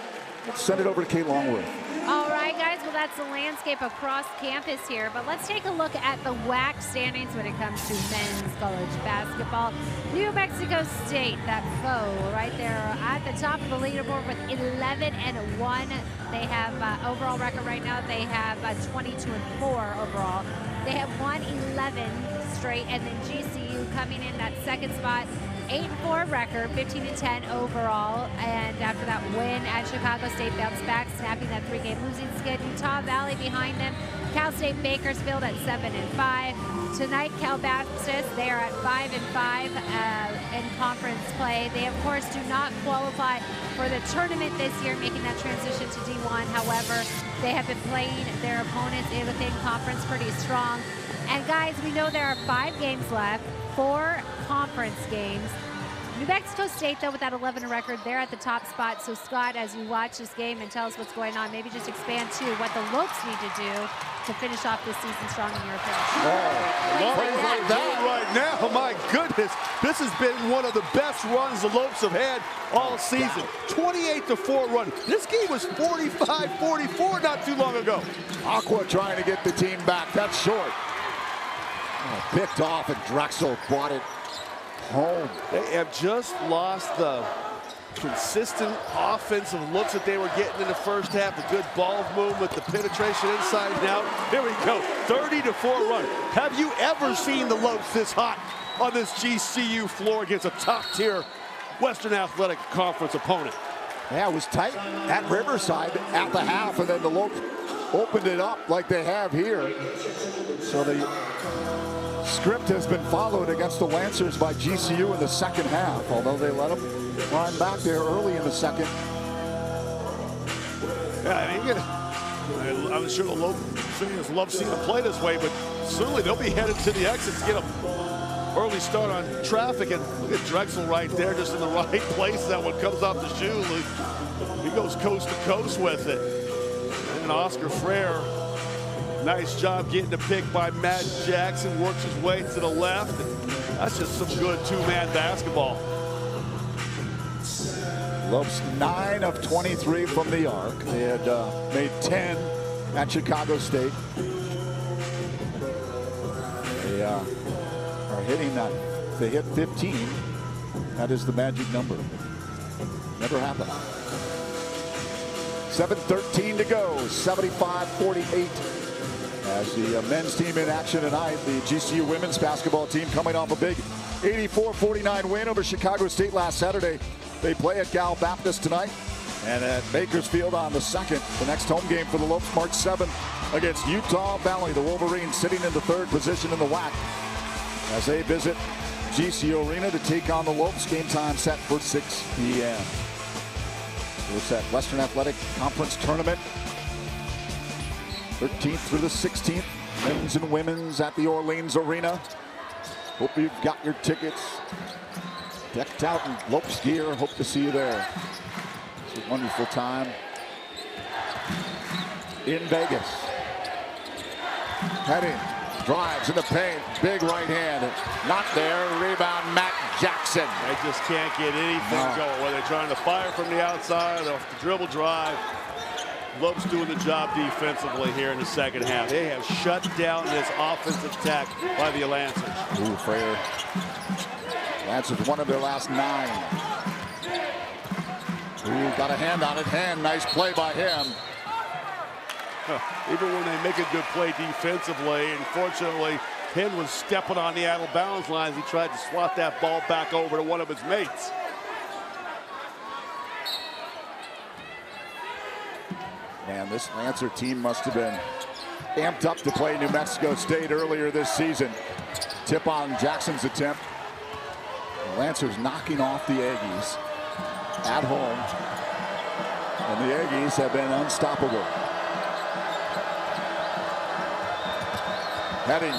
Let's send it over to Kate Longworth. All right, guys, well, that's the landscape across campus here, but let's take a look at the WAC standings when it comes to men's college basketball. New Mexico State, that foe right there at the top of the leaderboard with 11-1. They have overall record right now, they have 22-4 overall. They have won 11 straight, and then GCU coming in that second spot, 8-4 record, 15-10 overall, and after that win at Chicago State, bounced back, snapping that 3-game losing skid. Utah Valley behind them, Cal State Bakersfield at 7-5. Tonight, Cal Baptist, they are at 5-5 in conference play. They, of course, do not qualify for the tournament this year, making that transition to D1. However, they have been playing their opponents within conference pretty strong. And guys, we know there are 5 games left, 4 conference games. New Mexico State, though, with that 11 record, they're at the top spot. So, Scott, as you watch this game and tell us what's going on, maybe just expand to what the Lopes need to do to finish off this season strong in your opinion. Like that right now, my goodness. This has been one of the best runs the Lopes have had all season. 28-4 run. This game was 45-44 not too long ago. Aqua trying to get the team back. That's short. Oh, picked off, and Drexel brought it home. They have just lost the consistent offensive looks that they were getting in the first half. A good ball movement, the penetration inside and out. Here we go, 30-4 run. Have you ever seen the Lopes this hot on this GCU floor against a top-tier Western Athletic Conference opponent? Yeah, it was tight at Riverside at the half, and then the Lopes opened it up like they have here. So they script has been followed against the Lancers by GCU in the second half, although they let them run back there early in the second. Yeah, I mean, I'm sure the Lopes fans love seeing them play this way, but certainly they'll be headed to the exits to get an early start on traffic. And look at Drexel right there, just in the right place. That one comes off the shoe. He goes coast to coast with it. And Oscar Frere, nice job getting the pick by Matt Jackson, works his way to the left. That's just some good two-man basketball. Lopes 9 of 23 from the arc. They had made 10 at Chicago State. They are hitting that. If they hit 15, that is the magic number. Never happened. 7:13 to go, 75-48. As the men's team in action tonight, the GCU women's basketball team coming off a big 84-49 win over Chicago State last Saturday. They play at Cal Baptist tonight and at Bakersfield on the 2nd. The next home game for the Lopes, March 7th against Utah Valley. The Wolverines sitting in the 3rd position in the WAC as they visit GCU Arena to take on the Lopes. Game time set for 6 p.m. It's that Western Athletic Conference Tournament. 13th through the 16th, men's and women's at the Orleans Arena. Hope you've got your tickets. Decked out in Lopes gear. Hope to see you there. It's a wonderful time in Vegas. Heading, drives in the paint. Big right hand. Not there. Rebound, Matt Jackson. They just can't get anything going. Whether they're trying to fire from the outside or the dribble drive. Lopes doing the job defensively here in the second half. They have shut down this offensive attack by the Lancers. Ooh, Frere. Lancers one of their last 9. Ooh, got a hand on it. Nice play by him. Even when they make a good play defensively, unfortunately, Penn was stepping on the out of bounds line as he tried to swat that ball back over to one of his mates. Man, this Lancer team must have been amped up to play New Mexico State earlier this season. Tip on Jackson's attempt. The Lancers knocking off the Aggies at home. And the Aggies have been unstoppable. Heading.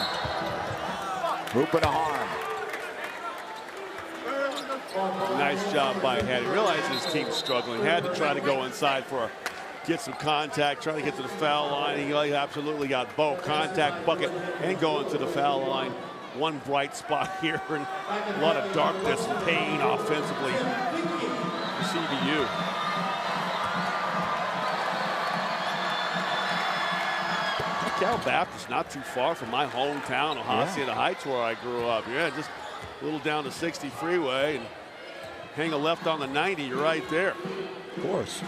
Hoop and a harm. Nice job by Heading. Realized his team's struggling. Had to try to go inside for get some contact, trying to get to the foul line. He absolutely got both contact, bucket, and going to the foul line. One bright spot here and a lot of darkness and pain offensively for CBU. Cal Baptist not too far from my hometown of Hacienda Heights where I grew up. Yeah, just a little down the 60 freeway and hang a left on the 90, you're right there. Of course.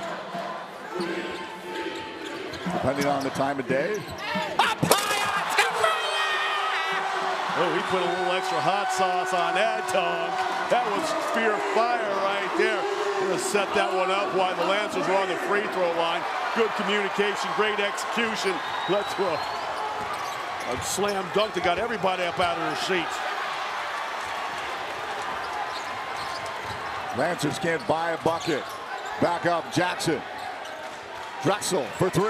Depending on the time of day. Oh, he put a little extra hot sauce on that tongue. That was fear fire right there. Gonna set that one up while the Lancers were on the free throw line. Good communication, great execution. Led to a slam dunk that got everybody up out of their seats. Lancers can't buy a bucket. Back up, Jackson. Drexel for 3.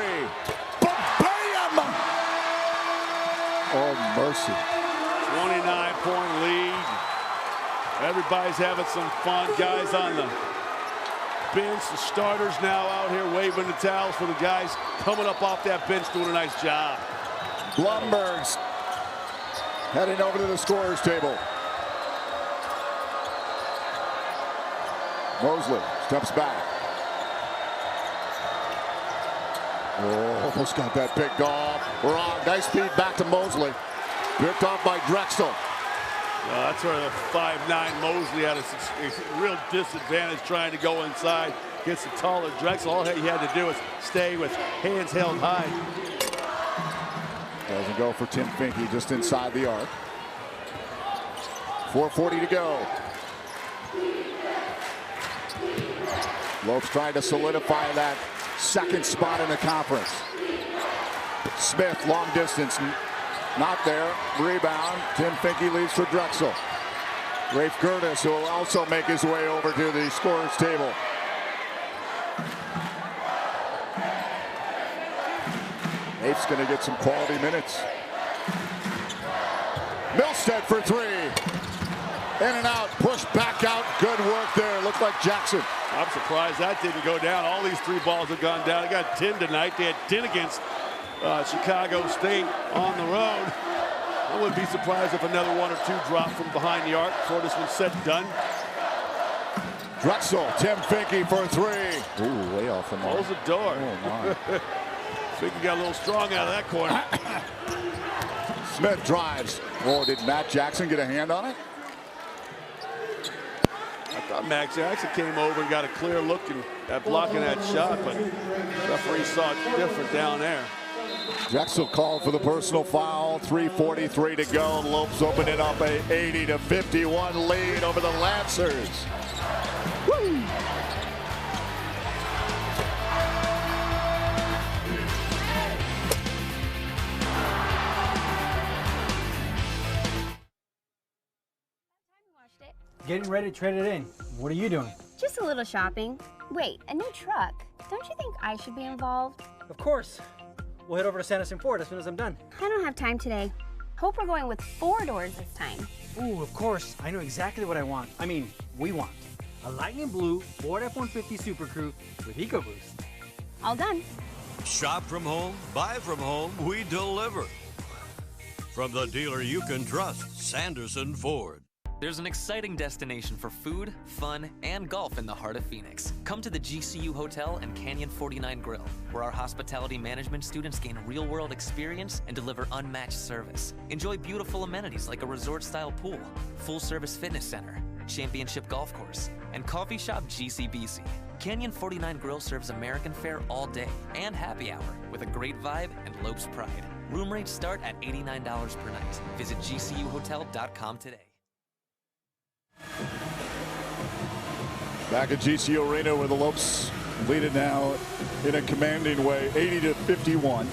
Bam! Oh, mercy. 29-point lead. Everybody's having some fun. Guys on the bench, the starters now out here waving the towels for the guys coming up off that bench doing a nice job. Blumberg's heading over to the scorer's table. Mosley steps back. Oh, almost got that picked off. We're on. Nice feed back to Mosley. Picked off by Drexel. That's where the 5'9" Mosley had a real disadvantage trying to go inside. Gets the taller Drexel. All he had to do was stay with hands held high. Doesn't go for Tim Finke, just inside the arc. 4:40 to go. Lopes trying to solidify that second spot in the conference. Smith, long distance. Not there. Rebound. Tim Finke leaves for Drexel. Rafe Curtis, who will also make his way over to the scorer's table. Rafe's going to get some quality minutes. Milstead for three. In and out. Push back out. Good work there. Looked like Jackson. I'm surprised that didn't go down. All these three balls have gone down. They got 10 tonight. They had 10 against Chicago State on the road. I wouldn't be surprised if another one or two dropped from behind the arc before this one's said and done. Drexel, Tim Finke for three. Ooh, way off the mark. Close the door. Oh, my. Finke got a little strong out of that corner. Smith drives. Oh, did Matt Jackson get a hand on it? I thought Max Jackson came over and got a clear look at blocking that shot, but the referee saw it different down there. Drexel called for the personal foul. 3:43 to go. Lopes opening up a 80-51 lead over the Lancers. Woo! Getting ready to trade it in. What are you doing? Just a little shopping. Wait, a new truck. Don't you think I should be involved? Of course. We'll head over to Sanderson Ford as soon as I'm done. I don't have time today. Hope we're going with 4 doors this time. Ooh, of course. I know exactly what I want. I mean, we want. A lightning blue Ford F-150 Super Crew with EcoBoost. All done. Shop from home, buy from home, we deliver. From the dealer you can trust, Sanderson Ford. There's an exciting destination for food, fun, and golf in the heart of Phoenix. Come to the GCU Hotel and Canyon 49 Grill, where our hospitality management students gain real-world experience and deliver unmatched service. Enjoy beautiful amenities like a resort-style pool, full-service fitness center, championship golf course, and coffee shop GCBC. Canyon 49 Grill serves American fare all day and happy hour with a great vibe and Lopes pride. Room rates start at $89 per night. Visit GCUHotel.com today. Back at GCU Arena where the Lopes lead it now in a commanding way, 80-51.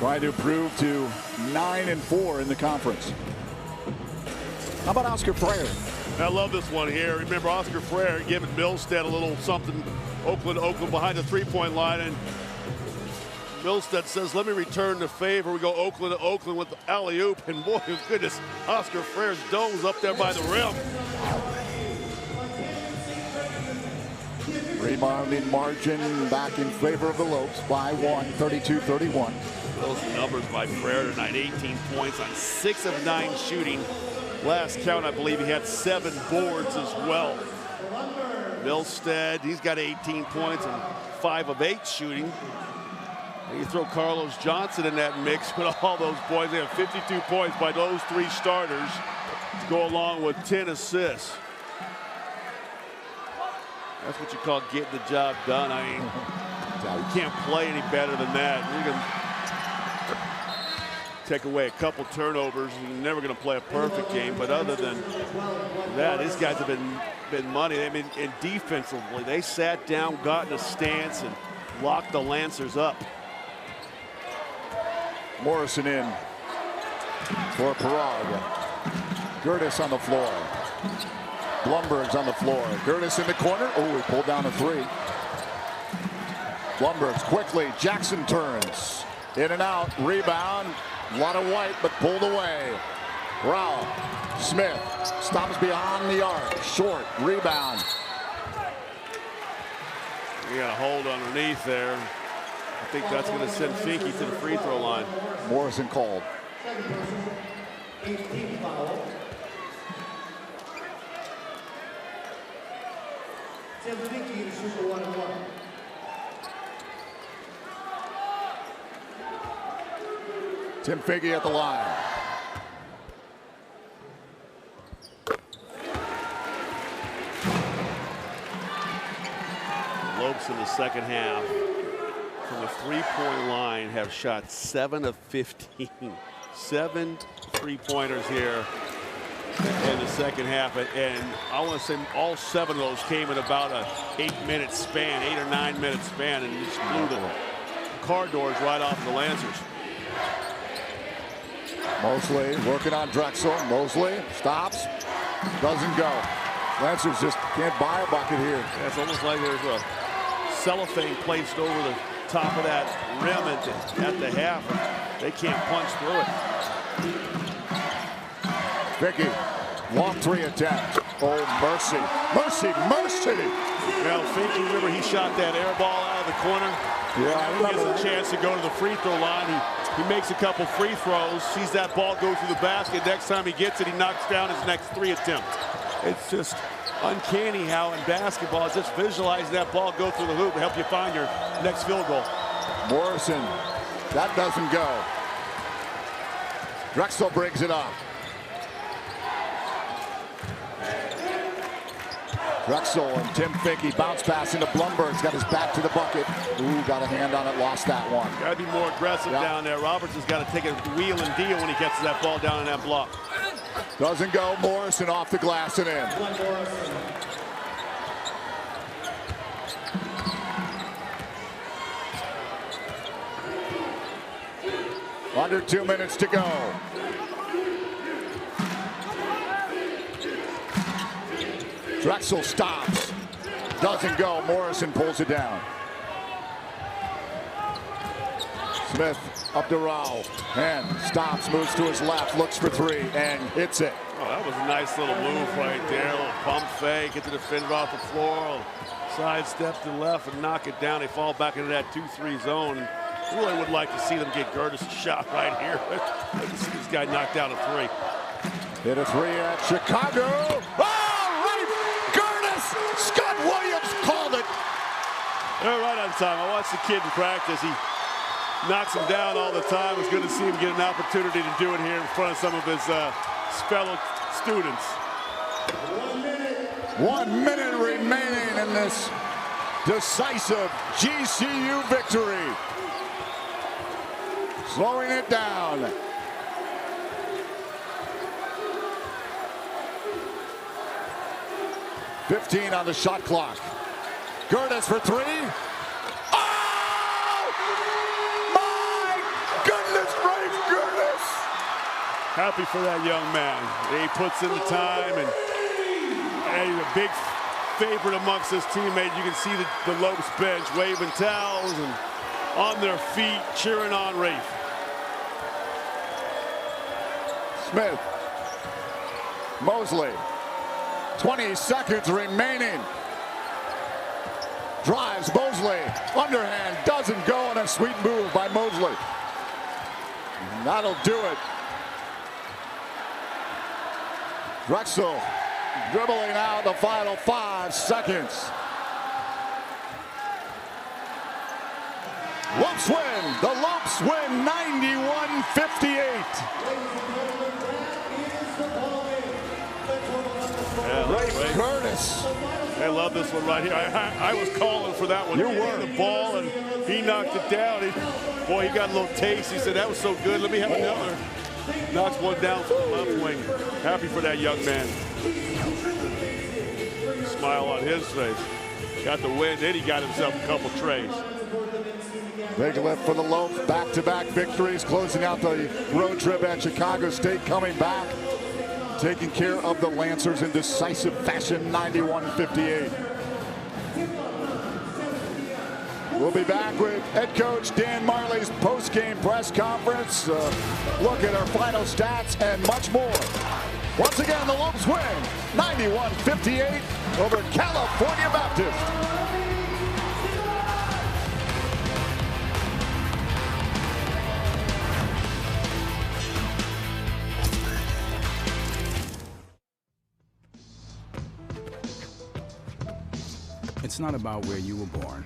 Trying to improve to 9-4 in the conference. How about Oscar Freire? I love this one here. Remember Oscar Freire giving Milstead a little something. Oakland behind the three-point line, and Milstead says, let me return the favor. We go Oakland to Oakland with the alley-oop, and boy, goodness, Oscar Freire's dome's up there by the rim. Rebounding margin back in favor of the Lopes by 1, 32-31. Those numbers by Freire tonight, 18 points on 6 of 9 shooting. Last count, I believe he had 7 boards as well. Milstead, he's got 18 points and 5 of 8 shooting. You throw Carlos Johnson in that mix with all those points. They have 52 points by those 3 starters to go along with 10 assists. That's what you call getting the job done. I mean, you can't play any better than that. You can take away a couple turnovers. You're never going to play a perfect game, but other than that, these guys have been money. I mean, and defensively, they sat down, got in a stance, and locked the Lancers up. Morrison in for Parag. Curtis on the floor. Blumberg's on the floor. Curtis in the corner. Oh, he pulled down a 3. Blumberg's quickly. Jackson turns. In and out. Rebound. A lot of white, but pulled away. Rao. Smith stops beyond the arc. Short. Rebound. You got a hold underneath there. I think that's going to send Finke to the free throw line. Morrison called. Tim Finke at the line. Lopes in the second half from the three-point line have shot 7 of 15. 7 three-pointers here in the second half, and I want to say all 7 of those came in about a 8-minute span, 8 or 9-minute span, and just blew the car doors right off the Lancers. Mosley working on Drexel. Mosley stops, doesn't go. Lancers just can't buy a bucket here. Yeah, it's almost like there's a cellophane placed over the top of that rim at the half. They can't punch through it. Finke, long 3 attempt. Oh, mercy, mercy, mercy. Well, Finke, remember he shot that air ball out of the corner? Yeah, I remember He gets a chance to go to the free throw line. He makes a couple free throws, sees that ball go through the basket. Next time he gets it, he knocks down his next 3 attempts. It's just uncanny how in basketball, just visualize that ball go through the hoop and help you find your next field goal. Morrison, that doesn't go. Drexel brings it up. Drexel and Tim Finke bounce pass into Blumberg's got his back to the bucket. Ooh, got a hand on it, lost that one. Got to be more aggressive down there. Roberts has got to take a wheel and deal when he gets that ball down in that block. Doesn't go. Morrison off the glass and in. Under 2 minutes to go. Drexel stops. Doesn't go. Morrison pulls it down. Smith up to Rao. And stops, moves to his left, looks for 3, and hits it. Oh, that was a nice little move right there. A little pump fake, get the defender off the floor, side step to the left and knock it down. They fall back into that 2-3 zone. Really would like to see them get Gertis a shot right here. Like to see this guy knocked down a 3. Hit a 3 at Chicago. Oh, right! Gertis! Scott Williams called it. They're right on time. I watched the kid in practice. He knocks him down all the time. It's good to see him get an opportunity to do it here in front of some of his fellow students. 1 minute remaining in this decisive GCU victory. Slowing it down. .15 on the shot clock. Gertis for 3. Oh! My goodness, Ray Gertis! Happy for that young man. He puts in the time, and he's a big favorite amongst his teammates. You can see the Lopes bench waving towels and on their feet, cheering on Rafe. Smith. Mosley. 20 seconds remaining. Drives Mosley. Underhand doesn't go, and a sweet move by Mosley. And that'll do it. Drexel dribbling out the final 5 seconds. Lopes win. The Lopes win 91-58. Ray Gertis. I love this one right here. I was calling for that one. You He were. hit the ball, and he knocked it down. Boy, he got a little taste. He said, that was so good. Let me have another. Knocks one down from the left wing. Happy for that young man. Smile on his face. Got the win. Then he got himself a couple trays. Big lift for the Lopes. Back-to-back victories, closing out the road trip at Chicago State, coming back, taking care of the Lancers in decisive fashion, 91-58. We'll be back with head coach Dan Marley's post-game press conference, look at our final stats, and much more. Once again, the Lopes win 91-58 over California Baptist. It's not about where you were born.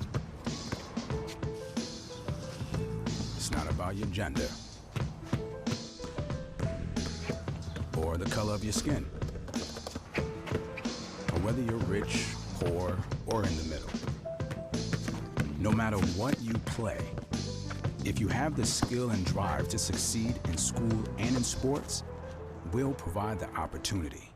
It's not about your gender or the color of your skin, or whether you're rich, poor, or in the middle. No matter what you play, if you have the skill and drive to succeed in school and in sports, we'll provide the opportunity.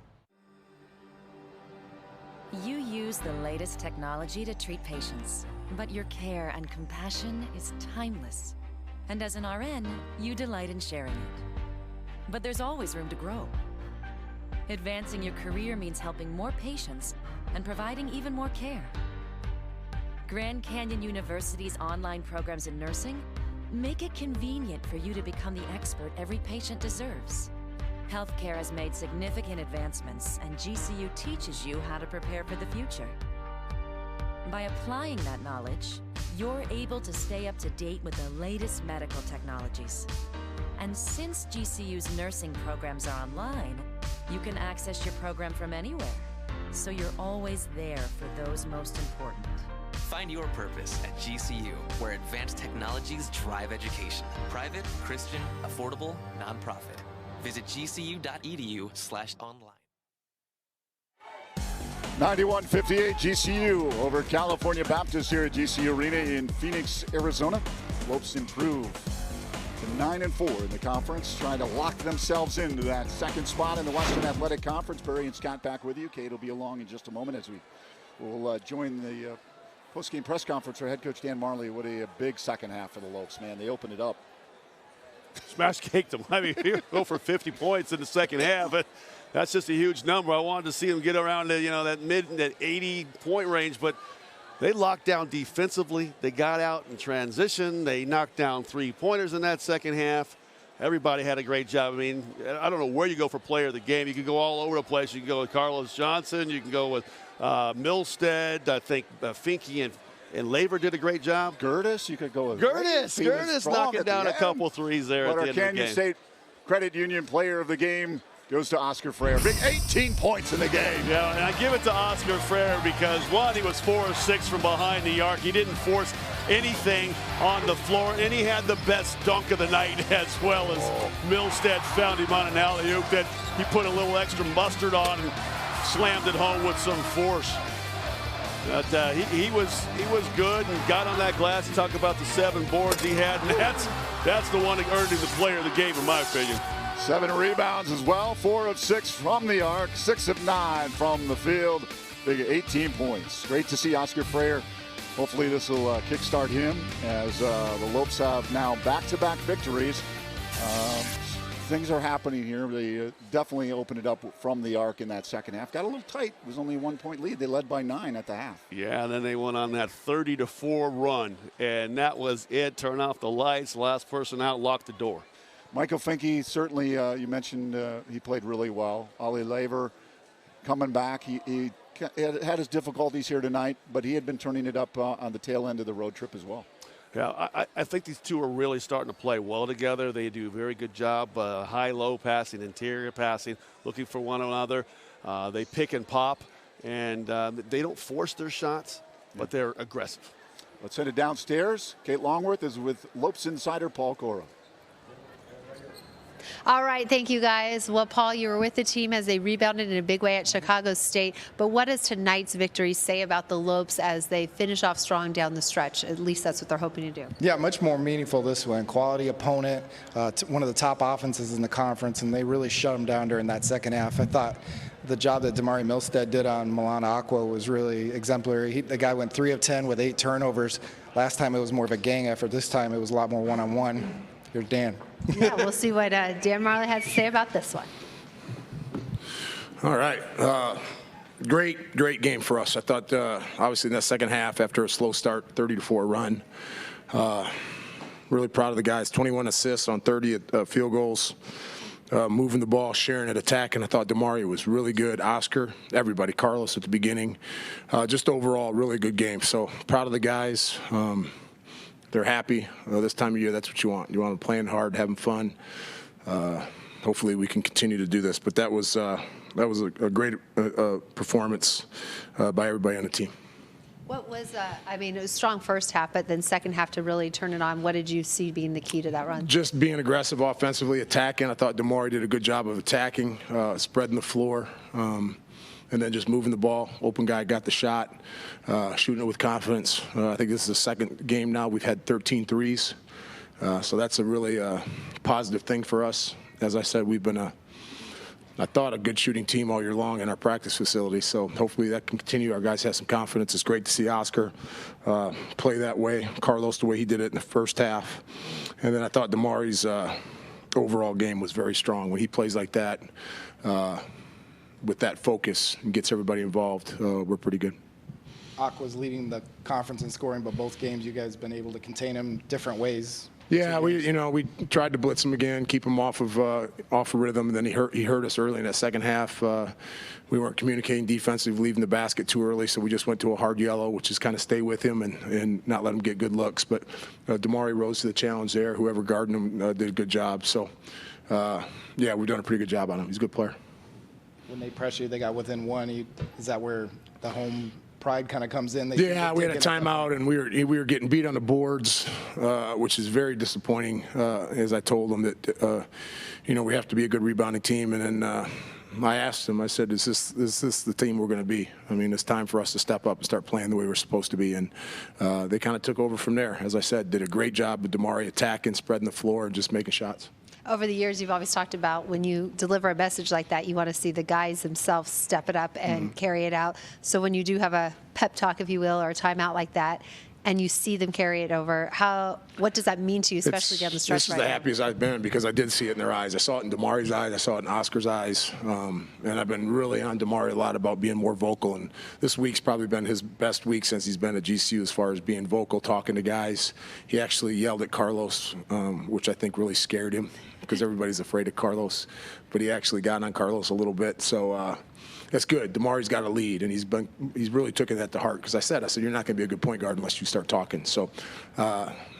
You use the latest technology to treat patients, but your care and compassion is timeless. And as an RN, you delight in sharing it. but there's always room to grow. Advancing your career means helping more patients and providing even more care. Grand Canyon University's online programs in nursing make it convenient for you to become the expert every patient deserves. Healthcare has made significant advancements, and GCU teaches you how to prepare for the future. By applying that knowledge, you're able to stay up to date with the latest medical technologies. And since GCU's nursing programs are online, you can access your program from anywhere, so you're always there for those most important. Find your purpose at GCU, where advanced technologies drive education. Private, Christian, affordable, nonprofit. Visit gcu.edu/online. 91-58 GCU over California Baptist here at GCU Arena in Phoenix, Arizona. Lopes improve to 9-4 in the conference, trying to lock themselves into that second spot in the Western Athletic Conference. Barry and Scott back with you. Kate will be along in just a moment as we will join the post-game press conference for head coach Dan Marley. What a big second half for the Lopes, man. They opened it up. Smash caked them. I mean, you go for 50 points in the second half. But that's just a huge number. I wanted to see them get around the, that 80-point range, but they locked down defensively. They got out in transition. They knocked down three-pointers in that second half. Everybody had a great job. I mean, I don't know where you go for player of the game. You can go all over the place. You can go with Carlos Johnson. You can go with Milstead. I think Finke and Laver did a great job. Gertis, you could go with Gertis knocking down a couple threes there at the end of the game. Canyon State Credit Union player of the game goes to Oscar Freire. Big 18 points in the game. Yeah, and I give it to Oscar Freire because, one, he was 4 of 6 from behind the arc. He didn't force anything on the floor, and he had the best dunk of the night as well as Milstead found him on an alley-oop that he put a little extra mustard on and slammed it home with some force. But he was good and got on that glass. Talk about the 7 boards he had, and that's the one that earned him the player of the game, in my opinion. 7 rebounds as well. 4 of 6 from the arc, 6 of 9 from the field. Big 18 points. Great to see Oscar Freire. Hopefully this will kickstart him as the Lopes have now back-to-back victories. Things are happening here. They definitely opened it up from the arc in that second half. Got a little tight. It was only a 1-point lead. They led by 9 at the half. Yeah, and then they went on that 30-4 run, and that was it. Turn off the lights. Last person out, lock the door. Michael Finke, certainly you mentioned he played really well. Ollie Laver coming back. He had his difficulties here tonight, but he had been turning it up on the tail end of the road trip as well. Yeah, I think these two are really starting to play well together. They do a very good job, high-low passing, interior passing, looking for one another. They pick and pop, and they don't force their shots, but they're aggressive. Let's send it downstairs. Kate Longworth is with Lopes insider Paul Cora. All right, thank you guys. Well, Paul, you were with the team as they rebounded in a big way at Chicago State. But what does tonight's victory say about the Lopes as they finish off strong down the stretch? At least that's what they're hoping to do. Yeah, much more meaningful this one. Quality opponent, one of the top offenses in the conference, and they really shut them down during that second half. I thought the job that Damari Milstead did on Milana Aqua was really exemplary. The guy went 3 of 10 with 8 turnovers. Last time it was more of a gang effort. This time it was a lot more one-on-one. Here's Dan. Yeah, we'll see what Dan Marley has to say about this one. All right. Great game for us. I thought, obviously, in that second half, after a slow start, 30-4 run, really proud of the guys. 21 assists on 30 field goals, moving the ball, sharing it, attacking. I thought Damari was really good. Oscar, everybody, Carlos at the beginning. Just overall, really good game. So proud of the guys. They're happy. This time of year, that's what you want. You want them playing hard, having fun. Hopefully we can continue to do this. But that was a great performance by everybody on the team. What was, I mean, it was strong first half, but then second half to really turn it on. What did you see being the key to that run? Just being aggressive offensively, attacking. I thought Damari did a good job of attacking, spreading the floor. And then just moving the ball. Open guy got the shot, shooting it with confidence. I think this is the second game now. We've had 13 threes. So that's a really positive thing for us. As I said, we've been I thought, a good shooting team all year long in our practice facility. So hopefully that can continue. Our guys have some confidence. It's great to see Oscar play that way. Carlos, the way he did it in the first half. And then I thought Damari's overall game was very strong. When he plays like that, with that focus and gets everybody involved, we're pretty good. Aqua's leading the conference in scoring, but both games you guys have been able to contain him different ways. Yeah, we tried to blitz him again, keep him off of rhythm, and then he hurt us early in that second half. We weren't communicating defensively, leaving the basket too early, so we just went to a hard yellow, which is kind of stay with him and not let him get good looks. But Damari rose to the challenge there. Whoever guarded him did a good job. So, yeah, we've done a pretty good job on him. He's a good player. When they pressure you, they got within one. Is that where the home pride kind of comes in? Yeah, we had a timeout, and we were getting beat on the boards, which is very disappointing. As I told them that, we have to be a good rebounding team, and then I asked them. I said, "Is this the team we're going to be? I mean, it's time for us to step up and start playing the way we're supposed to be." And they kind of took over from there. As I said, did a great job with Damari attacking, spreading the floor, and just making shots. Over the years, you've always talked about when you deliver a message like that, you want to see the guys themselves step it up and carry it out. So when you do have a pep talk, if you will, or a timeout like that, and you see them carry it over, what does that mean to you, especially down the stretch right now? This is the happiest I've been because I did see it in their eyes. I saw it in Damari's eyes. I saw it in Oscar's eyes. And I've been really on Damari a lot about being more vocal. And this week's probably been his best week since he's been at GCU as far as being vocal, talking to guys. He actually yelled at Carlos, which I think really scared him because everybody's afraid of Carlos. But he actually got on Carlos a little bit. So that's good. Damari's got a lead, and he's really taken that to heart. Because I said, you're not going to be a good point guard unless you start talking. So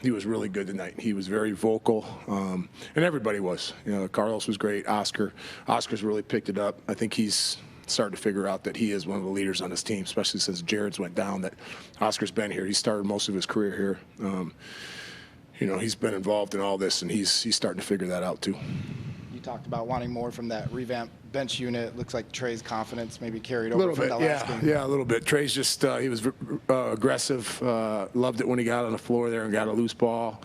he was really good tonight. He was very vocal, and everybody was. Carlos was great. Oscar's really picked it up. I think he's started to figure out that he is one of the leaders on his team, especially since Jared's went down. That Oscar's been here. He started most of his career here. He's been involved in all this, and he's starting to figure that out too. You talked about wanting more from that revamped bench unit. Looks like Trey's confidence maybe carried over from the last game. Yeah, a little bit. Trey's just he was aggressive. Loved it when he got on the floor there and got a loose ball,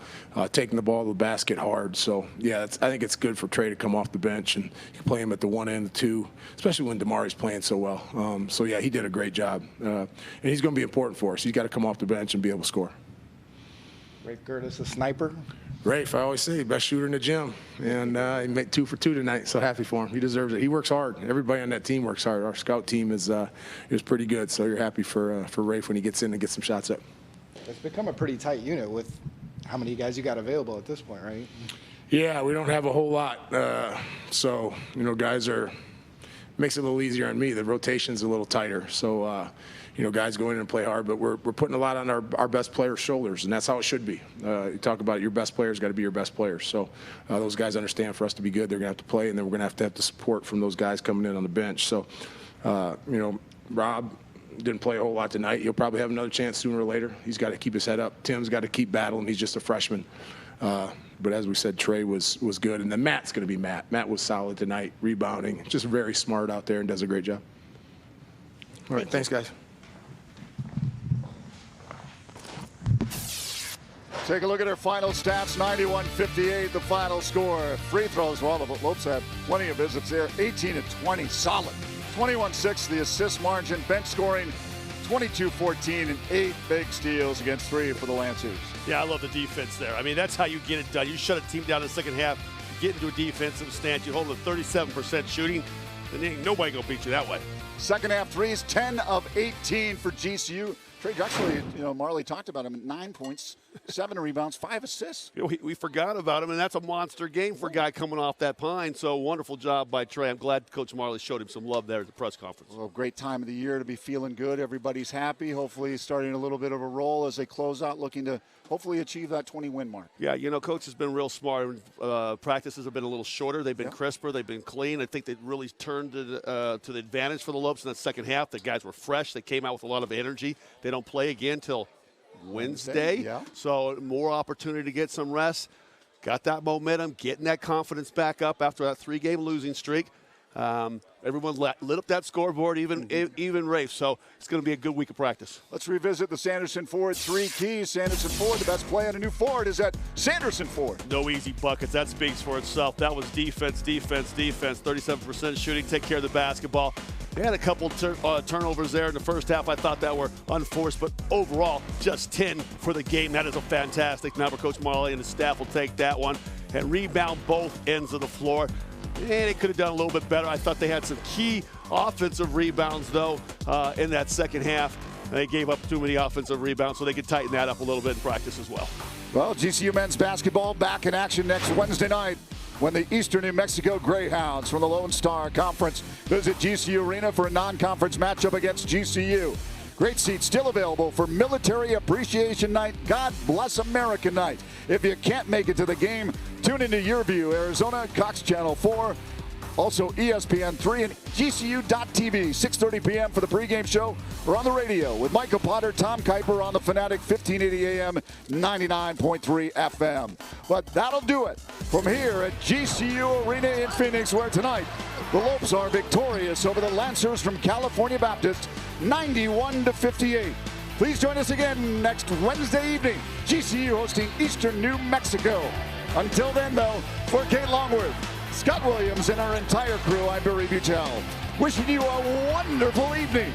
taking the ball to the basket hard. So yeah, I think it's good for Trey to come off the bench and you can play him at the one and the two, especially when Damari's playing so well. So yeah, he did a great job, and he's going to be important for us. He's got to come off the bench and be able to score. Rafe Curtis, a sniper. Rafe, I always say, best shooter in the gym. And he made 2 for 2 tonight, so happy for him. He deserves it. He works hard. Everybody on that team works hard. Our scout team is pretty good, so you're happy for Rafe when he gets in and gets some shots up. It's become a pretty tight unit with how many guys you got available at this point, right? Yeah, we don't have a whole lot. So, guys makes it a little easier on me. The rotation's a little tighter. So, guys go in and play hard, but we're putting a lot on our best players' shoulders, and that's how it should be. You talk about your best players got to be your best players. So those guys understand for us to be good, they're going to have to play, and then we're going to have the support from those guys coming in on the bench. So, Rob didn't play a whole lot tonight. He'll probably have another chance sooner or later. He's got to keep his head up. Tim's got to keep battling. He's just a freshman. But as we said, Trey was good. And then Matt's going to be Matt. Matt was solid tonight, rebounding. Just very smart out there and does a great job. All right, thanks, guys. Take a look at our final stats, 91-58, the final score. Free throws, well, the Lopes had plenty of visits there, 18-20, solid. 21-6, the assist margin, bench scoring, 22-14, and 8 big steals against 3 for the Lancers. Yeah, I love the defense there. I mean, that's how you get it done. You shut a team down in the second half, you get into a defensive stance, you hold a 37% shooting, and ain't nobody gonna beat you that way. Second half threes, 10 of 18 for GCU. Trey Drexler, Marley talked about him, 9 points, 7 rebounds, 5 assists. We forgot about him, and that's a monster game for a guy coming off that pine. So wonderful job by Trey. I'm glad Coach Marley showed him some love there at the press conference. Well, great time of the year to be feeling good. Everybody's happy. Hopefully starting a little bit of a roll as they close out, looking to hopefully achieve that 20-win mark. Yeah, Coach has been real smart. Practices have been a little shorter. They've been crisper. They've been clean. I think they really turned to the advantage for the Lopes in that second half. The guys were fresh. They came out with a lot of energy. They don't play again till Wednesday. Yeah. So more opportunity to get some rest. Got that momentum, getting that confidence back up after that 3-game losing streak. Everyone lit up that scoreboard, even Rafe. So it's going to be a good week of practice. Let's revisit the Sanderson Ford 3 keys. Sanderson Ford, the best play on a new Ford is at Sanderson Ford. No easy buckets. That speaks for itself. That was defense, 37% shooting, take care of the basketball. They had a couple turnovers there in the first half. I thought that were unforced, but overall, just 10 for the game. That is a fantastic number. Coach Marley and his staff will take that one. and rebound both ends of the floor. And they could have done a little bit better. I thought they had some key offensive rebounds, though, in that second half. They gave up too many offensive rebounds, so they could tighten that up a little bit in practice as well. Well, GCU men's basketball back in action next Wednesday night when the Eastern New Mexico Greyhounds from the Lone Star Conference visit GCU Arena for a non-conference matchup against GCU. Great seats still available for Military Appreciation Night, God Bless America Night. If you can't make it to the game, tune into YourView, Arizona, Cox Channel 4, also ESPN3 and GCU.TV, 6:30 p.m. for the pregame show, or on the radio with Michael Potter, Tom Kuiper on the Fanatic, 1580 AM, 99.3 FM. But that'll do it from here at GCU Arena in Phoenix, where tonight the Lopes are victorious over the Lancers from California Baptist, 91-58. Please join us again next Wednesday evening. GCU hosting Eastern New Mexico. Until then, though, for Kate Longworth, Scott Williams, and our entire crew, I'm Barry Butel, wishing you a wonderful evening.